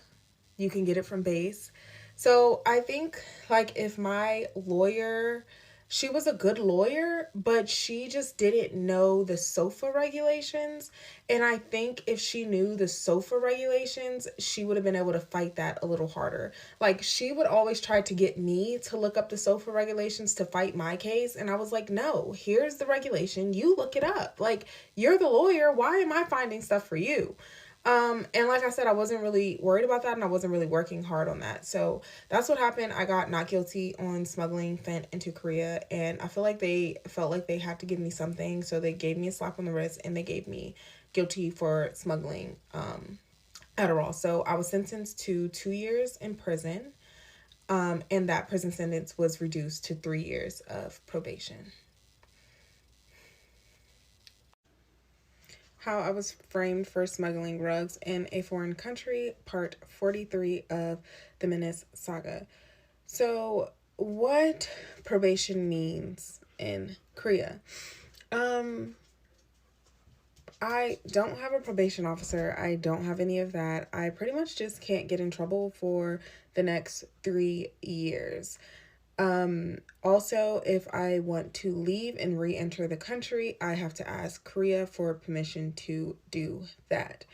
You can get it from Base. So I think, like, if my lawyer, she was a good lawyer, but she just didn't know the SOFA regulations. And I think if she knew the SOFA regulations, she would have been able to fight that a little harder. Like, she would always try to get me to look up the SOFA regulations to fight my case. And I was like, no, here's the regulation. You look it up. Like, you're the lawyer. Why am I finding stuff for you? And like I said, I wasn't really worried about that and I wasn't really working hard on that. So that's what happened. I got not guilty on smuggling fent into Korea, and I feel like they felt like they had to give me something. So they gave me a slap on the wrist and they gave me guilty for smuggling Adderall. So I was sentenced to 2 years in prison. And that prison sentence was reduced to 3 years of probation. How I was framed for smuggling drugs in a foreign country, part 43 of the Menace Saga. So, what probation means in Korea? I don't have a probation officer. I don't have any of that. I pretty much just can't get in trouble for the next 3 years. Also, if I want to leave and re-enter the country, I have to ask Korea for permission to do that.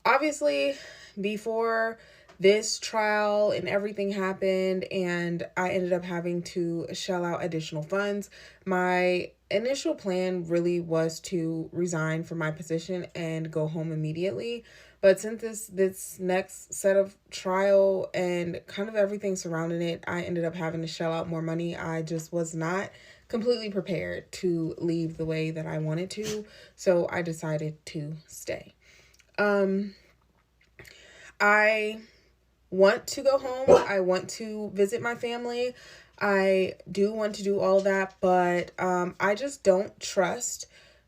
Obviously, before this trial and everything happened and I ended up having to shell out additional funds, my initial plan really was to resign from my position and go home immediately. But since this next set of trial and kind of everything surrounding it, I ended up having to shell out more money. I just was not completely prepared to leave the way that I wanted to. So I decided to stay. I want to go home. I want to visit my family. I do want to do all of that, but I just don't trust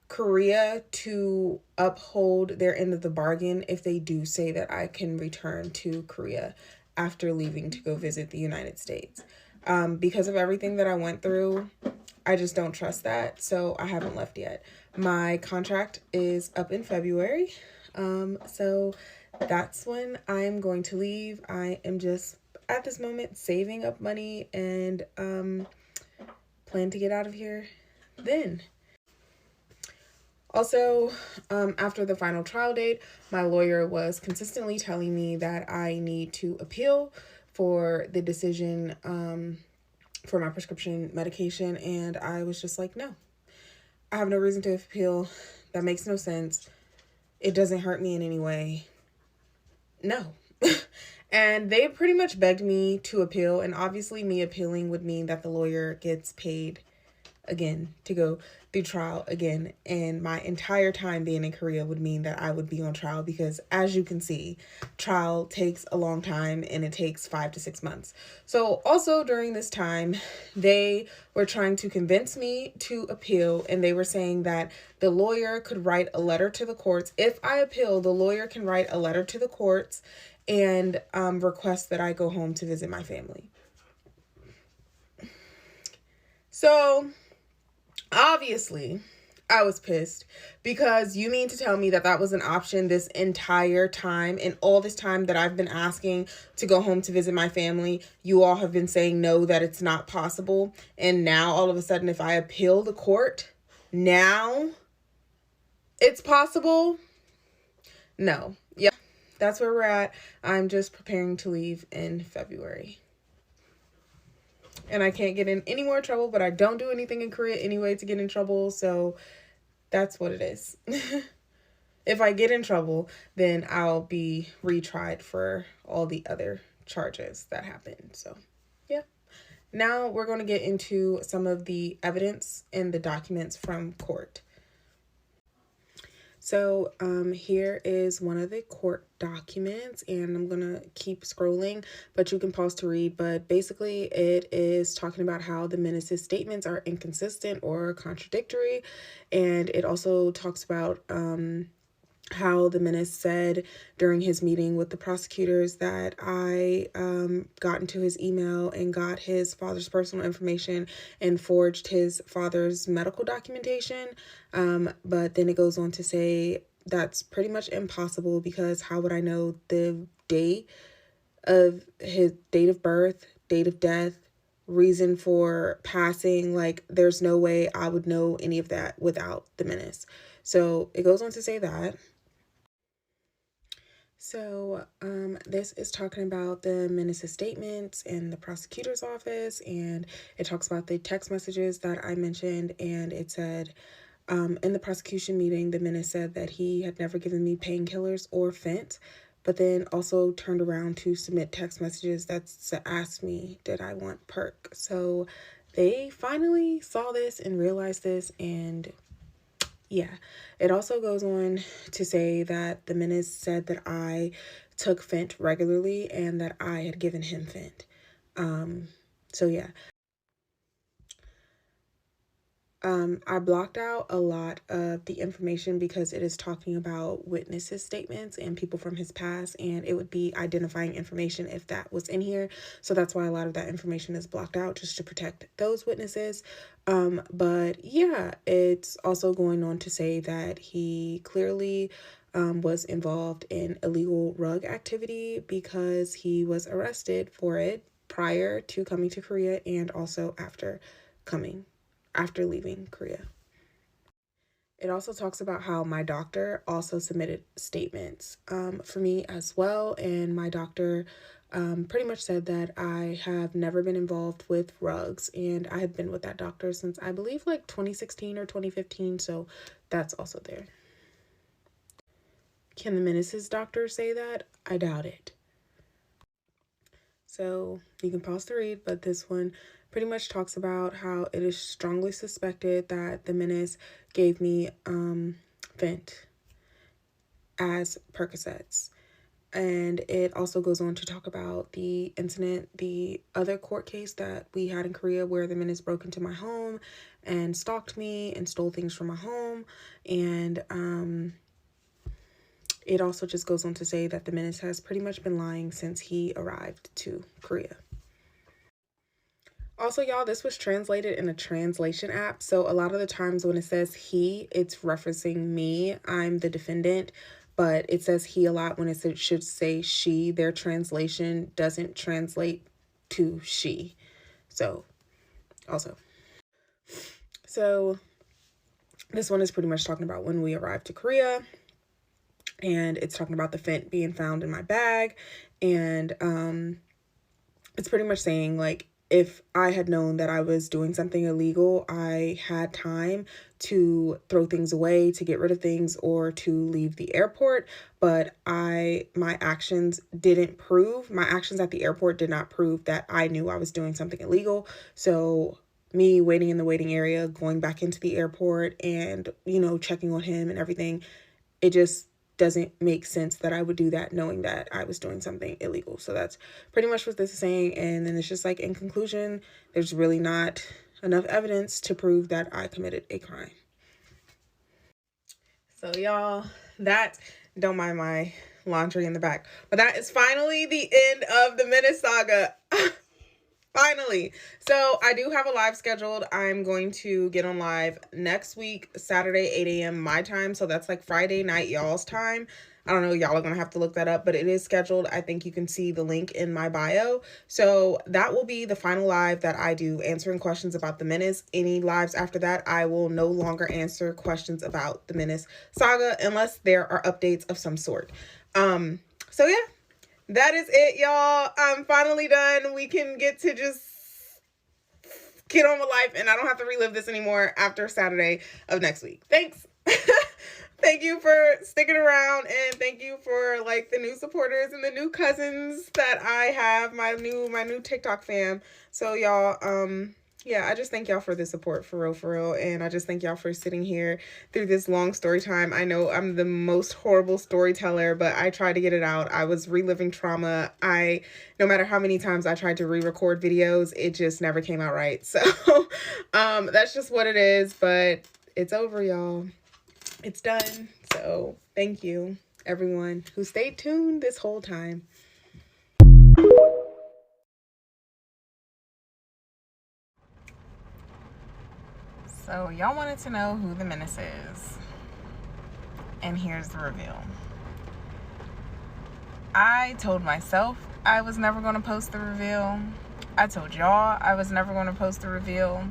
Korea to uphold their end of the bargain if they do say that I can return to Korea after leaving to go visit the United States. Because of everything that I went through, I just don't trust that, so I haven't left yet. My contract is up in February, so that's when I'm going to leave. I am just, at this moment, saving up money and plan to get out of here then. Also, after the final trial date, my lawyer was consistently telling me that I need to appeal for the decision for my prescription medication, and I was just like, no, I have no reason to appeal. That makes no sense. It doesn't hurt me in any way. No. And they pretty much begged me to appeal, and obviously me appealing would mean that the lawyer gets paid again to go through trial again, and my entire time being in Korea would mean that I would be on trial because, as you can see, trial takes a long time and it takes 5 to 6 months. So also during this time, they were trying to convince me to appeal, and they were saying that the lawyer could write a letter to the courts. If I appeal, the lawyer can write a letter to the courts and request that I go home to visit my family. So obviously I was pissed, because you mean to tell me that that was an option this entire time, and all this time that I've been asking to go home to visit my family, you all have been saying no, that it's not possible. And now all of a sudden, if I appeal the court, now it's possible? No. Yeah, that's where we're at. I'm just preparing to leave in February. And I can't get in any more trouble, but I don't do anything in Korea anyway to get in trouble, so that's what it is. If I get in trouble, then I'll be retried for all the other charges that happened. So, yeah. Now we're going to get into some of the evidence and the documents from court. So here is one of the court documents, and I'm going to keep scrolling, but you can pause to read. But basically, it is talking about how the Menace's statements are inconsistent or contradictory. And it also talks about how the Menace said during his meeting with the prosecutors that I got into his email and got his father's personal information and forged his father's medical documentation. But then it goes on to say that's pretty much impossible, because how would I know the day of his date of birth, date of death, reason for passing? Like, there's no way I would know any of that without the Menace. So it goes on to say that. So this is talking about the Menace's statements in the prosecutor's office, and it talks about the text messages that I mentioned. And it said, in the prosecution meeting, the Menace said that he had never given me painkillers or Fent, but then also turned around to submit text messages that asked me, did I want perk? So they finally saw this and realized this, and yeah. It also goes on to say that the Menace said that I took Fent regularly and that I had given him Fent. So yeah. I blocked out a lot of the information because it is talking about witnesses' statements and people from his past, and it would be identifying information if that was in here. So that's why a lot of that information is blocked out, just to protect those witnesses. But yeah, it's also going on to say that he clearly was involved in illegal rug activity because he was arrested for it prior to coming to Korea and also after leaving Korea. It also talks about how my doctor also submitted statements for me as well. And my doctor pretty much said that I have never been involved with rugs. And I have been with that doctor since I believe like 2016 or 2015. So that's also there. Can the Menace's doctor say that? I doubt it. So you can pause to read, but this one pretty much talks about how it is strongly suspected that the Menace gave me Fent as Percocets. And it also goes on to talk about the incident, the other court case that we had in Korea where the Menace broke into my home and stalked me and stole things from my home. And it also just goes on to say that the Menace has pretty much been lying since he arrived to Korea. Also, y'all, this was translated in a translation app. So a lot of the times when it says he, it's referencing me. I'm the defendant. But it says he a lot when it should say she. Their translation doesn't translate to she. So, also. So, this one is pretty much talking about when we arrived to Korea. And it's talking about the Fent being found in my bag. And it's pretty much saying, like, if I had known that I was doing something illegal, I had time to throw things away, to get rid of things, or to leave the airport. But my actions at the airport did not prove that I knew I was doing something illegal. So me waiting in the waiting area, going back into the airport and, checking on him and everything, it just doesn't make sense that I would do that knowing that I was doing something illegal. So that's pretty much what this is saying. And then it's just like, in conclusion, there's really not enough evidence to prove that I committed a crime. So y'all, don't mind my laundry in the back, but that is finally the end of the Menace saga. Finally. So I do have a live scheduled. I'm going to get on live next week, Saturday, 8 a.m. my time. So that's like Friday night, y'all's time. I don't know. Y'all are going to have to look that up, but it is scheduled. I think you can see the link in my bio. So that will be the final live that I do, answering questions about the Menace. Any lives after that, I will no longer answer questions about the Menace saga unless there are updates of some sort. So yeah. That is it, y'all. I'm finally done. We can get to just get on with life, and I don't have to relive this anymore after Saturday of next week. Thanks. Thank you for sticking around, and thank you for like the new supporters and the new cousins that I have, my new TikTok fam. So y'all, yeah, I just thank y'all for the support, for real. And I just thank y'all for sitting here through this long story time. I know I'm the most horrible storyteller, but I tried to get it out. I was reliving trauma. No matter how many times I tried to re-record videos, it just never came out right. So, that's just what it is, but it's over, y'all. It's done. So thank you, everyone who stayed tuned this whole time. So y'all wanted to know who the Menace is, and here's the reveal. I told myself I was never going to post the reveal. I told y'all I was never going to post the reveal,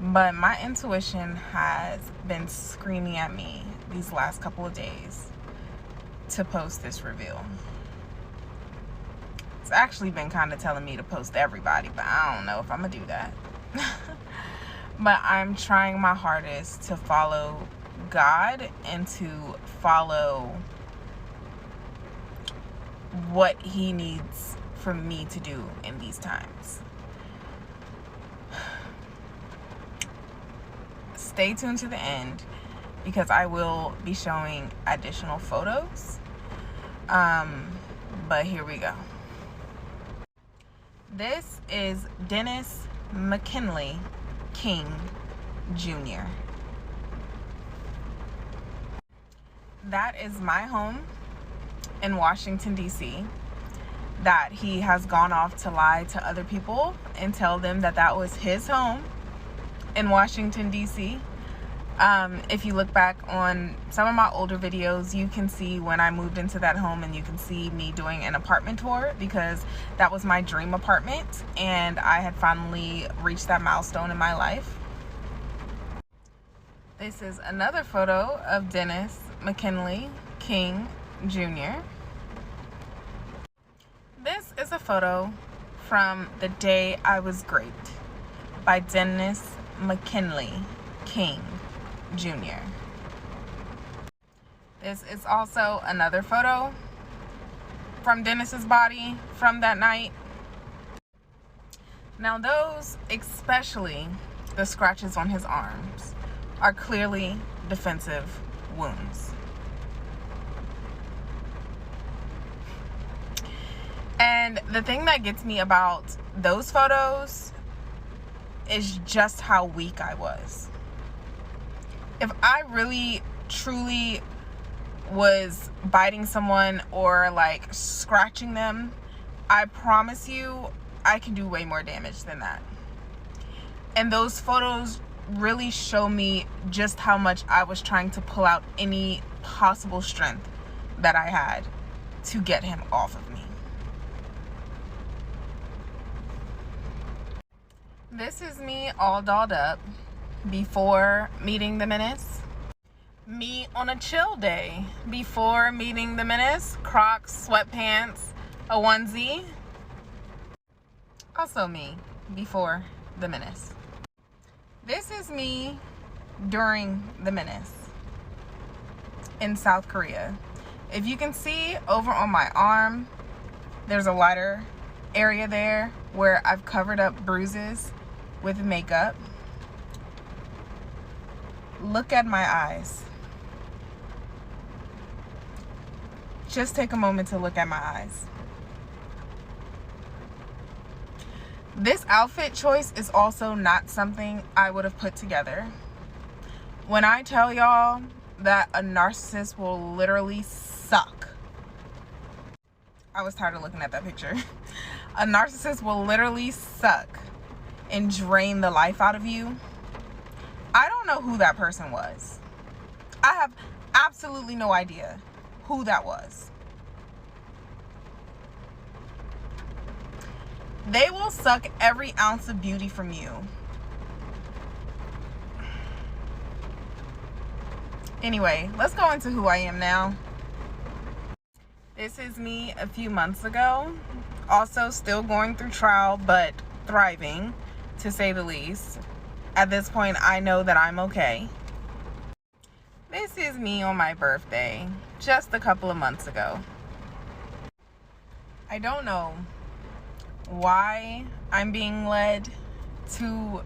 but my intuition has been screaming at me these last couple of days to post this reveal. It's actually been kind of telling me to post everybody, but I don't know if I'm gonna do that. But I'm trying my hardest to follow God and to follow what He needs for me to do in these times. Stay tuned to the end because I will be showing additional photos. But here we go. This is Dennis McKinley King Jr. That is my home in Washington, D.C. that he has gone off to lie to other people and tell them that that was his home in Washington, D.C. If you look back on some of my older videos, you can see when I moved into that home, and you can see me doing an apartment tour because that was my dream apartment and I had finally reached that milestone in my life. This is another photo of Dennis McKinley King Jr. This is a photo from the day I was great by Dennis McKinley King Jr. This is also another photo from Dennis's body from that night. Now those, especially the scratches on his arms, are clearly defensive wounds. And the thing that gets me about those photos is just how weak I was. If I really, truly was biting someone or like scratching them, I promise you I can do way more damage than that. And those photos really show me just how much I was trying to pull out any possible strength that I had to get him off of me. This is me all dolled up before meeting the Menace. Me on a chill day before meeting the Menace. Crocs, sweatpants, a onesie. Also me before the Menace. This is me during the Menace in South Korea. If you can see over on my arm, there's a lighter area there where I've covered up bruises with makeup. Look at my eyes. Just take a moment to look at my eyes. This outfit choice is also not something I would have put together. When I tell y'all that a narcissist will literally suck. I was tired of looking at that picture. A A narcissist will literally suck and drain the life out of you. I don't know who that person was. I have absolutely no idea who that was. They will suck every ounce of beauty from you. Anyway, let's go into who I am now. This is me a few months ago. Also still going through trial, but thriving, to say the least. At this point, I know that I'm okay. This is me on my birthday, just a couple of months ago. I don't know why I'm being led to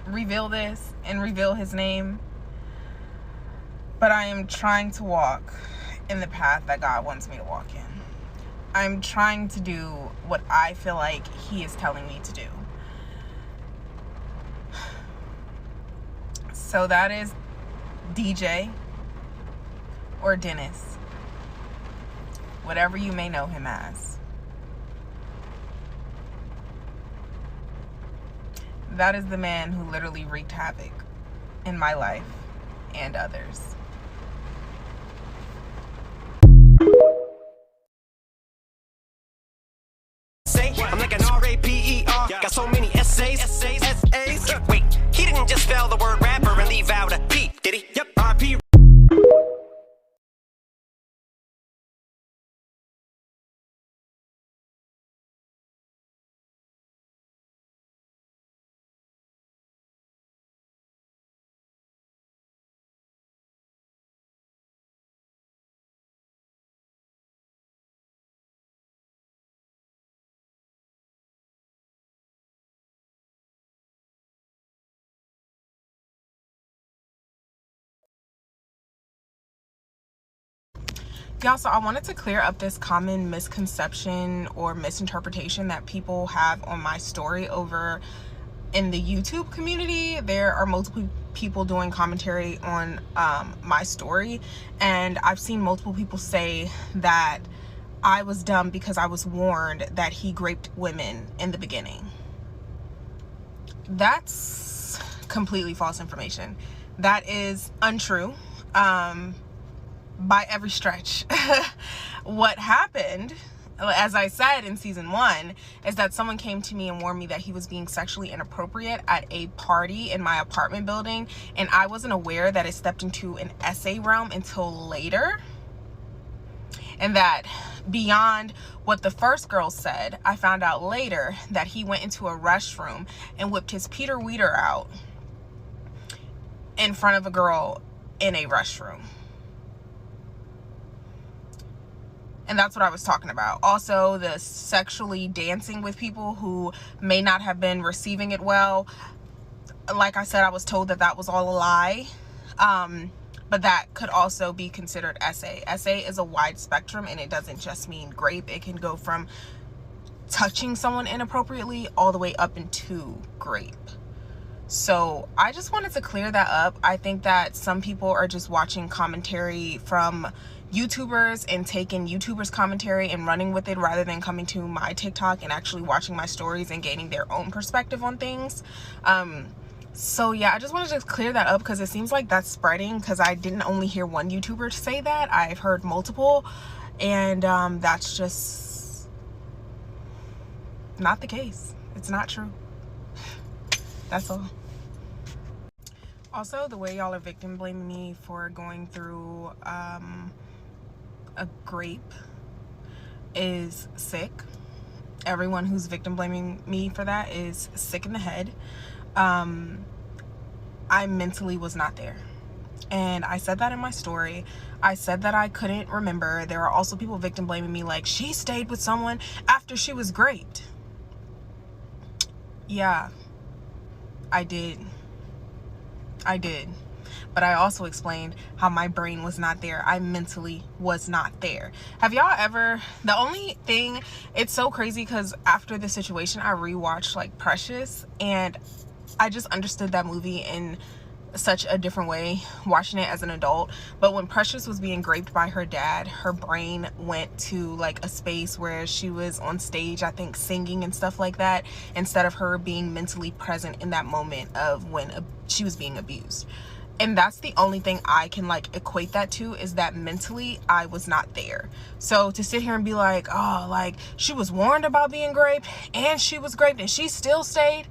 reveal this and reveal his name, but I am trying to walk in the path that God wants me to walk in. I'm trying to do what I feel like he is telling me to do. So that is DJ or Dennis, whatever you may know him as. That is the man who literally wreaked havoc in my life and others. I'm like an R-A-P-E-R. Got so many essays. Wait, he didn't just spell the word rapper and leave out a P, did he? Yep, R-P. Y'all, so I wanted to clear up this common misconception or misinterpretation that people have on my story over in the YouTube community. There are multiple people doing commentary on my story, and I've seen multiple people say that I was dumb because I was warned that he raped women in the beginning. That's completely false information. That is untrue. By every stretch. What happened, as I said in season 1, is that someone came to me and warned me that he was being sexually inappropriate at a party in my apartment building, and I wasn't aware that it stepped into an essay realm until later. And that beyond what the first girl said, I found out later that he went into a restroom and whipped his Peter Weeder out in front of a girl in a restroom. And that's what I was talking about. Also, the sexually dancing with people who may not have been receiving it well. Like I said, I was told that that was all a lie. But that could also be considered essay. Essay is a wide spectrum, and it doesn't just mean grape. It can go from touching someone inappropriately all the way up into grape. So I just wanted to clear that up. I think that some people are just watching commentary from YouTubers and taking YouTubers' commentary and running with it rather than coming to my TikTok and actually watching my stories and gaining their own perspective on things. So yeah, I just wanted to clear that up because it seems like that's spreading, because I didn't only hear one YouTuber say that. I've heard multiple, and that's just not the case. It's not true. That's all. Also, the way y'all are victim blaming me for going through a grape is sick. Everyone who's victim blaming me for that is sick in the head. I mentally was not there, and I said that in my story. I said that I couldn't remember. There are also people victim blaming me like she stayed with someone after she was raped. Yeah, I did, but I also explained how my brain was not there. I mentally was not there. Have y'all ever, the only thing, it's so crazy because after the situation I rewatched like Precious, and I just understood that movie in such a different way watching it as an adult. But when Precious was being raped by her dad, her brain went to like a space where she was on stage, I think, singing and stuff like that, instead of her being mentally present in that moment of when she was being abused. And that's the only thing I can like equate that to, is that mentally I was not there. So to sit here and be like, oh, like she was warned about being raped and she was raped and she still stayed.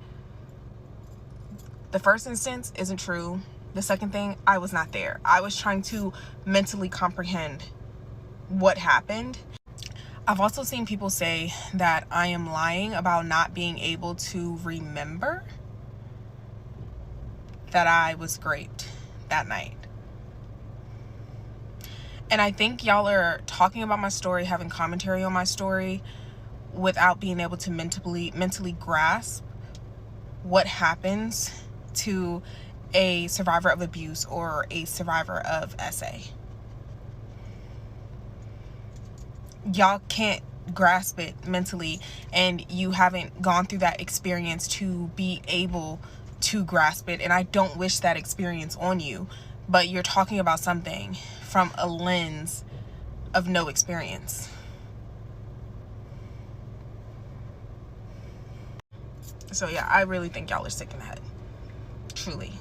The first instance isn't true. The second thing, I was not there. I was trying to mentally comprehend what happened. I've also seen people say that I am lying about not being able to remember that I was raped that night. And I think y'all are talking about my story, having commentary on my story, without being able to mentally grasp what happens to a survivor of abuse or a survivor of SA. Y'all can't grasp it mentally, and you haven't gone through that experience to be able to grasp it. And I don't wish that experience on you, but you're talking about something from a lens of no experience. So yeah, I really think y'all are sick in the head. Truly.